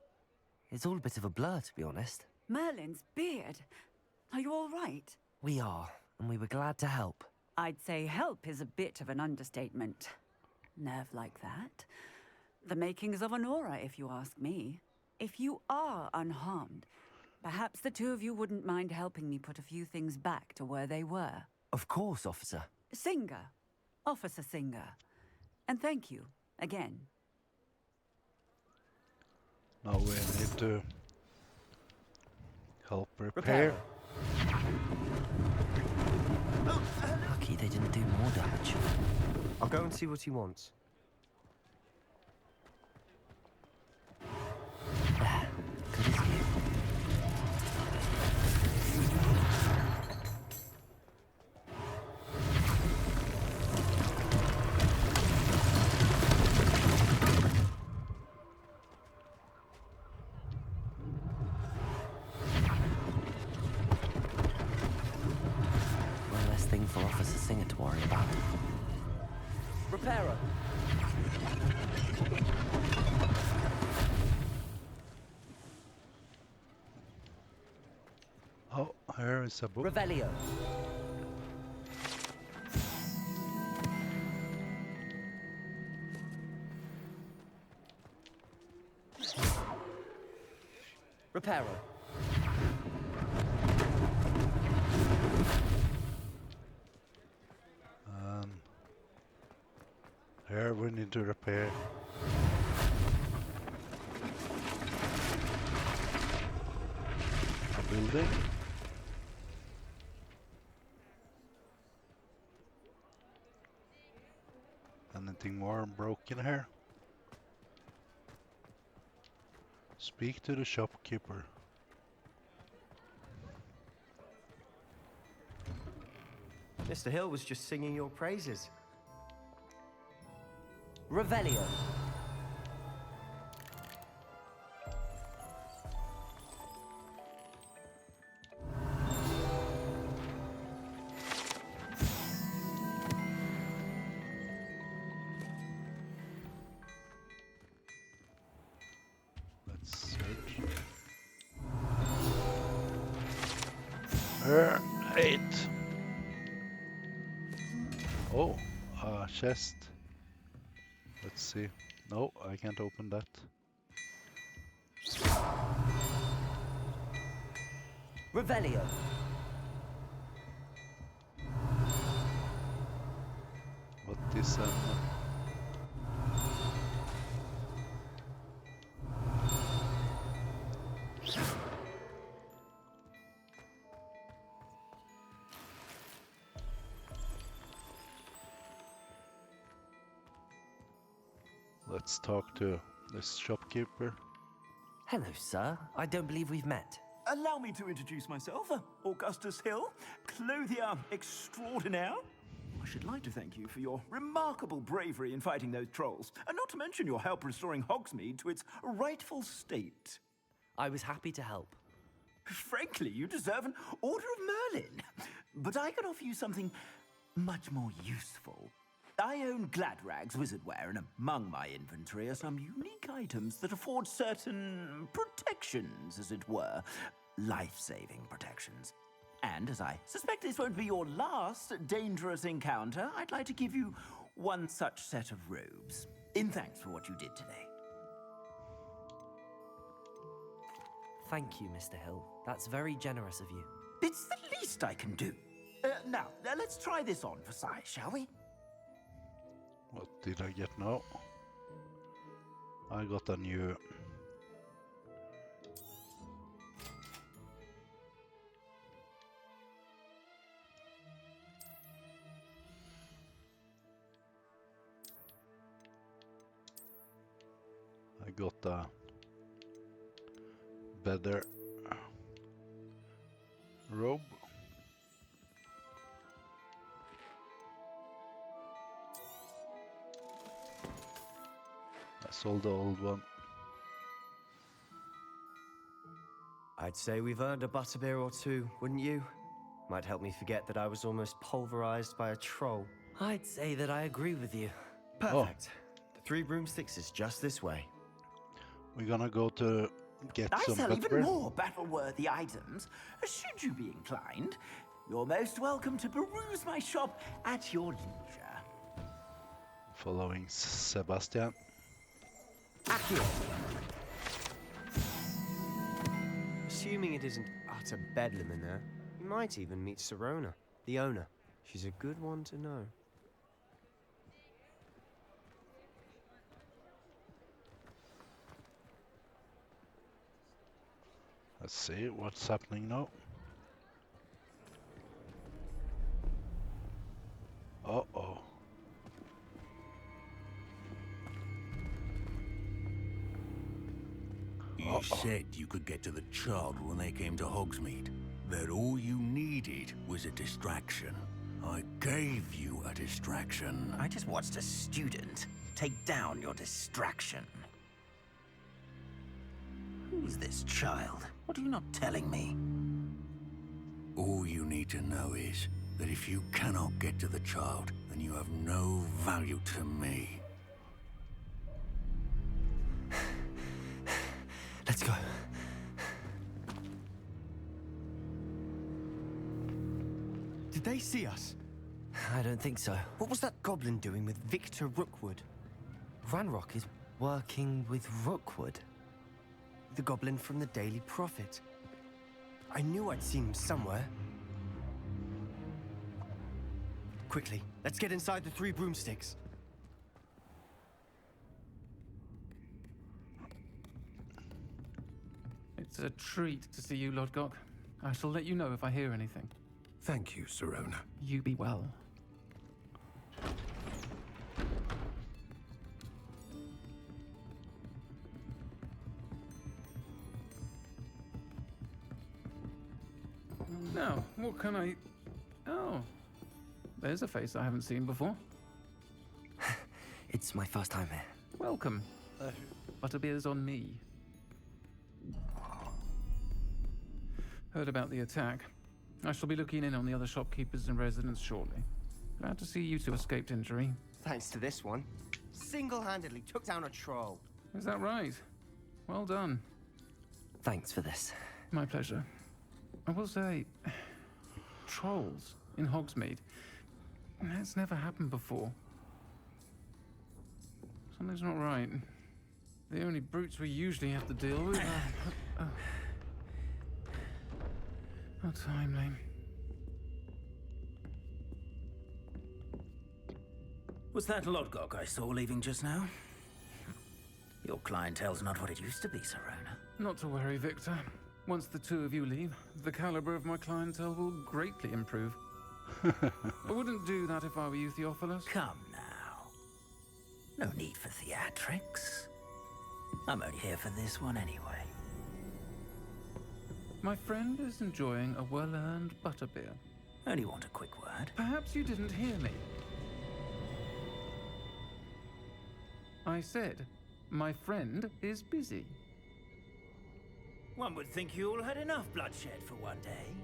It's all a bit of a blur, to be honest. Merlin's beard. Are you all right? We are, and we were glad to help. I'd say help is a bit of an understatement. Nerve like that. The makings of an aura, if you ask me. If you are unharmed, perhaps the two of you wouldn't mind helping me put a few things back to where they were. Of course, officer. Singer. Officer Singer. And thank you, again. Now we need to help repair. Lucky they didn't do more damage. I'll go and see what he wants. There. Good as new. One less thing for Officer Singer to worry about. Repairer. Oh, here is a book. Revelio. Repairer. Here we need to repair. A building. Anything more broken here? Speak to the shopkeeper. Mr. Hill was just singing your praises. Revelio. Let's search. 8. Oh, a chest. Let's see. No, I can't open that. Revelio. What is Let's talk to this shopkeeper. Hello, sir. I don't believe we've met. Allow me to introduce myself, Augustus Hill, clothier extraordinaire. I should like to thank you for your remarkable bravery in fighting those trolls, and not to mention your help restoring Hogsmeade to its rightful state. I was happy to help. Frankly, you deserve an Order of Merlin. But I can offer you something much more useful. I own Gladrag's wizardware, and among my inventory are some unique items that afford certain protections, as it were. Life-saving protections. And as I suspect this won't be your last dangerous encounter, I'd like to give you one such set of robes, in thanks for what you did today. Thank you, Mr. Hill. That's very generous of you. It's the least I can do. Now, let's try this on for size, shall we? What did I get now? I got a new... I got a better robe. I sold the old one. I'd say we've earned a butterbeer or two, wouldn't you? Might help me forget that I was almost pulverized by a troll. I'd say that I agree with you. Perfect. The 3 broomsticks is just this way. We're gonna go to get I some sell even butterbeer. more battle-worthy items. Should you be inclined, you're most welcome to peruse my shop at your leisure. Following Sebastian. Assuming it isn't utter bedlam in there, you might even meet Sirona, the owner. She's a good one to know. Let's see what's happening now. Uh-oh. You said you could get to the child when they came to Hogsmeade. That all you needed was a distraction. I gave you a distraction. I just watched a student take down your distraction. Who's this child? What are you not telling me? All you need to know is that if you cannot get to the child, then you have no value to me. Let's go. Did they see us? I don't think so. What was that goblin doing with Victor Rookwood? Ranrock is working with Rookwood. The goblin from the Daily Prophet. I knew I'd seen him somewhere. Quickly, let's get inside the 3 broomsticks. It's a treat to see you, Lodgok. I shall let you know if I hear anything. Thank you, Sirona. You be well. Now, what can I... Oh, there's a face I haven't seen before. It's my first time here. Welcome. Butterbeer's on me. Heard about the attack. I shall be looking in on the other shopkeepers and residents shortly. Glad to see you two escaped injury. Thanks to this one. Single-handedly took down a troll. Is that right? Well done. Thanks for this. My pleasure. I will say, trolls in Hogsmeade. That's never happened before. Something's not right. The only brutes we usually have to deal with are... How timely. Was that Lodgok I saw leaving just now? Your clientele's not what it used to be, Sirona. Not to worry, Victor. Once the 2 of you leave, the caliber of my clientele will greatly improve. I wouldn't do that if I were you, Theophilus. Come now. No need for theatrics. I'm only here for this one anyway. My friend is enjoying a well-earned butterbeer. Only want a quick word. Perhaps you didn't hear me. I said, my friend is busy. One would think you all had enough bloodshed for one day.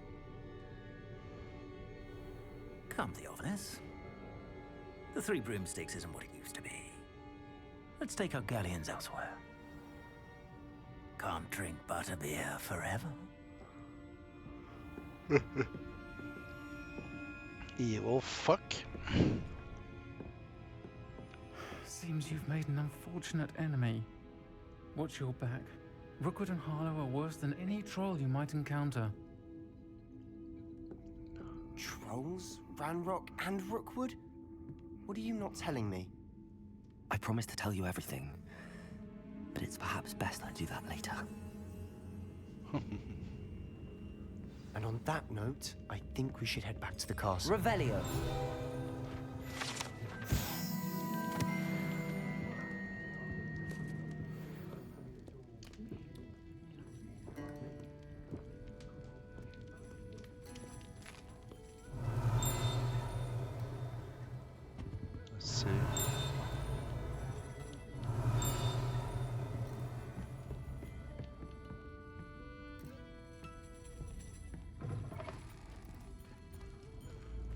Come, Theophilus. The 3 broomsticks isn't what it used to be. Let's take our galleons elsewhere. Can't drink butterbeer forever. Evil fuck. Seems you've made an unfortunate enemy. Watch your back. Rookwood and Harlow are worse than any troll you might encounter. Trolls? Ranrock and Rookwood? What are you not telling me? I promised to tell you everything, but it's perhaps best I do that later. And on that note, I think we should head back to the castle. Revelio. Let's see.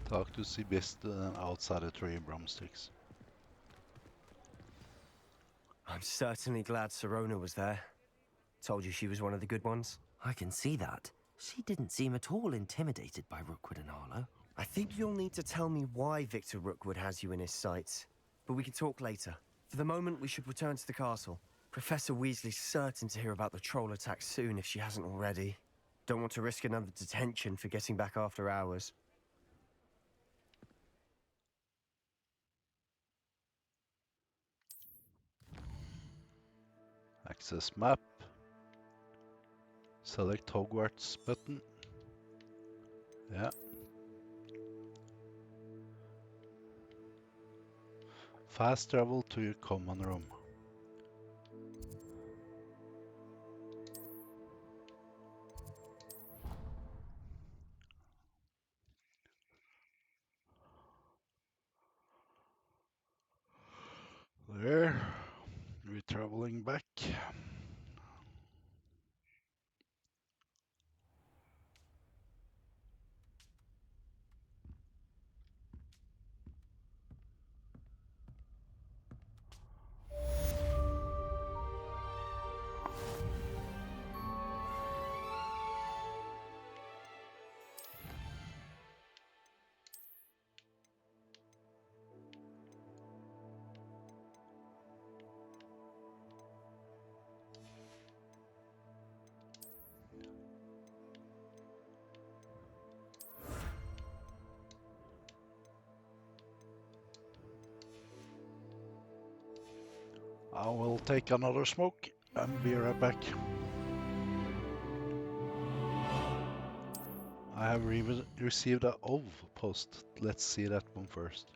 Talk to to see best outside the tree broomsticks. I'm certainly glad Sirona was there. Told you she was one of the good ones. I can see that. She didn't seem at all intimidated by Rookwood and Harlow. I think you'll need to tell me why Victor Rookwood has you in his sights. But we can talk later. For the moment, we should return to the castle. Professor Weasley's certain to hear about the troll attack soon if she hasn't already. Don't want to risk another detention for getting back after hours. Access map. Select Hogwarts button. Yeah. Fast travel to your common room. There. We're traveling back. I will take another smoke and be right back. I have received a OV post. Let's see that one first.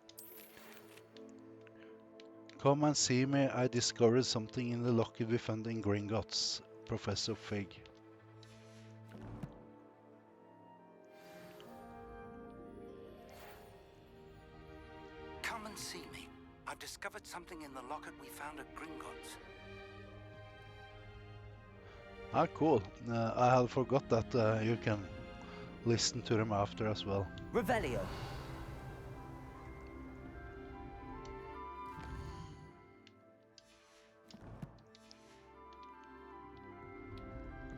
Come and see me. I discovered something in the locket we found in Gringotts. Professor Fig. Come and see me. I've discovered something in the locket we found at Gringotts. Ah, cool. I had forgot that you can listen to them after as well. Revelio.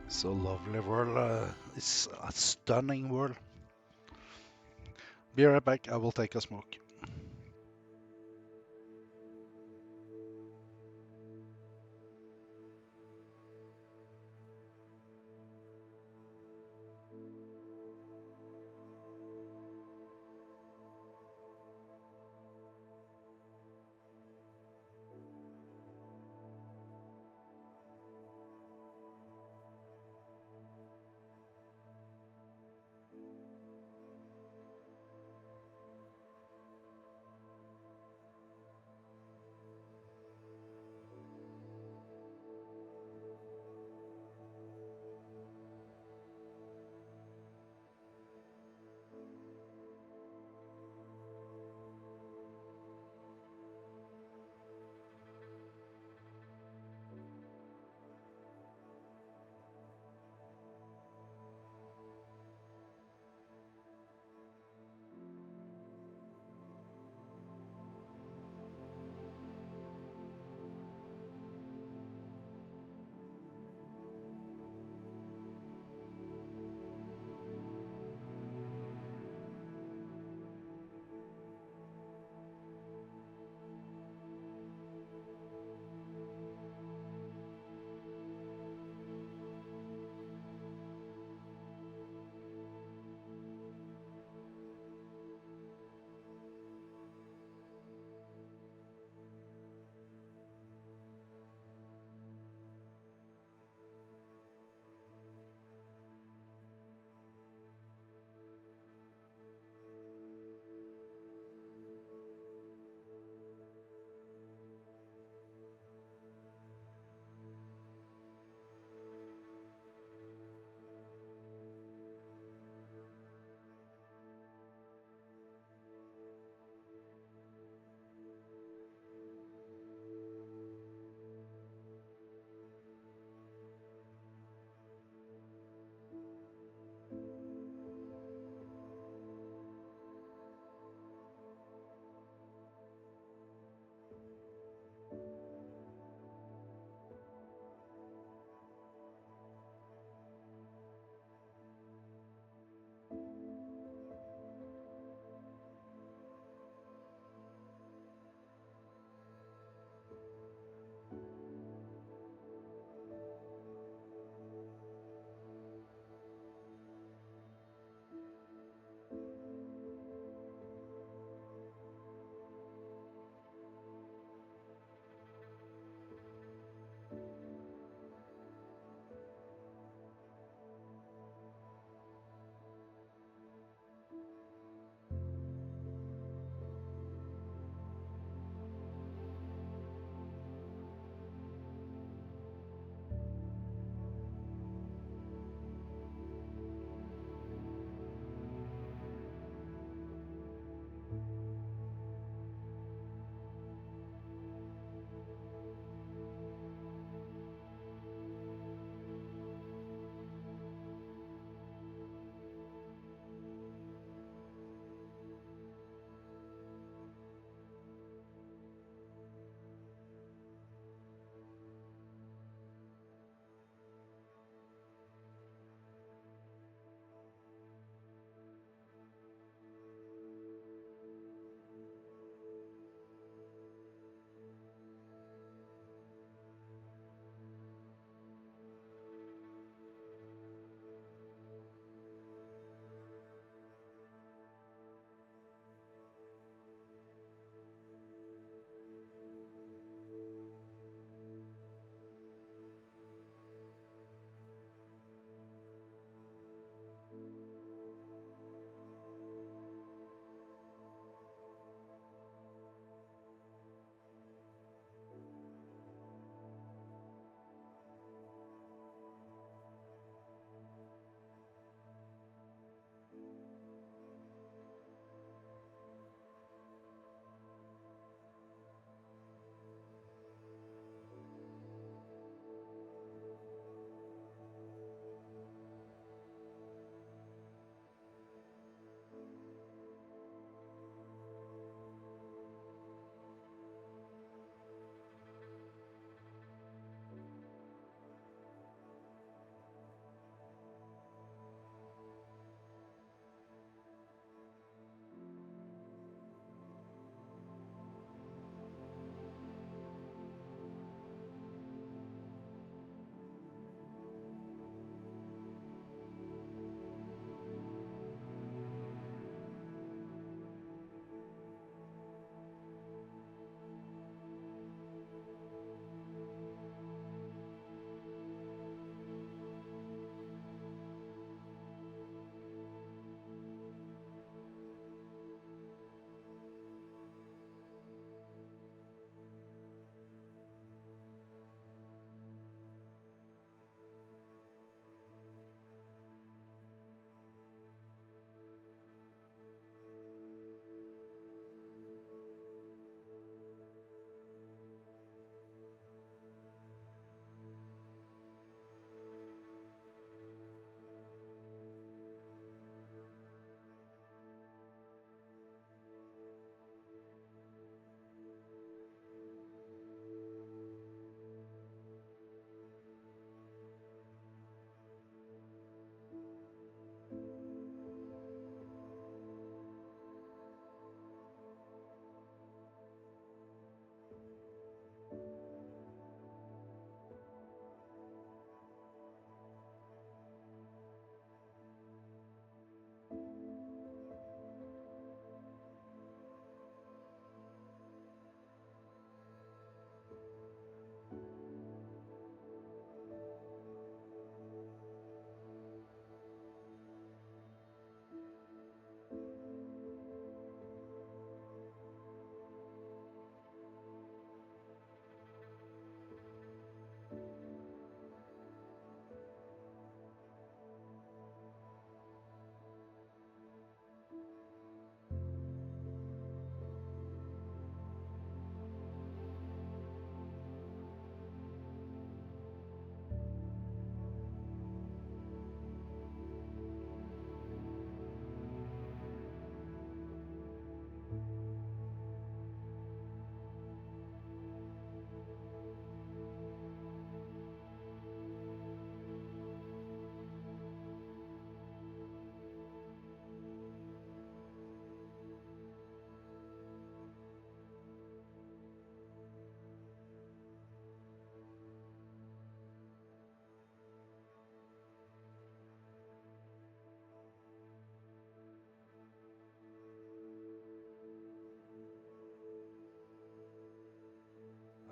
So lovely world. It's a stunning world. Be right back. I will take a smoke.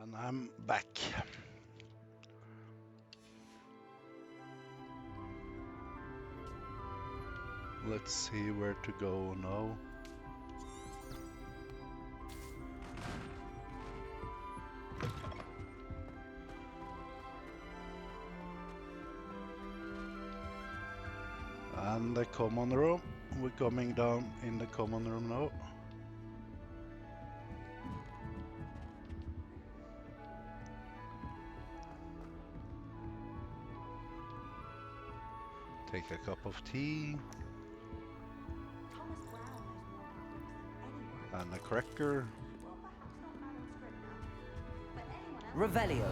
And I'm back. Let's see where to go now. And the common room. We're coming down in the common room now. Take a cup of tea. And a cracker. Revelio.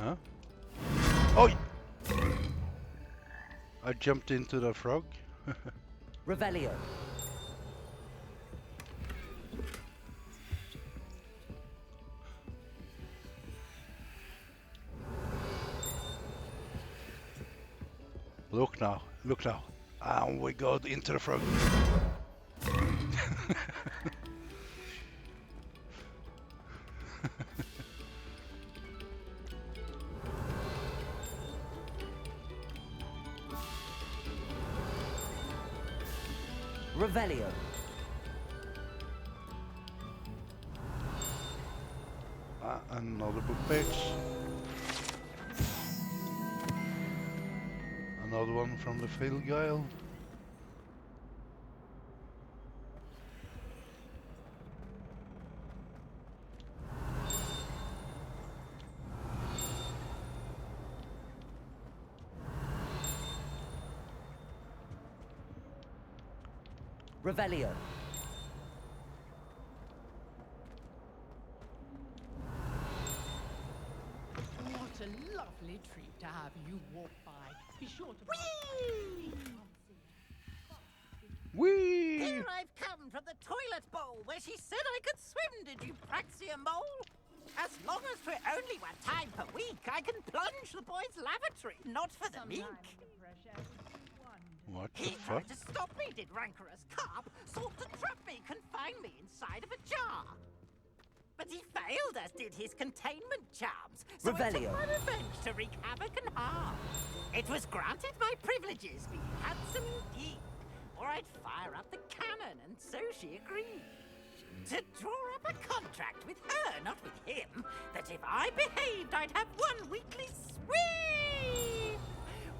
Huh? Oh! I jumped into the frog. Revelio. Look now, look now. And we go into the frog. Revelio. Another book page. Another one from the Field Guile. Revelio. What a lovely treat to have you walk by. Be sure to... Whee! Here I've come from the toilet bowl where she said I could swim, did you Praxia mole? As long as for only one time per week, I can plunge the boys' lavatory, not for the mink. What the He fuck? tried to stop me, did rancorous carp, sought to trap me, confine me inside of a jar. But he failed, as did his containment charms, so I took Revelio. my revenge to wreak havoc and harm. It was granted my privileges be handsome indeed, or I'd fire up the cannon, and so she agreed. To draw up a contract with her, not with him, that if I behaved, I'd have one weekly swim!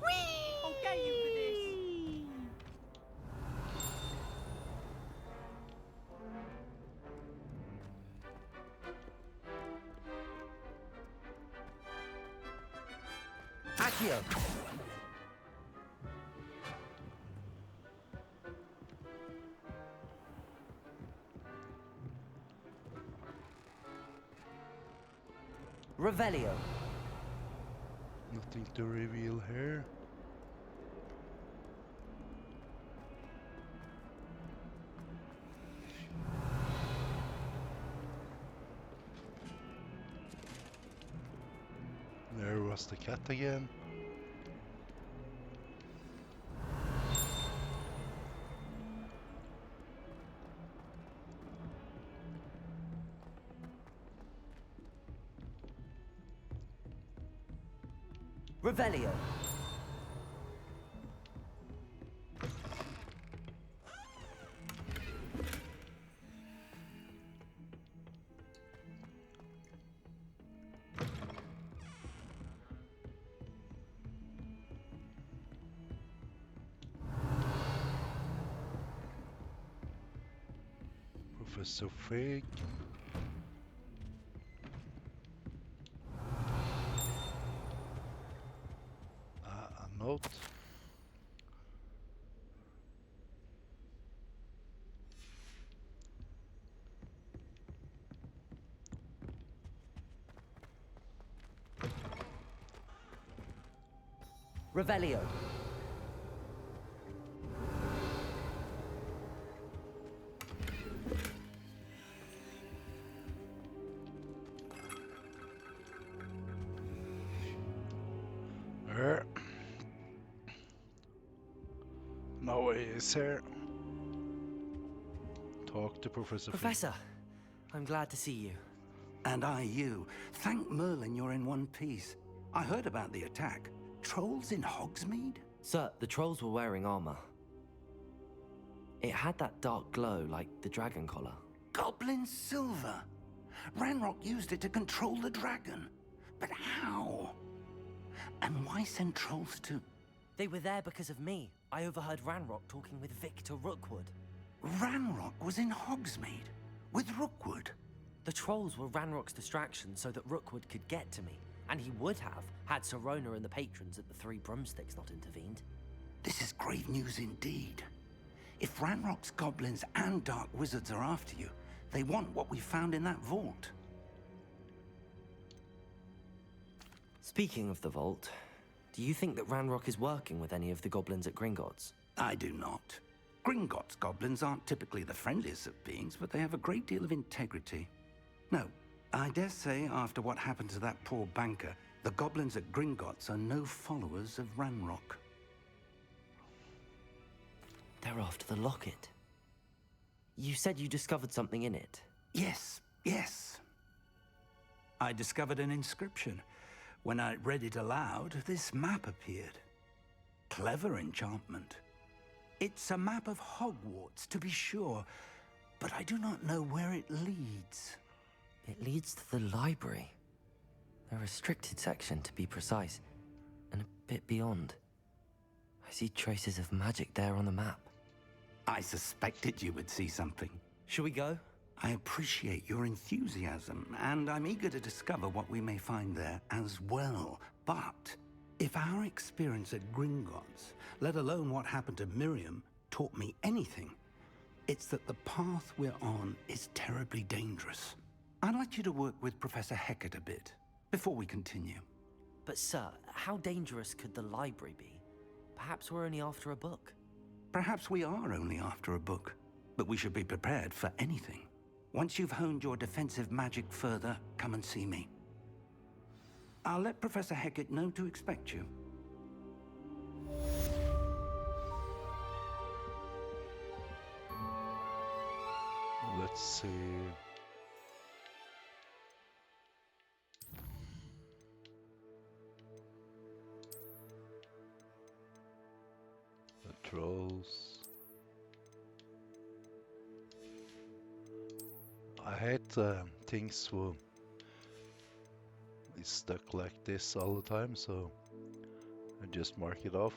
Whee! I'll get you for this. Accio. Revelio. Nothing to reveal here. There was the cat again. Revelio. Professor Fig. out. Revelio. Er. Now he's here. Talk to Professor Flynn. Professor, I'm glad to see you. And I you. Thank Merlin you're in one piece. I heard about the attack. Trolls in Hogsmeade? Sir, the trolls were wearing armor. It had that dark glow like the dragon collar. Goblin silver. Ranrock used it to control the dragon. But how? And why send trolls to... They were there because of me. I overheard Ranrock talking with Victor Rookwood. Ranrock was in Hogsmeade with Rookwood. The trolls were Ranrock's distraction so that Rookwood could get to me. And he would have, had Sirona and the patrons at the Three Broomsticks not intervened. This is grave news indeed. If Ranrock's goblins and dark wizards are after you, they want what we found in that vault. Speaking of the vault, do you think that Ranrock is working with any of the goblins at Gringotts? I do not. Gringotts goblins aren't typically the friendliest of beings, but they have a great deal of integrity. No, I dare say after what happened to that poor banker, the goblins at Gringotts are no followers of Ranrock. They're after the locket. You said you discovered something in it. Yes, yes. I discovered an inscription. When I read it aloud, this map appeared. Clever enchantment. It's a map of Hogwarts, to be sure, but I do not know where it leads. It leads to the library. A restricted section, to be precise, and a bit beyond. I see traces of magic there on the map. I suspected you would see something. Shall we go? I appreciate your enthusiasm, and I'm eager to discover what we may find there as well. But if our experience at Gringotts, let alone what happened to Miriam, taught me anything, it's that the path we're on is terribly dangerous. I'd like you to work with Professor Hecat a bit, before we continue. But sir, how dangerous could the library be? Perhaps we're only after a book. Perhaps we are only after a book, but we should be prepared for anything. Once you've honed your defensive magic further, come and see me. I'll let Professor Hecat know to expect you. Let's see. The trolls. I hate things will be stuck like this all the time, so I just mark it off.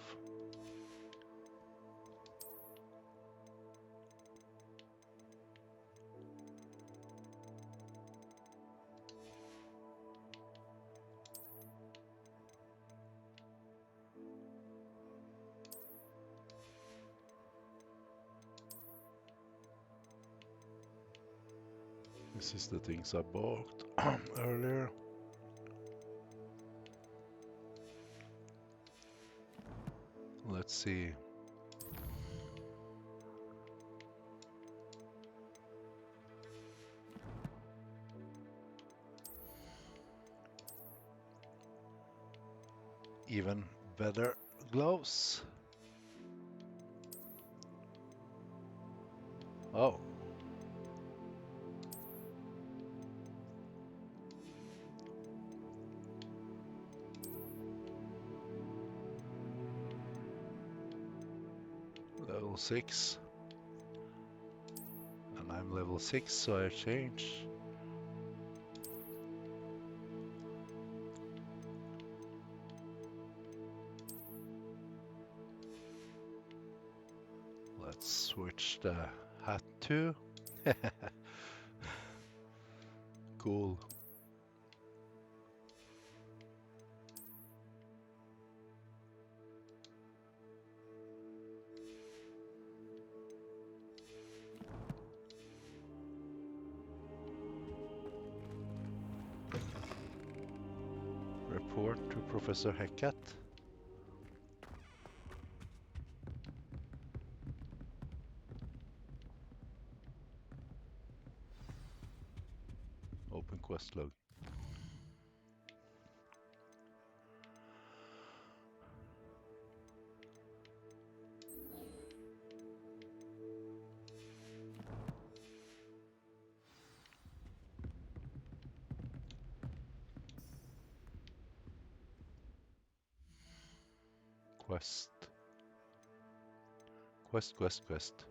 This is the things I bought earlier. Let's see. Even better gloves. Oh. Level 6. And I'm level 6, so I change. Let's switch the hat too. Cool. report to Professor Hecat. Open quest log. Quest. Quest.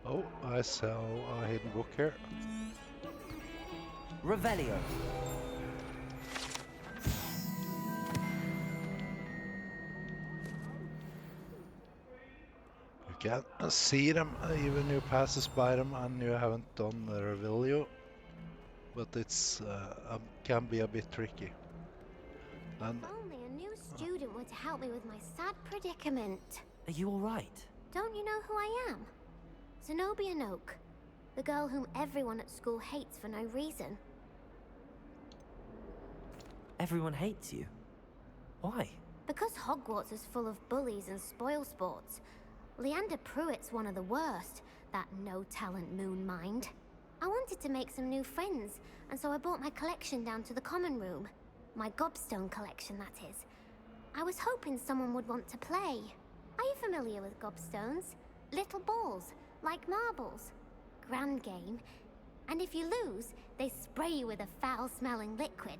Oh, I saw a hidden book here. Revelio. You can see them even you passes by them and you haven't done the Revelio, but it's can be a bit tricky. And Only a new student were to help me with my sad predicament. Are you all right? Don't you know who I am? Zenobia Noak, the girl whom everyone at school hates for no reason. Everyone hates you. Why? Because Hogwarts is full of bullies and spoilsports. Leander Pruitt's one of the worst, that no-talent moon mind. I wanted to make some new friends, and so I brought my collection down to the common room. My gobstone collection, that is. I was hoping someone would want to play. Are you familiar with gobstones? Little balls, like marbles. Grand game. And if you lose, they spray you with a foul-smelling liquid.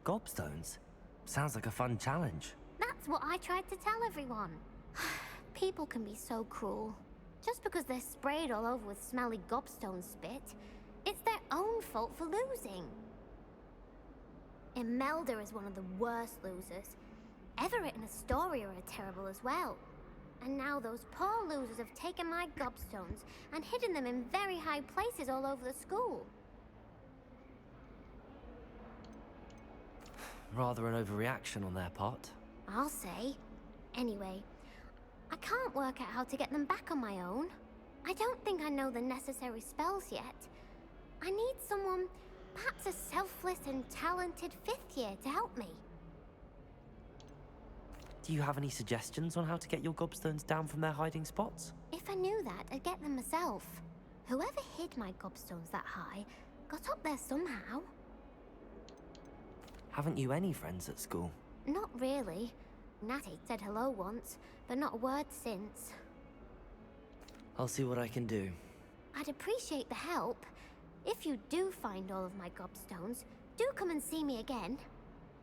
Gobstones? Sounds like a fun challenge. That's what I tried to tell everyone. People can be so cruel. Just because they're sprayed all over with smelly gobstone spit, it's their own fault for losing. Imelda is one of the worst losers. Everett and Astoria are terrible as well. And now those poor losers have taken my gobstones and hidden them in very high places all over the school. Rather an overreaction on their part. I'll say. Anyway, I can't work out how to get them back on my own. I don't think I know the necessary spells yet. I need someone, perhaps a selfless and talented fifth year to help me. Do you have any suggestions on how to get your gobstones down from their hiding spots? If I knew that, I'd get them myself. Whoever hid my gobstones that high got up there somehow. Haven't you any friends at school? Not really. Natty said hello once, but not a word since. I'll see what I can do. I'd appreciate the help. If you do find all of my gobstones, do come and see me again.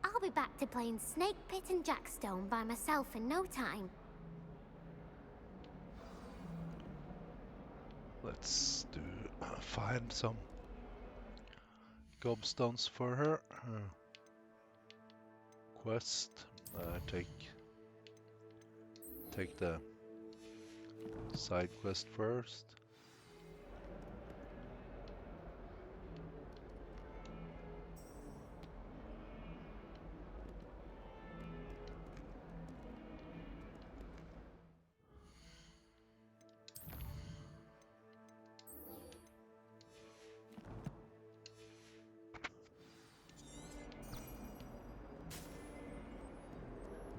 I'll be back to playing Snake Pit and Jackstone by myself in no time. let's do find some gobstones for her. Quest. Take the side quest first.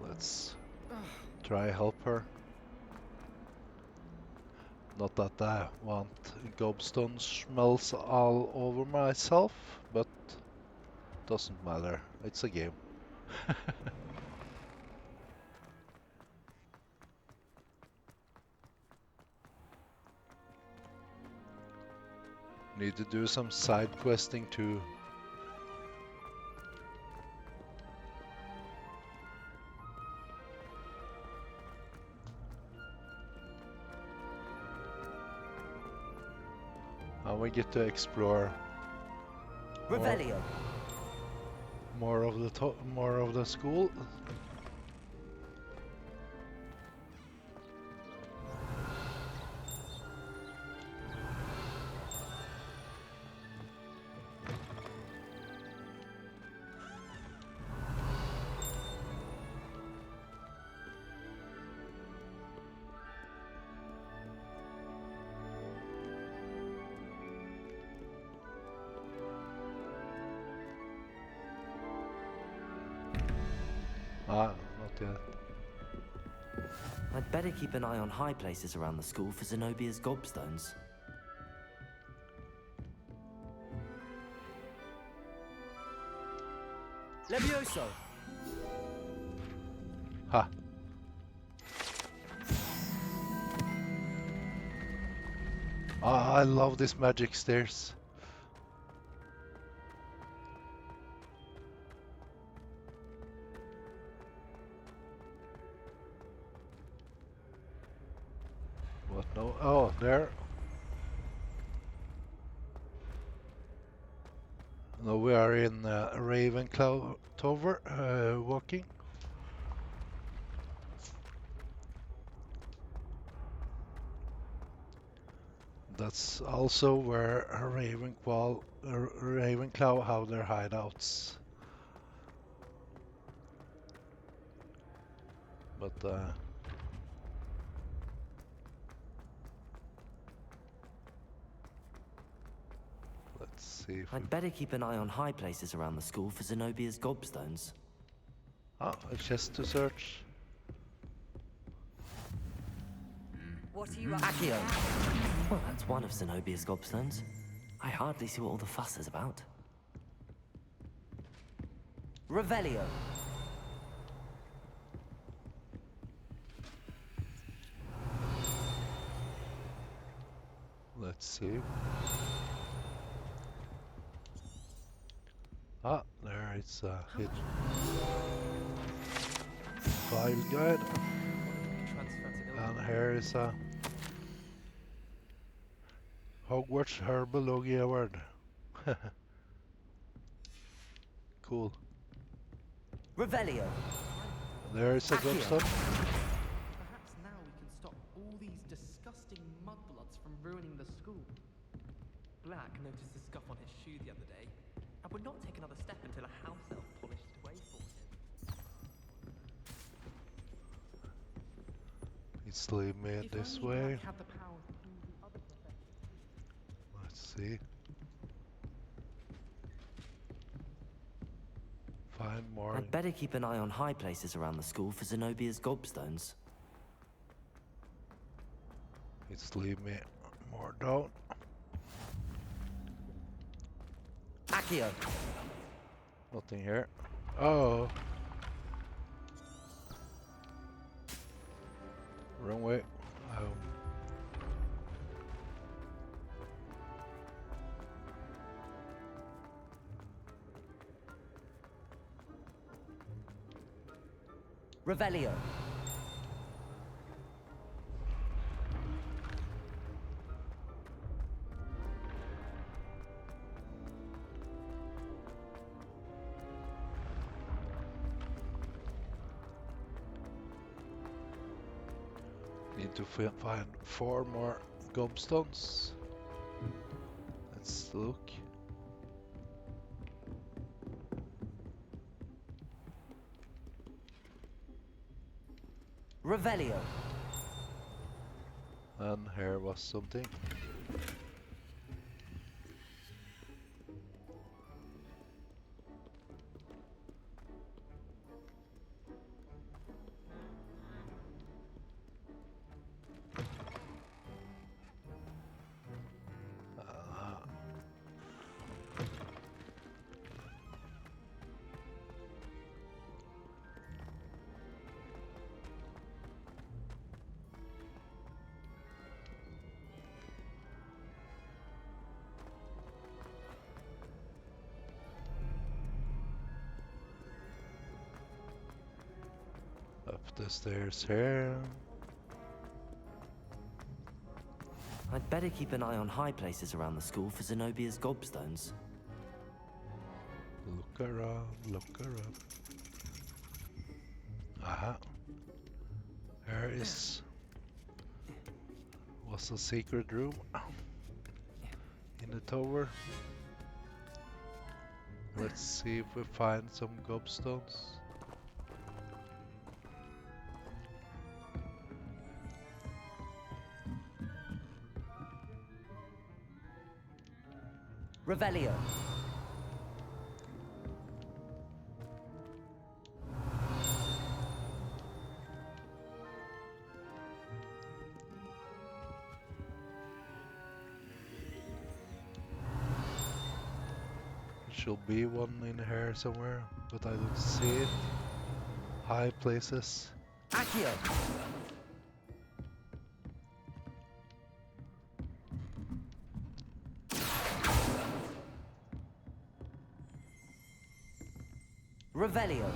Let's try help her. Not that I want gobstone smells all over myself, but doesn't matter. It's a game. Need to do some side questing too. And we get to explore Revelio. more of the school. Ah, not yet. I'd better keep an eye on high places around the school for Zenobia's gobstones. Levioso! Ha. Ah, I love this magic stairs. What no? Oh, there. Now we are in Ravenclaw Tower, walking. That's also where Ravenclaw have their hideouts. But let's see if I'd better keep an eye on high places around the school for Zenobia's gobstones. ah, a chest to search. What are you up Accio! to? Well, that's one of Zenobia's gobstones. I hardly see what all the fuss is about. Revelio! Let's see. Ah, there it's a hit. File guide. And here is a Hogwarts Herbology Award. Cool. Revelio! There is a gobstone. Perhaps now we can stop all these disgusting mudbloods from ruining the school. Black noticed the scuff on his shoe the other day and would not take another step until a house elf polished it away for him. It's leading me If this only way. Black had the power to do the other professors. Let's see. Find more. I'd better keep an eye on high places around the school for Zenobia's gobstones. It's leading me more down. Accio! Nothing here. Oh. Wrong way. Oh. Revelio! Need to find 4 more gobstones. Let's look. Revelio! And here was something. Up the stairs here. I'd better keep an eye on high places around the school for Zenobia's gobstones. Look around, look around. Aha. Here is... was a secret room in the tower. Let's see if we find some gobstones. Revelio. Should be one in here somewhere, but I don't see it. High places. Accio. Revelio.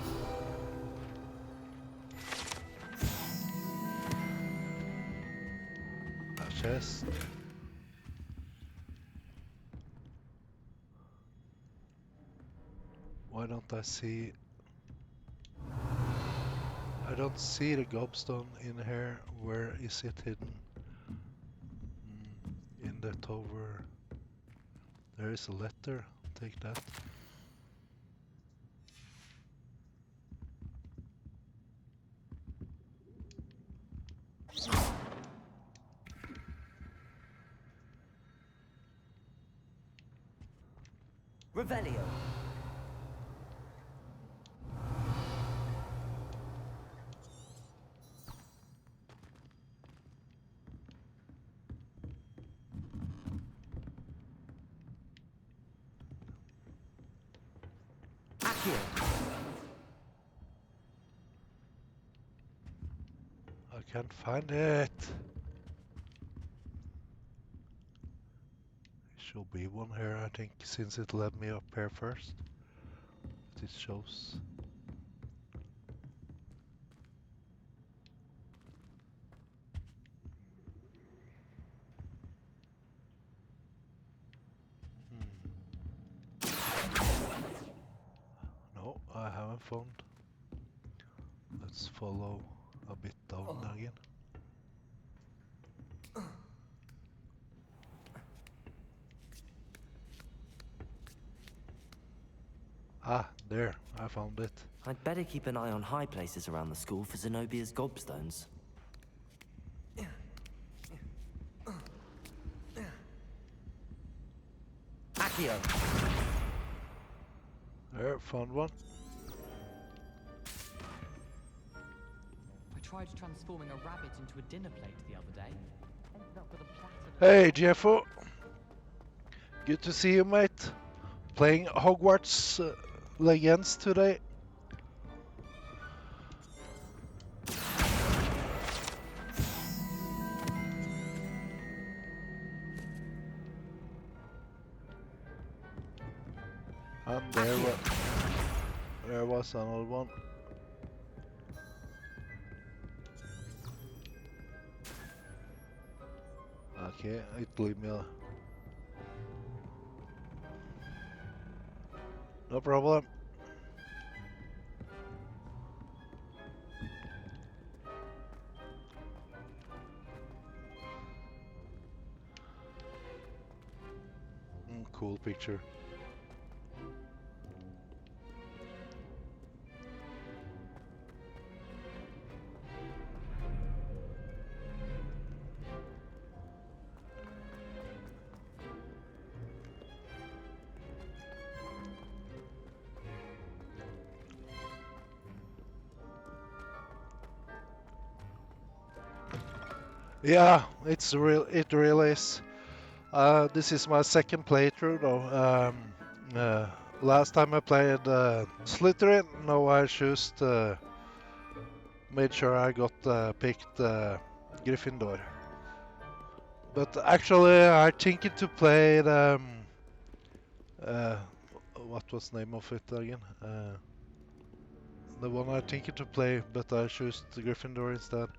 A chest. Why don't I see... I don't see the gobstone in here. Where is it hidden? In the tower. There is a letter. Take that. Revelio. Accio. I can't find it. Should be one here, I think, since it led me up here first. It shows. No, I haven't found. Let's follow a bit down again. Ah, there, I found it. I'd better keep an eye on high places around the school for Zenobia's gobstones. Accio. There, found one. I tried transforming a rabbit into a dinner plate the other day. Ended up with a platter. Hey, Jeffo. Good to see you, mate. Playing Hogwarts Legends today. And there was another one. Okay, it leave me. No problem. Cool picture. Yeah, it's real. It really is. This is my second playthrough though. Last time I played Slytherin, now I just made sure I got picked Gryffindor. But actually, I'm thinking to play the what was the name of it again? The one I'm thinking to play, but I choose the Gryffindor instead.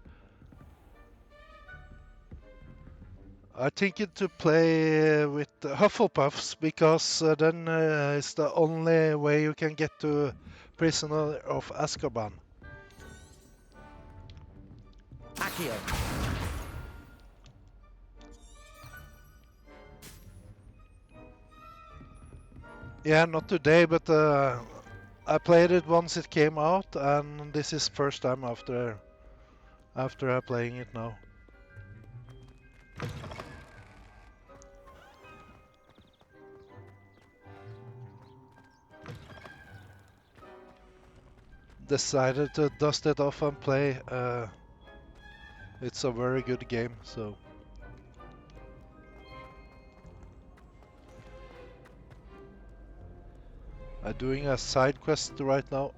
I think it to play with the Hufflepuffs because then it's the only way you can get to Prisoner of Azkaban. Accio. Yeah, not today, but I played it once it came out, and this is first time after playing it now. Decided to dust it off and play. It's a very good game, so. I'm doing a side quest right now.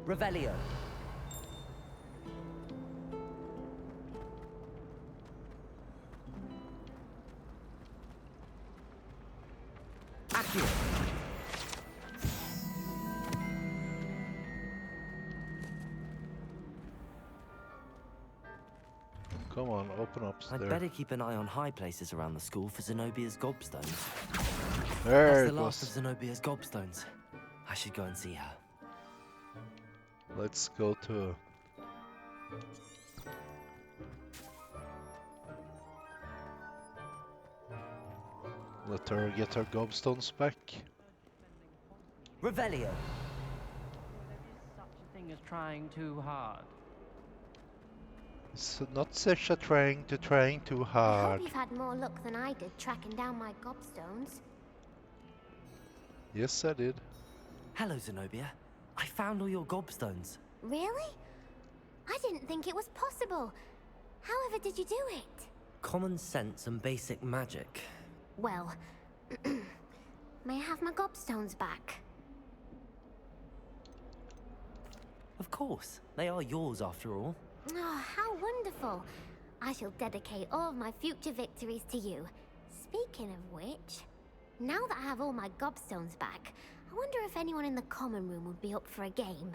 Revelio. Accio. Come on, open up I'd there. better keep an eye on high places around the school for Zenobia's gobstones. There That's it the last was. of Zenobia's gobstones. I should go and see her. Let's go to... Let her get her gobstones back. Revelio. There is such a thing as trying too hard. It's not such a trying too I hard. hope you've had more luck than I did tracking down my gobstones. Yes, I did. Hello, Zenobia. I found all your gobstones. Really? I didn't think it was possible. However did you do it? Common sense and basic magic. Well, may I have my gobstones back? Of course. They are yours after all. Oh, how wonderful. I shall dedicate all of my future victories to you. Speaking of which, now that I have all my gobstones back, I wonder if anyone in the common room would be up for a game.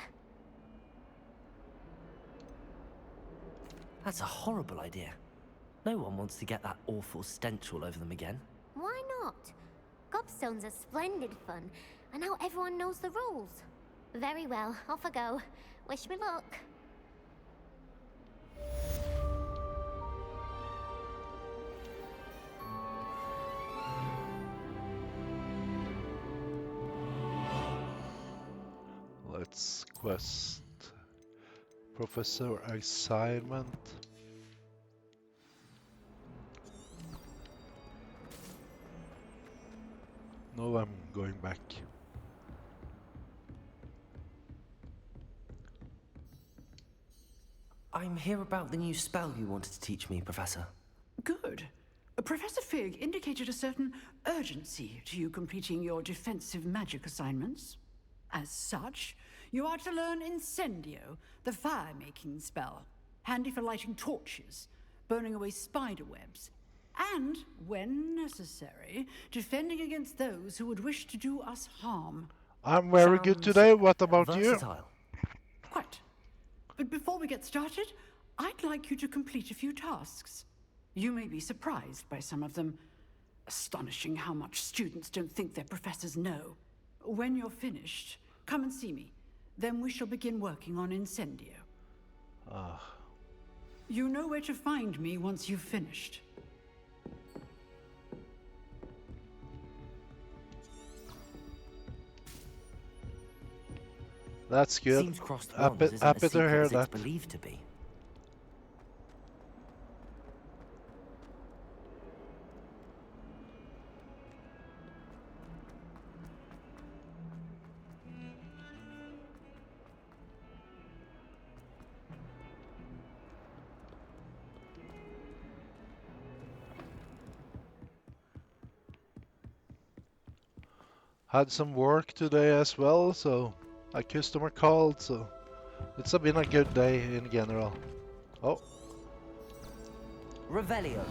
That's a horrible idea. No one wants to get that awful stench all over them again. Why not? Gobstones are splendid fun, and now everyone knows the rules. Very well, off I go. Wish me luck. Let's quest Professor assignment. No, I'm going back. I'm here about the new spell you wanted to teach me, Professor. Good. Professor Fig indicated a certain urgency to you completing your defensive magic assignments. As such, you are to learn Incendio, the fire-making spell, handy for lighting torches, burning away spider webs, and, when necessary, defending against those who would wish to do us harm. I'm very good today. What about versatile. Quite. But before we get started, I'd like you to complete a few tasks. You may be surprised by some of them. Astonishing how much students don't think their professors know. When you're finished, come and see me. Then we shall begin working on Incendio. You know where to find me once you've finished. That's good. Seems crossed Happy, wands isn't happy as to hear secret as that. it's believed to be. Had some work today as well, so a customer called, so it's been a good day in general. Oh, Revelio.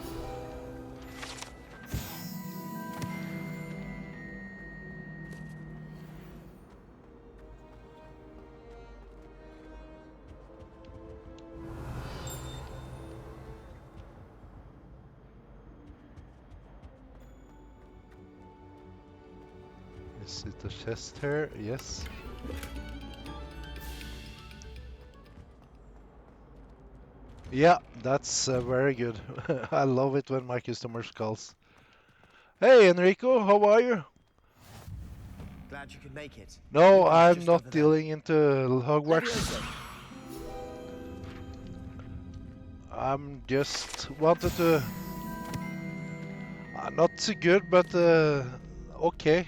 Is it a chest here? Yes. Yeah, that's very good. I love it when my customers calls. Hey Enrico, how are you? Glad you could make it. No, Lincoln's I'm just not over there. dealing into Hogwarts. Levioso. I'm just wanted to... not so good, but okay.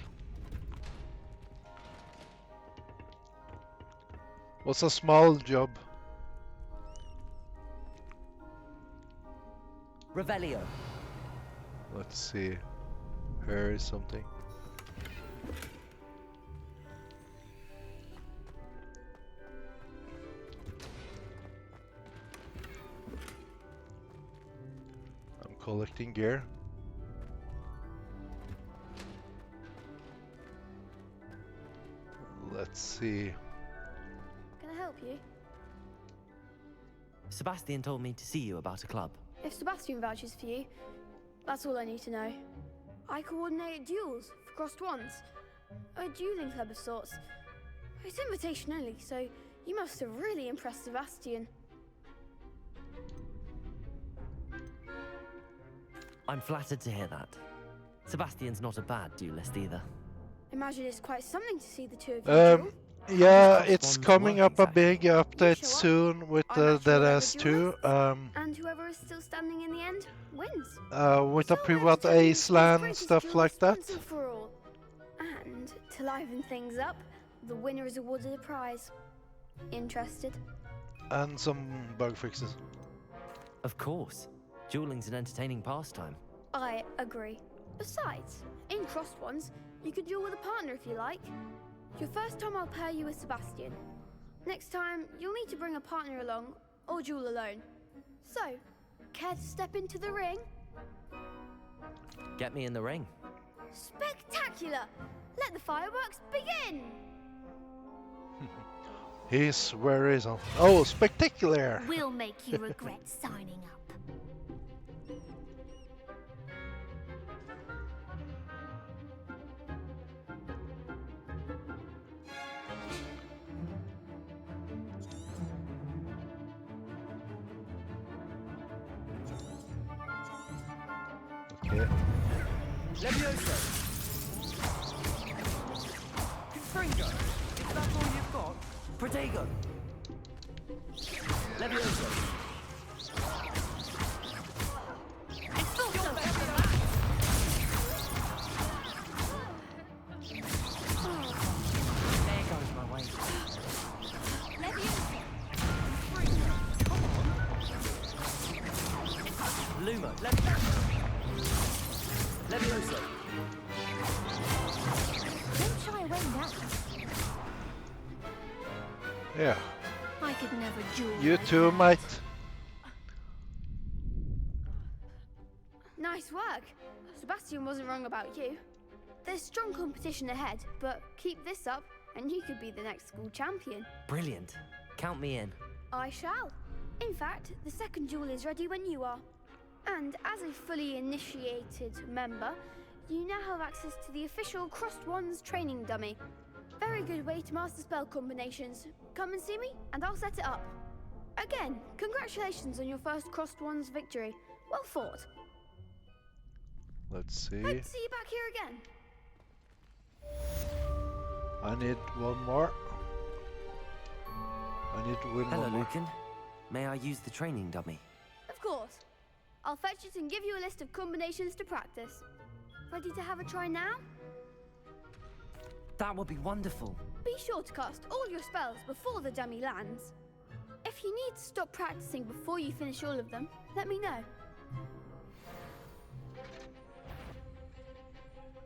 Was a small job. Revelio. Let's see. Here is something. I'm collecting gear. Let's see. Can I help you? Sebastian told me to see you about a club. If Sebastian vouches for you, that's all I need to know. I coordinate duels for crossed ones. A dueling club of sorts. It's invitation only, so you must have really impressed Sebastian. I'm flattered to hear that. Sebastian's not a bad duelist either. Imagine it's quite something to see the two of you duel. Yeah, it's coming up a big update soon with the DRS2. And whoever is still standing in the end wins. With a private Ace land, stuff like that. Once and for all. And to liven things up, the winner is awarded a prize. Interested? And some bug fixes. Of course. Dueling's an entertaining pastime. I agree. Besides, in crossed ones, you can duel with a partner if you like. Your first time I'll pair you with Sebastian. Next time, you'll need to bring a partner along, or duel alone. So, care to step into the ring? Get me in the ring. Spectacular! Let the fireworks begin! He's where is on? Oh, spectacular! We'll make you regret signing up. Okay. Levioso. Fringo. Is that all you've got? Protego. Levioso. There goes my way. Lumo. Levioso. Don't shy away now. Yeah. I could never duel. You like too, that. mate. Nice work. Sebastian wasn't wrong about you. There's strong competition ahead, but keep this up and you could be the next school champion. Brilliant. Count me in. I shall. In fact, the second duel is ready when you are. And as a fully initiated member, you now have access to the official Crossed Wands training dummy. Very good way to master spell combinations. Come and see me, and I'll set it up. Again, congratulations on your first Crossed Wands victory. Well fought. Let's see. Hope to see you back here again. I need one more. I need to win Hello, one more. Lucan. May I use the training dummy? Of course. I'll fetch it and give you a list of combinations to practice. Ready to have a try now? That would be wonderful. Be sure to cast all your spells before the dummy lands. If you need to stop practicing before you finish all of them, let me know.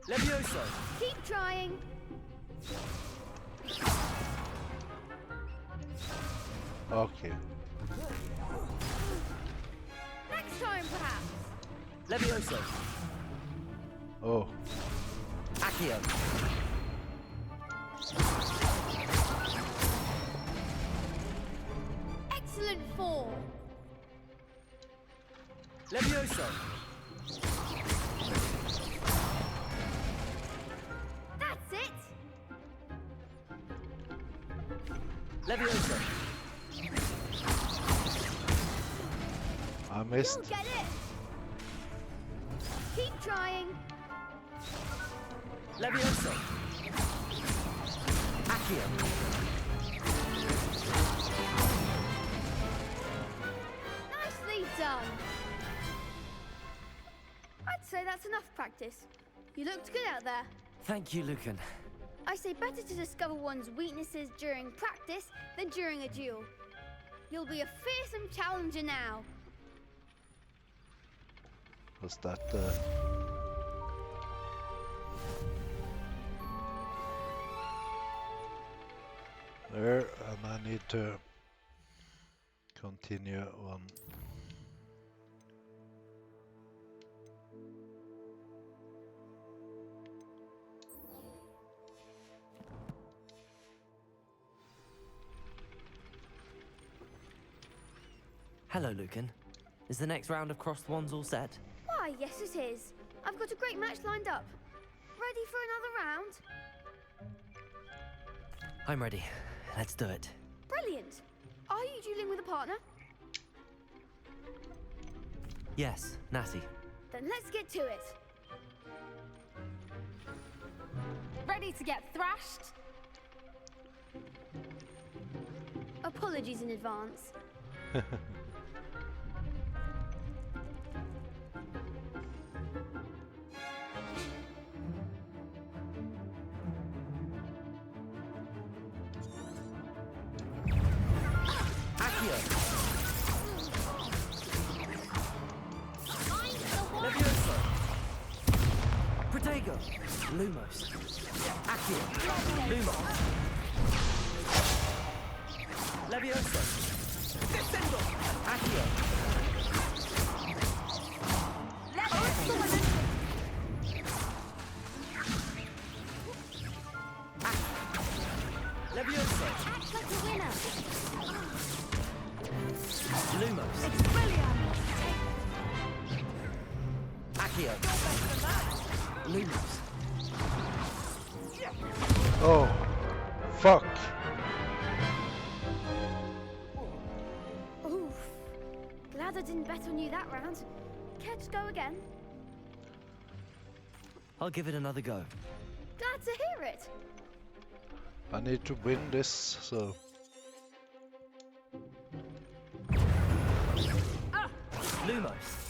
Levioso. Keep trying. Okay. Next time, perhaps. Levioso. Oh. Accio. Excellent form. Levioso. That's it. Leviosa. I missed. You'll get it. Keep trying. Leviosa. Accio. Nicely done. I'd say that's enough practice. You looked good out there. Thank you, Lucan. I say better to discover one's weaknesses during practice than during a duel. You'll be a fearsome challenger now. Was that there? And I need to continue on. Hello, Lucan. Is the next round of Crossed Wands all set? Why, yes it is. I've got a great match lined up. Ready for another round? I'm ready. Let's do it. Brilliant. Are you dueling with a partner? Yes, Natty. Then let's get to it. Ready to get thrashed? Apologies in advance. Leviosa. Protego. Lumos. Accio. Lumos. Leviosa. Descendo. Accio. Leviosa. Act like a winner. Lumos. Accio. Lumos. Oh, fuck. Oof. Glad I didn't bet on you that round. Care to go again? I'll give it another go. Glad to hear it. I need to win this, so. Lumos.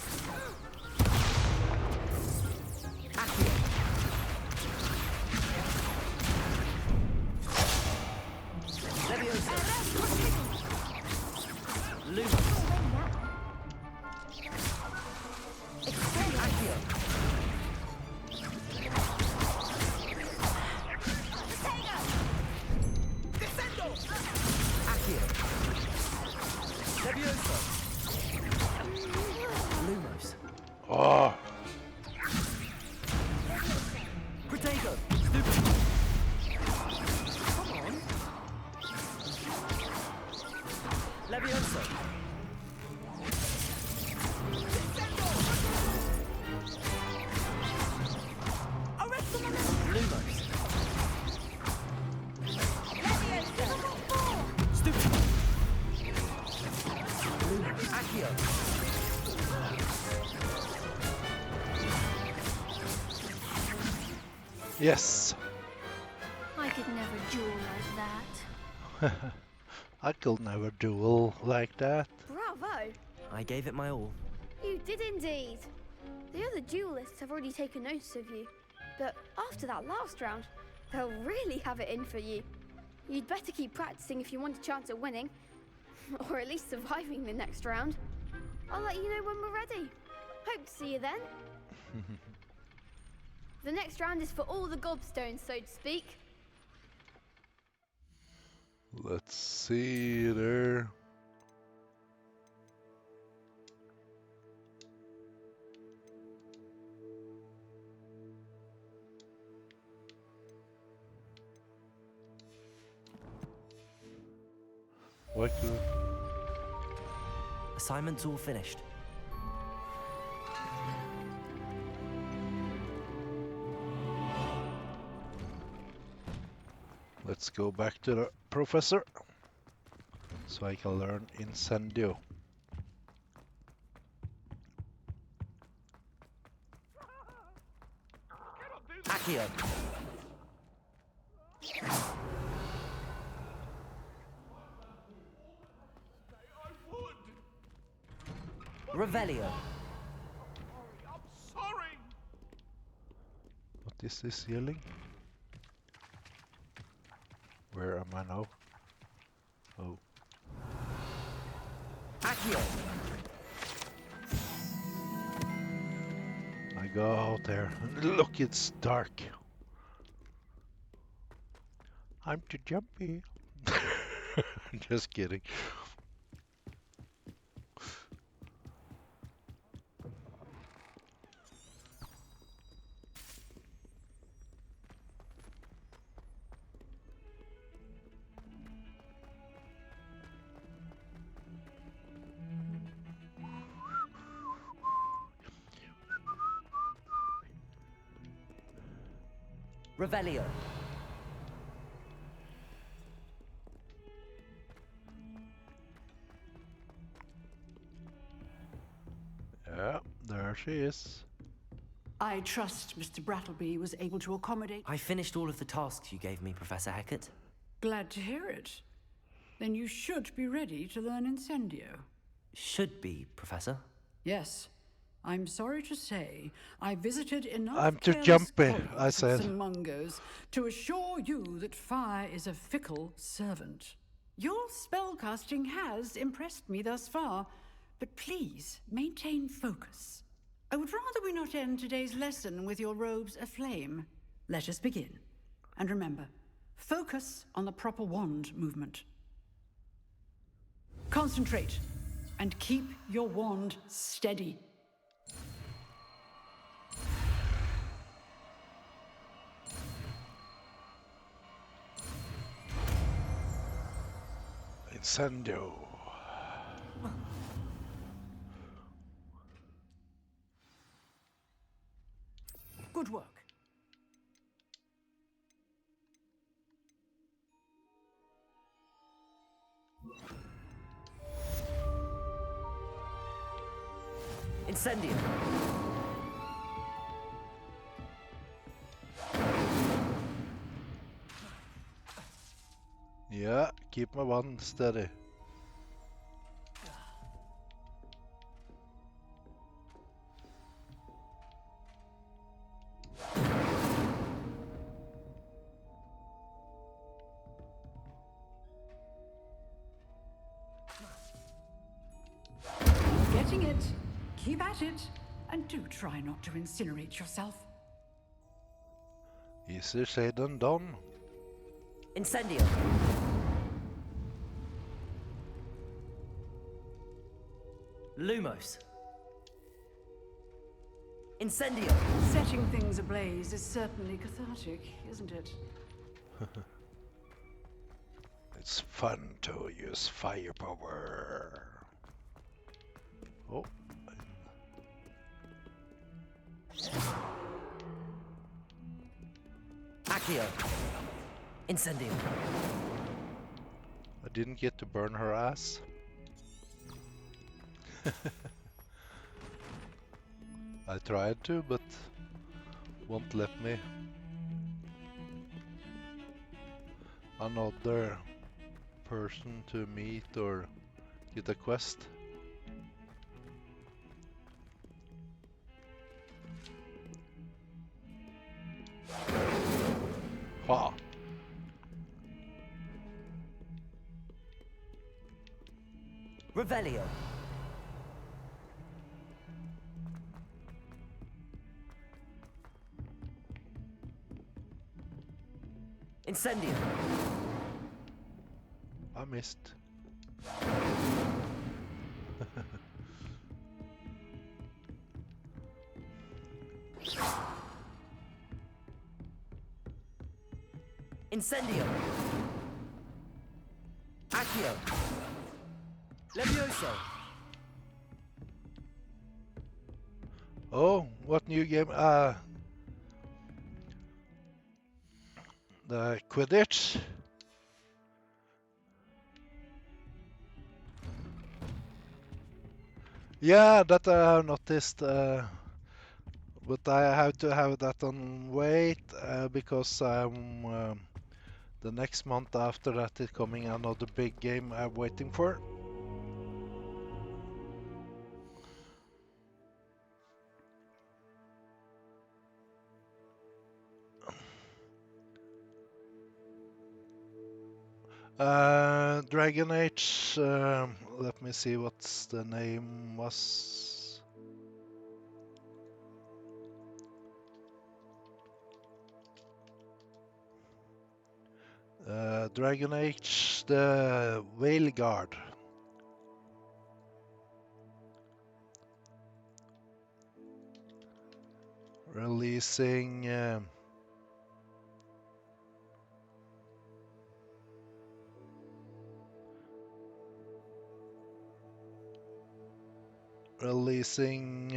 Leviosa. Lumos. Accio. Descendo. Accio. Leviosa. Lumos. Oh, Protego. Stupid. Come on. Leviosa. Lumos. Stupid. Lumos. Accio. yes. I could never duel like that. I could never duel like that. Bravo. I gave it my all. You did indeed. The other duelists have already taken notice of you. But after that last round, they'll really have it in for you. You'd better keep practicing if you want a chance at winning. Or at least surviving the next round. I'll let you know when we're ready. Hope to see you then. The next round is for all the gobstones, so to speak. Let's see there. What? Assignment's all finished. Let's go back to the professor. So I can learn Incendio. Accio. Revelio. Sorry. What is this yelling? Where am I now? Oh. Accio. I go out there. Look, it's dark. I'm too jumpy. Just kidding. Revelio. Yeah, there she is. I trust Mr. Brattleby was able to accommodate. I finished all of the tasks you gave me, Professor Hecat. Glad to hear it. Then you should be ready to learn Incendio. Should be, Professor. Yes. I'm sorry to say, I visited enough I'm too careless jumpy, colleagues I at said. St. Mungo's to assure you that fire is a fickle servant. Your spellcasting has impressed me thus far, but please maintain focus. I would rather we not end today's lesson with your robes aflame. Let us begin. And remember, focus on the proper wand movement. Concentrate, and keep your wand steady. Incendio. Good work. Incendio. Yeah, keep my wand steady. Getting it. Keep at it. And do try not to incinerate yourself. Easier said than done. Incendio. Lumos. Incendio. Setting things ablaze is certainly cathartic, isn't it? It's fun to use firepower. Oh. Accio. Incendio. I didn't get to burn her ass. I tried to, but won't let me. Another person to meet or get a quest. Ha! Revelio. Incendio. I missed. Incendio. Accio. Levioso. Oh, what new game? The Quidditch. Yeah, that I have noticed. But I have to have that on wait because the next month after that is coming another big game I'm waiting for. Dragon Age. Let me see what's the name was. Dragon Age, the Whale Guard. Releasing releasing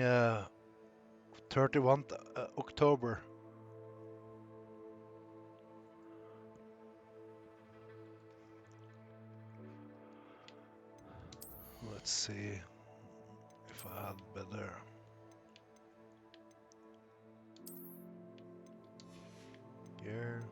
31st October. Let's see if I had better. Here.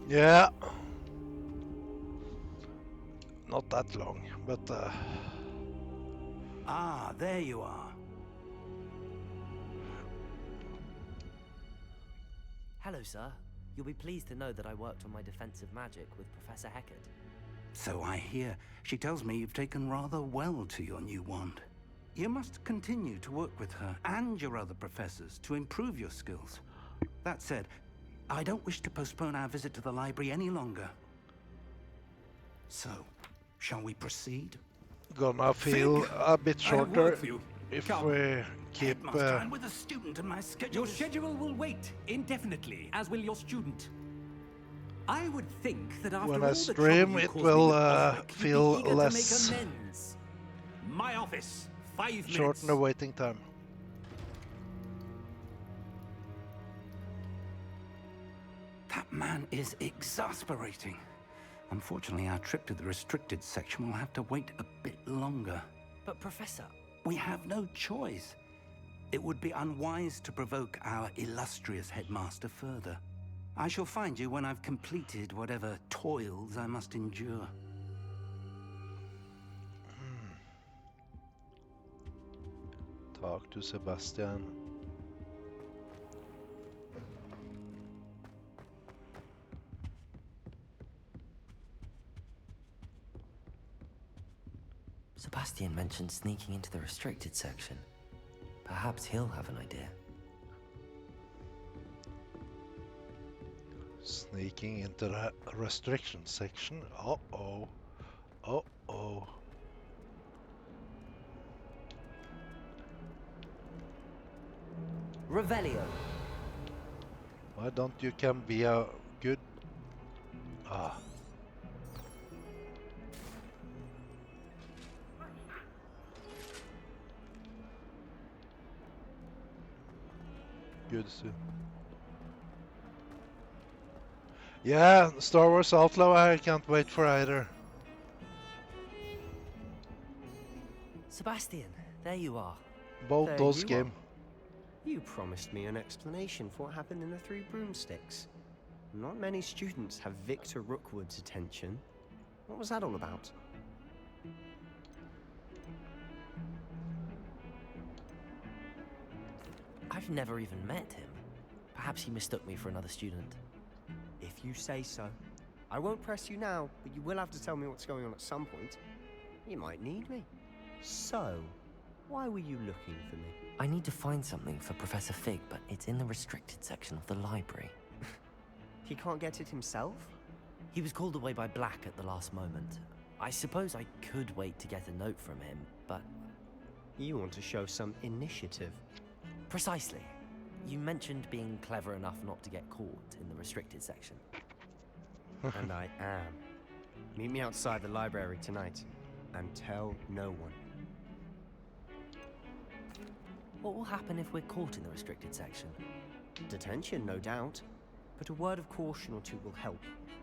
Yeah. Not that long, but Ah, there you are. Hello, sir. You'll be pleased to know that I worked on my defensive magic with Professor Heckard. So I hear. She tells me you've taken rather well to your new wand. You must continue to work with her and your other professors to improve your skills. That said, I don't wish to postpone our visit to the library any longer. So, shall we proceed? gonna feel Fig, a bit I have work shorter for you. if Come. we keep. Headmaster, I'm with a student and my schedule Your is- schedule will wait indefinitely, as will your student. I would think that after When all I the stream, trouble you it caused will me with Osric, you'd be feel eager less. to make amends. My office, 5 minutes. Shorten the waiting time. That man is exasperating. Unfortunately, our trip to the restricted section will have to wait a bit longer. But, Professor... We have no choice. It would be unwise to provoke our illustrious headmaster further. I shall find you when I've completed whatever toils I must endure. Talk to Sebastian. Sebastian mentioned sneaking into the restricted section. Perhaps he'll have an idea. Sneaking into the restriction section. Uh-oh. Uh-oh. Revelio. Why don't you can be a good... Ah. Good. Yeah, Star Wars Outlaw I can't wait for either. Sebastian, there you are. Both There those you games. are. You promised me an explanation for what happened in the Three Broomsticks. Not many students have Victor Rookwood's attention. What was that all about? I've never even met him. Perhaps he mistook me for another student. If you say so. I won't press you now, but you will have to tell me what's going on at some point. You might need me. So, why were you looking for me? I need to find something for Professor Fig, but it's in the restricted section of the library. He can't get it himself? He was called away by Black at the last moment. I suppose I could wait to get a note from him, but... You want to show some initiative. Precisely. You mentioned being clever enough not to get caught in the restricted section. And I am. Meet me outside the library tonight, and tell no one. What will happen if we're caught in the restricted section? Detention, no doubt. But a word of caution or two will help.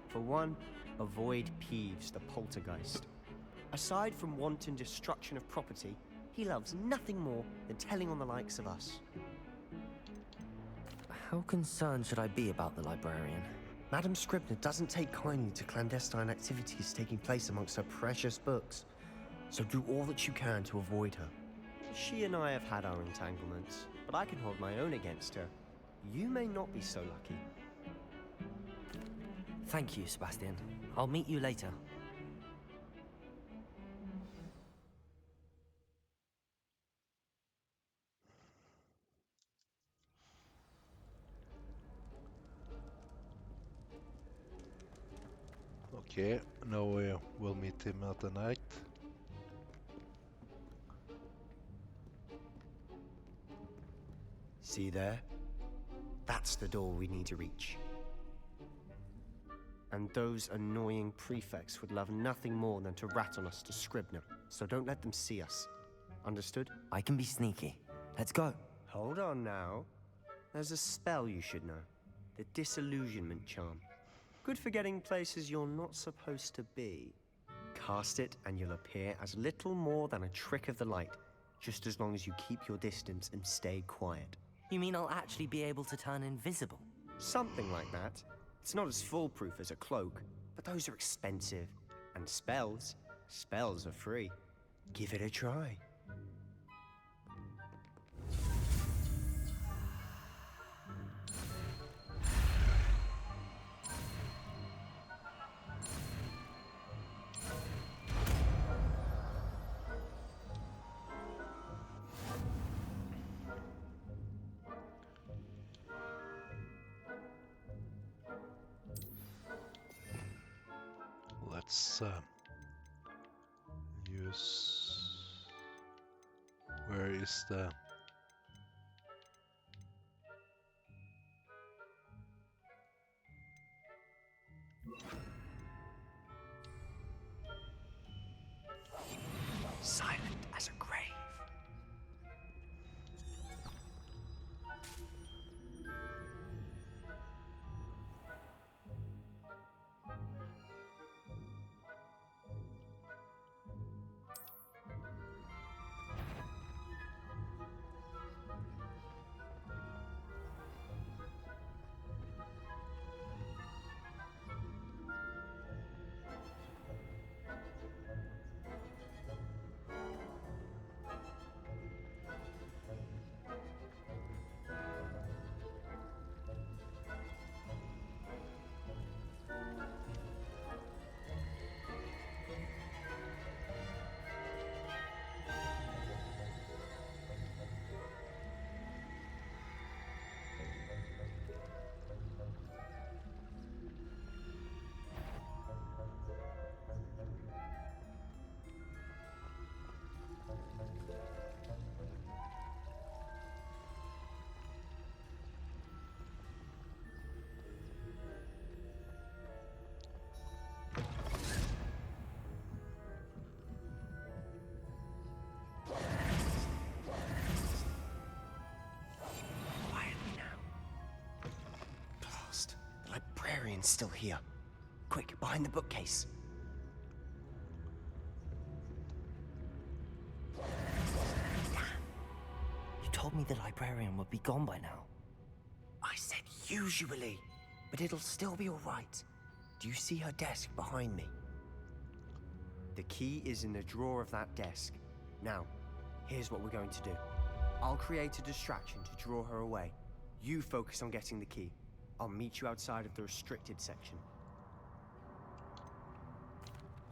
For one, avoid Peeves, the poltergeist. Aside from wanton destruction of property, he loves nothing more than telling on the likes of us. How concerned should I be about the librarian? Madame Scribner doesn't take kindly to clandestine activities taking place amongst her precious books, so do all that you can to avoid her. She and I have had our entanglements, but I can hold my own against her. You may not be so lucky. Thank you, Sebastian. I'll meet you later. Okay, now we'll meet him at the night. See there? That's the door we need to reach. And those annoying prefects would love nothing more than to rat on us to Scribner, so don't let them see us. Understood? I can be sneaky. Let's go. Hold on now. There's a spell you should know. The Disillusionment Charm. Good for getting places you're not supposed to be. Cast it and you'll appear as little more than a trick of the light, just as long as you keep your distance and stay quiet. You mean I'll actually be able to turn invisible? Something like that. It's not as foolproof as a cloak, but those are expensive. And spells are free. Give it a try. Let's use... Where is the... Silent as a grave. Librarian's still here. Quick, behind the bookcase. You told me the librarian would be gone by now. I said usually, but it'll still be all right. Do you see her desk behind me? The key is in the drawer of that desk. Now, here's what we're going to do. I'll create a distraction to draw her away. You focus on getting the key. I'll meet you outside of the restricted section.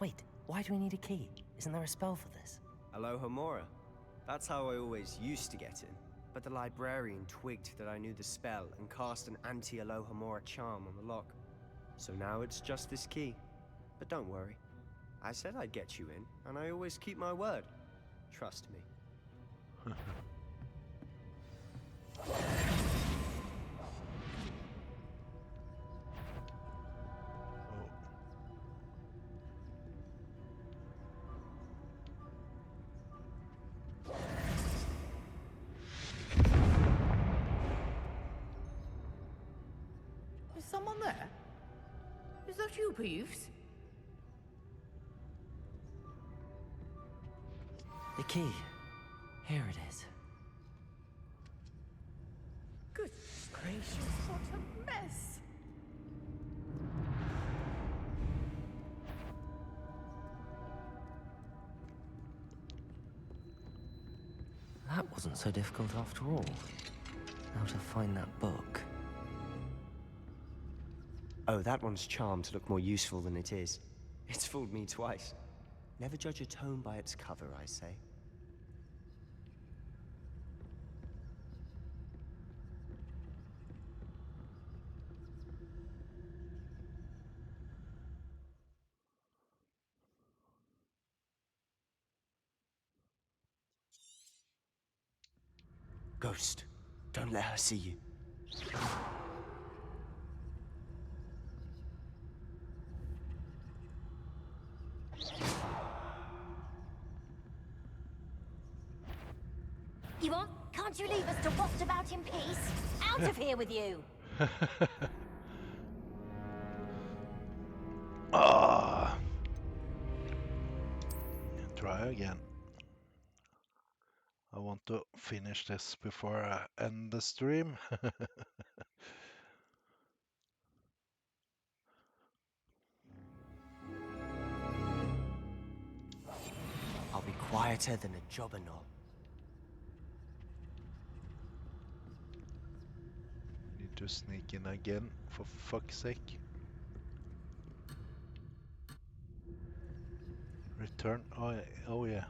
Wait, why do we need a key? Isn't there a spell for this? Alohomora. That's how I always used to get in. But the librarian twigged that I knew the spell and cast an anti-Alohomora charm on the lock. So now it's just this key. But don't worry. I said I'd get you in, and I always keep my word. Trust me. Is someone there? Is that you, Peeves? The key. Here it is. Goodness gracious, what a mess! That wasn't so difficult after all. Now to find that book. Oh, that one's charmed to look more useful than it is. It's fooled me twice. Never judge a tome by its cover, I say. Ghost, don't let her see you. Yuan, can't you leave us to waft about in peace? Out of here with you! Ah. Try again. I want to finish this before I end the stream. I'll be quieter than a jobberknoll. Need to sneak in again, for fuck's sake. Return. Oh yeah.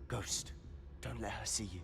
Ghost, don't let her see you.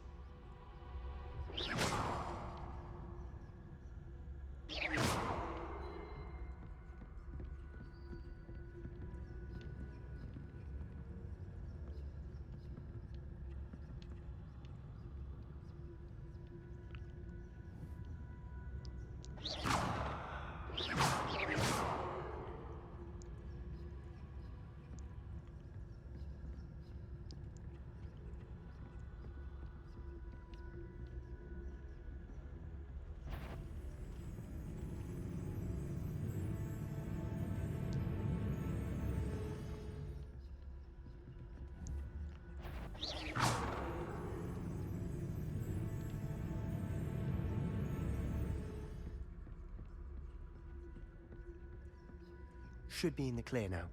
Should be in the clear now.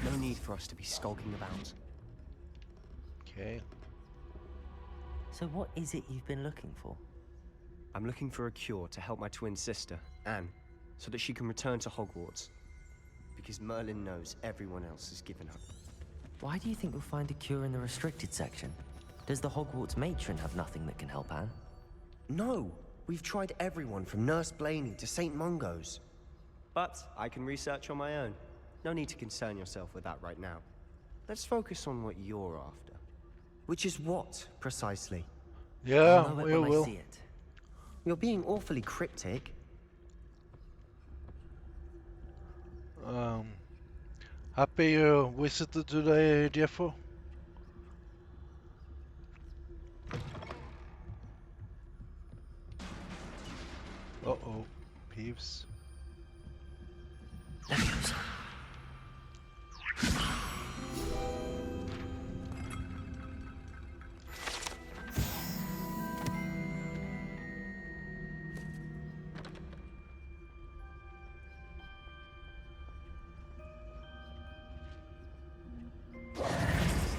No need for us to be skulking about. Okay. So what is it you've been looking for? I'm looking for a cure to help my twin sister, Anne, so that she can return to Hogwarts. Because Merlin knows everyone else has given up. Why do you think you'll find a cure in the restricted section? Does the Hogwarts matron have nothing that can help Anne? No! We've tried everyone from Nurse Blaney to St. Mungo's. But I can research on my own. No need to concern yourself with that right now. Let's focus on what you're after. Which is what, precisely? Yeah, I'll know it we when will. I see it. You're being awfully cryptic. Happy you visited today, Jeffo? Uh-oh, Peeves.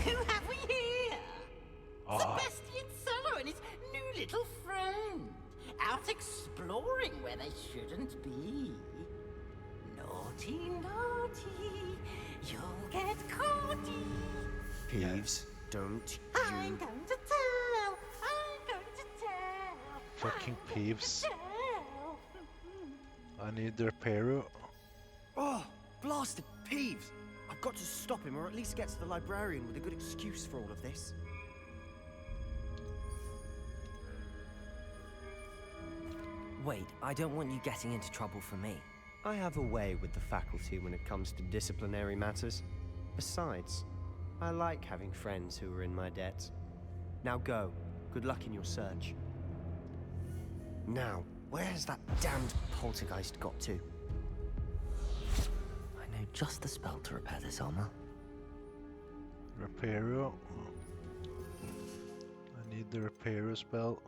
Who have we here? Ah. Sebastian Cello and his new little friend. Don't be. Naughty, naughty. You'll get caughty. Peeves, don't I'm you... going to tell. I'm going to tell. Fucking Peeves. Tell. I need the repairer. Oh, blasted Peeves! I've got to stop him, or at least get to the librarian with a good excuse for all of this. Wait, I don't want you getting into trouble for me. I have a way with the faculty when it comes to disciplinary matters. Besides, I like having friends who are in my debt. Now go. Good luck in your search. Now, where's that damned poltergeist got to? I know just the spell to repair this armor. Repairer. I need the repairer spell.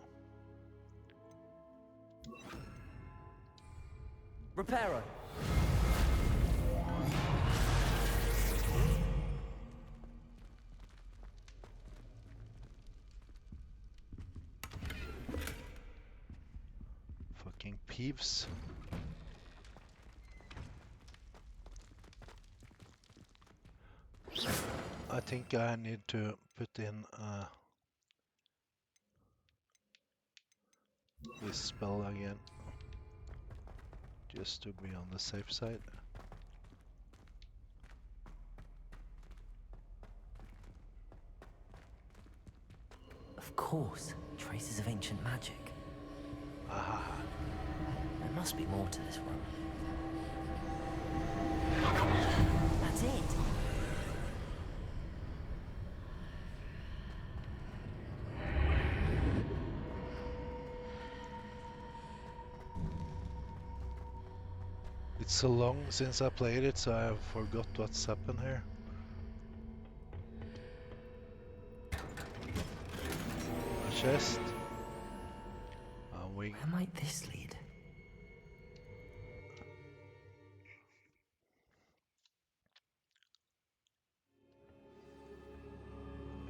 Repairer! Fucking Peeves. I think I need to put in this spell again, just to be on the safe side. Of course, traces of ancient magic. Aha. There must be more to this room. That's it! It's so long since I played it, so I forgot what's happened here. A chest. Where might this lead?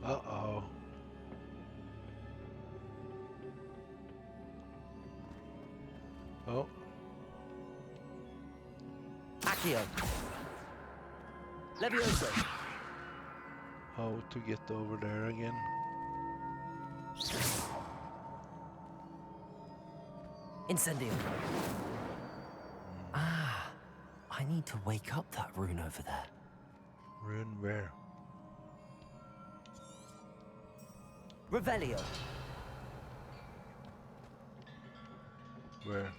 Uh-oh. Oh. Accio! Levioso! How to get over there again? Incendio! Ah, I need to wake up that rune over there. Rune where? Revelio! Where?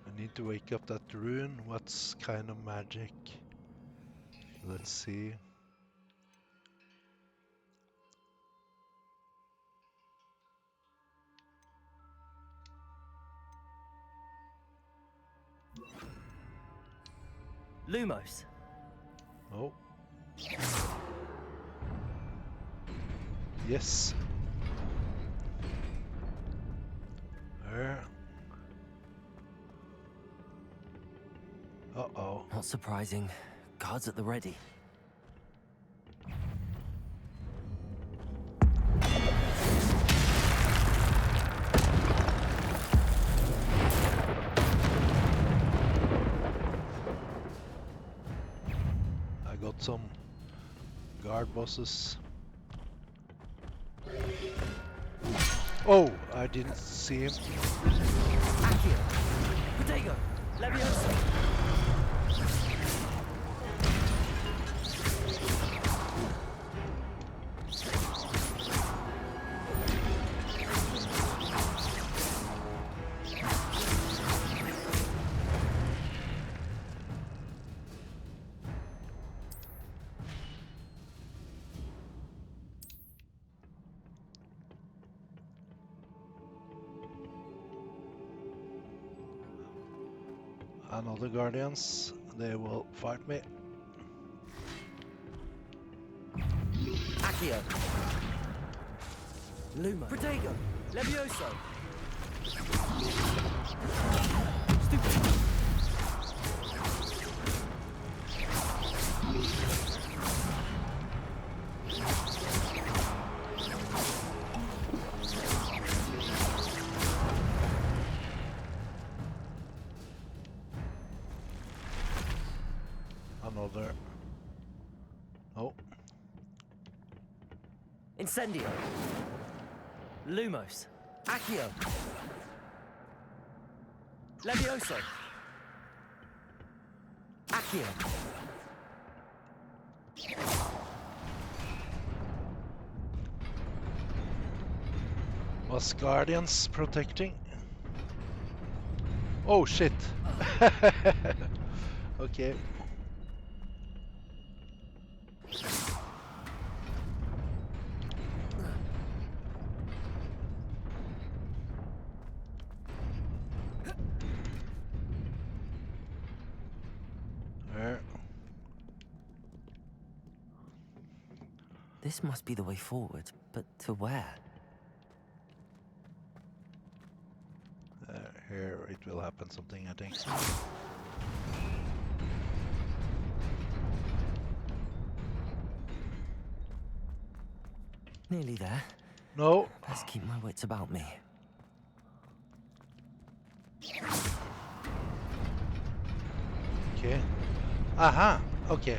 I need to wake up that rune. What's kind of magic? Let's see. Lumos. Oh. Yes. Uh-oh. Not surprising. Guards at the ready. I got some guard bosses. Oh, I didn't see him. Accio! Protego! Levioso! Another guardians, they will fight me. Accio! Luma! Protego! Levioso! Stupid! Incendio. Lumos. Accio. Levioso. Accio. Was Guardians protecting? Oh shit! Okay. There. This must be the way forward, but to where? Here it will happen something, I think. Nearly there. No. Best keep my wits about me. Okay. Aha! Okay.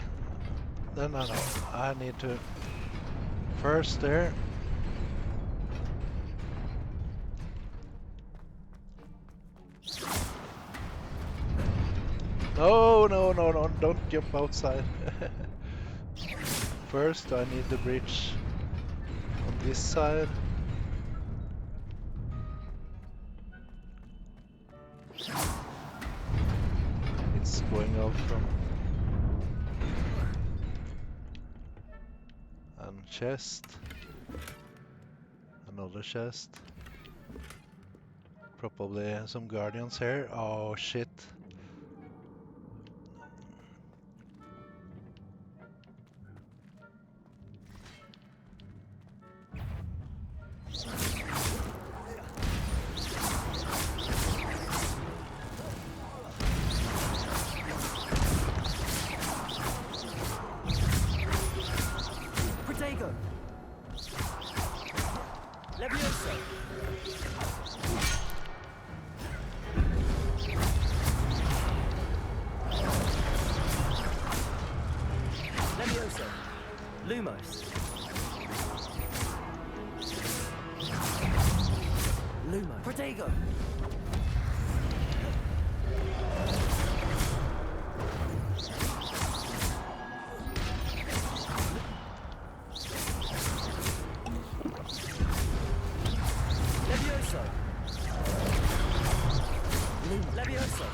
No. I need to... First there. No, don't jump outside. First I need the bridge on this side. It's going out from... And chest. Another chest. Probably some guardians here. Oh shit. Protego. Levioso. Levioso. Lumos. Lumos. Protego. Levioso. Levioso.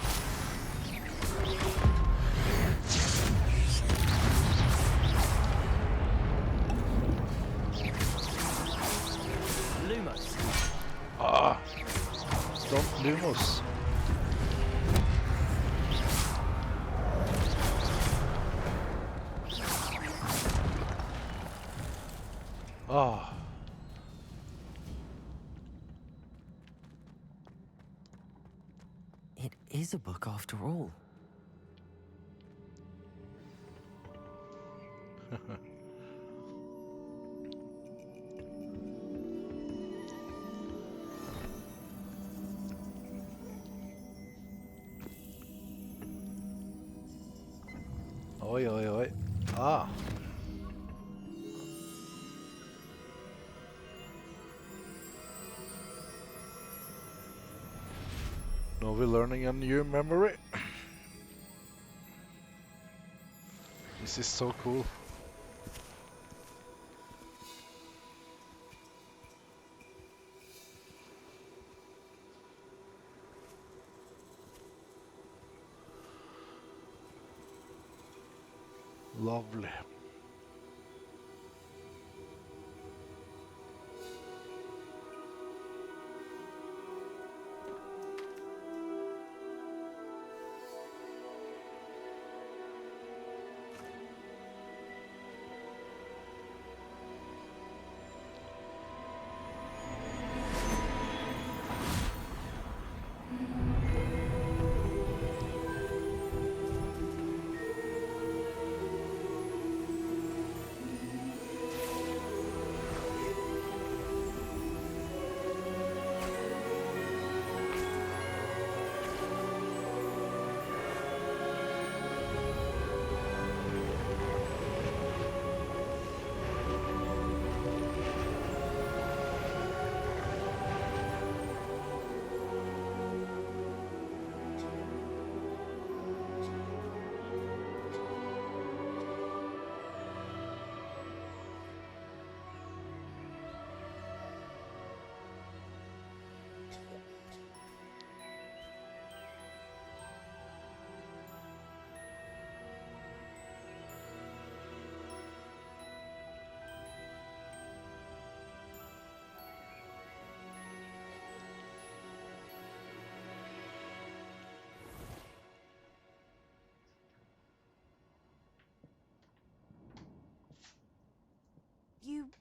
Lumos. Ah! Don't Lumos. Ah! It is a book after all. Oi. Ah! Now we're learning a new memory. This is so cool. Lovely.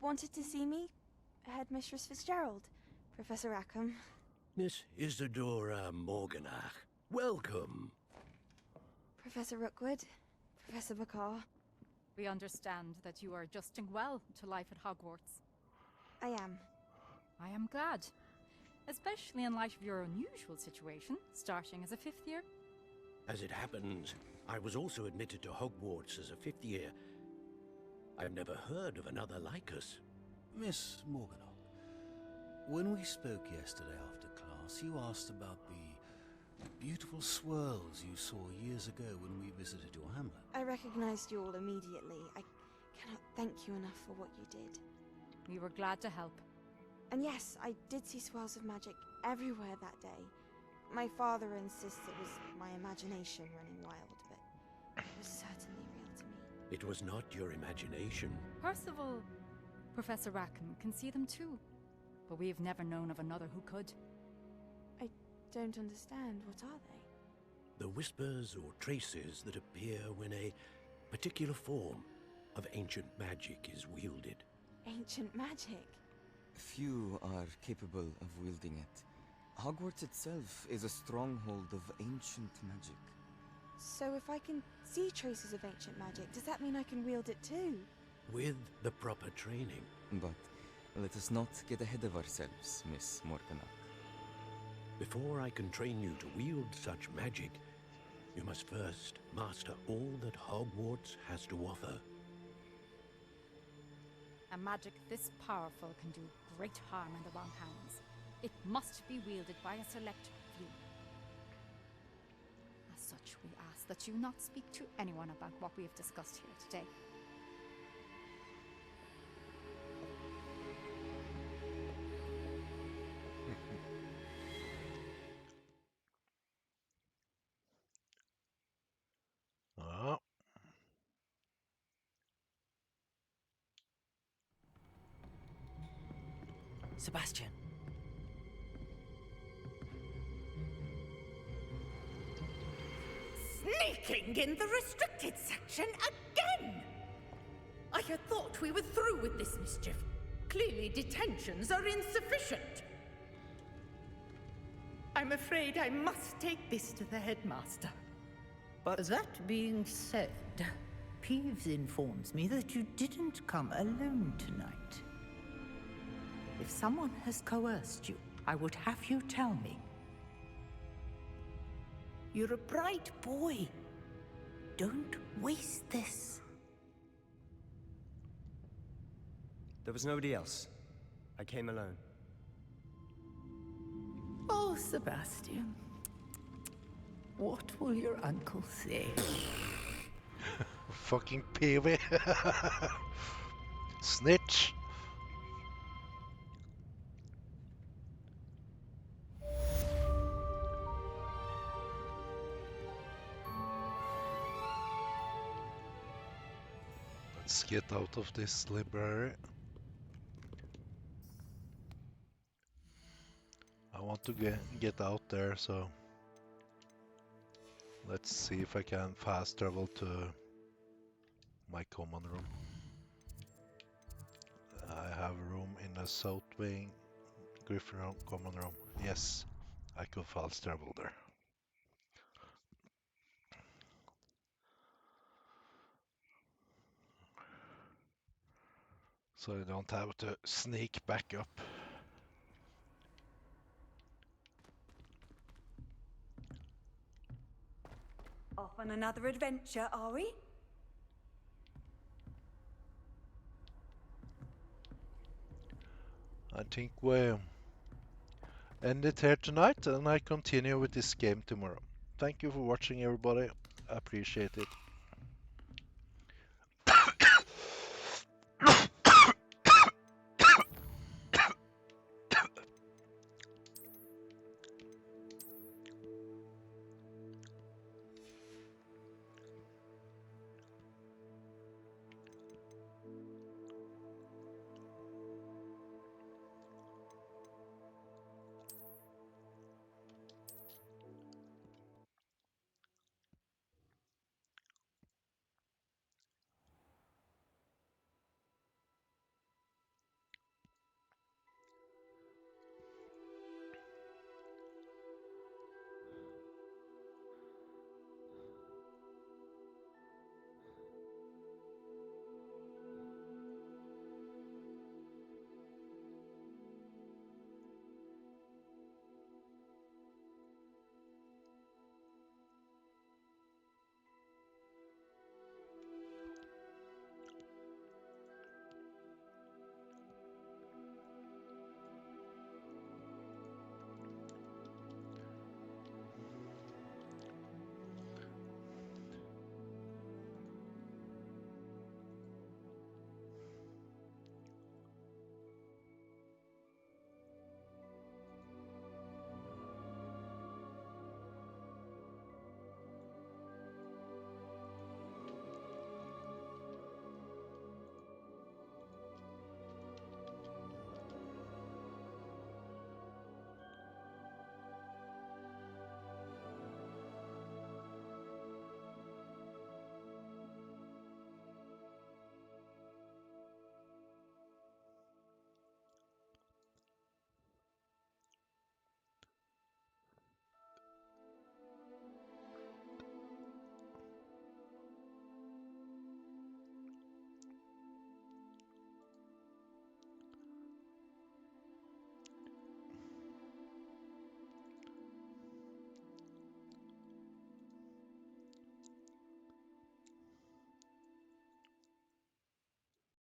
wanted to see me? Headmistress Fitzgerald, Professor Rackham. Miss Isadora Morganach, welcome. Professor Rookwood, Professor Bakar. We understand that you are adjusting well to life at Hogwarts. I am. I am glad. Especially in light of your unusual situation, starting as a 5th year. As it happens, I was also admitted to Hogwarts as a 5th year. I've never heard of another like us. Miss Morganach, when we spoke yesterday after class, you asked about the beautiful swirls you saw years ago when we visited your hamlet. I recognized you all immediately. I cannot thank you enough for what you did. We were glad to help. And yes, I did see swirls of magic everywhere that day. My father insists it was my imagination running wild, but it was certainly real to me. It was not your imagination. Percival, Professor Rackham can see them too. But we've never known of another who could. I don't understand. What are they? The whispers or traces that appear when a particular form of ancient magic is wielded. Ancient magic? Few are capable of wielding it. Hogwarts itself is a stronghold of ancient magic. So if I can see traces of ancient magic, does that mean I can wield it too? With the proper training. But let us not get ahead of ourselves, Miss Morganach. Before I can train you to wield such magic, you must first master all that Hogwarts has to offer. A magic this powerful can do great harm in the wrong hands. It must be wielded by a select few. As such, we ask that you not speak to anyone about what we have discussed here today. Ja. Sebastian. Sneaking in the restricted section again! I had thought we were through with this mischief. Clearly detentions are insufficient. I'm afraid I must take this to the headmaster. But that being said, Peeves informs me that you didn't come alone tonight. If someone has coerced you, I would have you tell me. You're a bright boy. Don't waste this. There was nobody else. I came alone. Oh, Sebastian. What will your uncle say? Fucking Peewee. Snitch. Let's get out of this library. I want to get out there, so let's see if I can fast travel to my common room. I have a room in the south wing, Griffin room, common room. Yes, I could fast travel there. So I don't have to sneak back up. Off on another adventure, are we? I think we end it here tonight, and I continue with this game tomorrow. Thank you for watching, everybody. I appreciate it.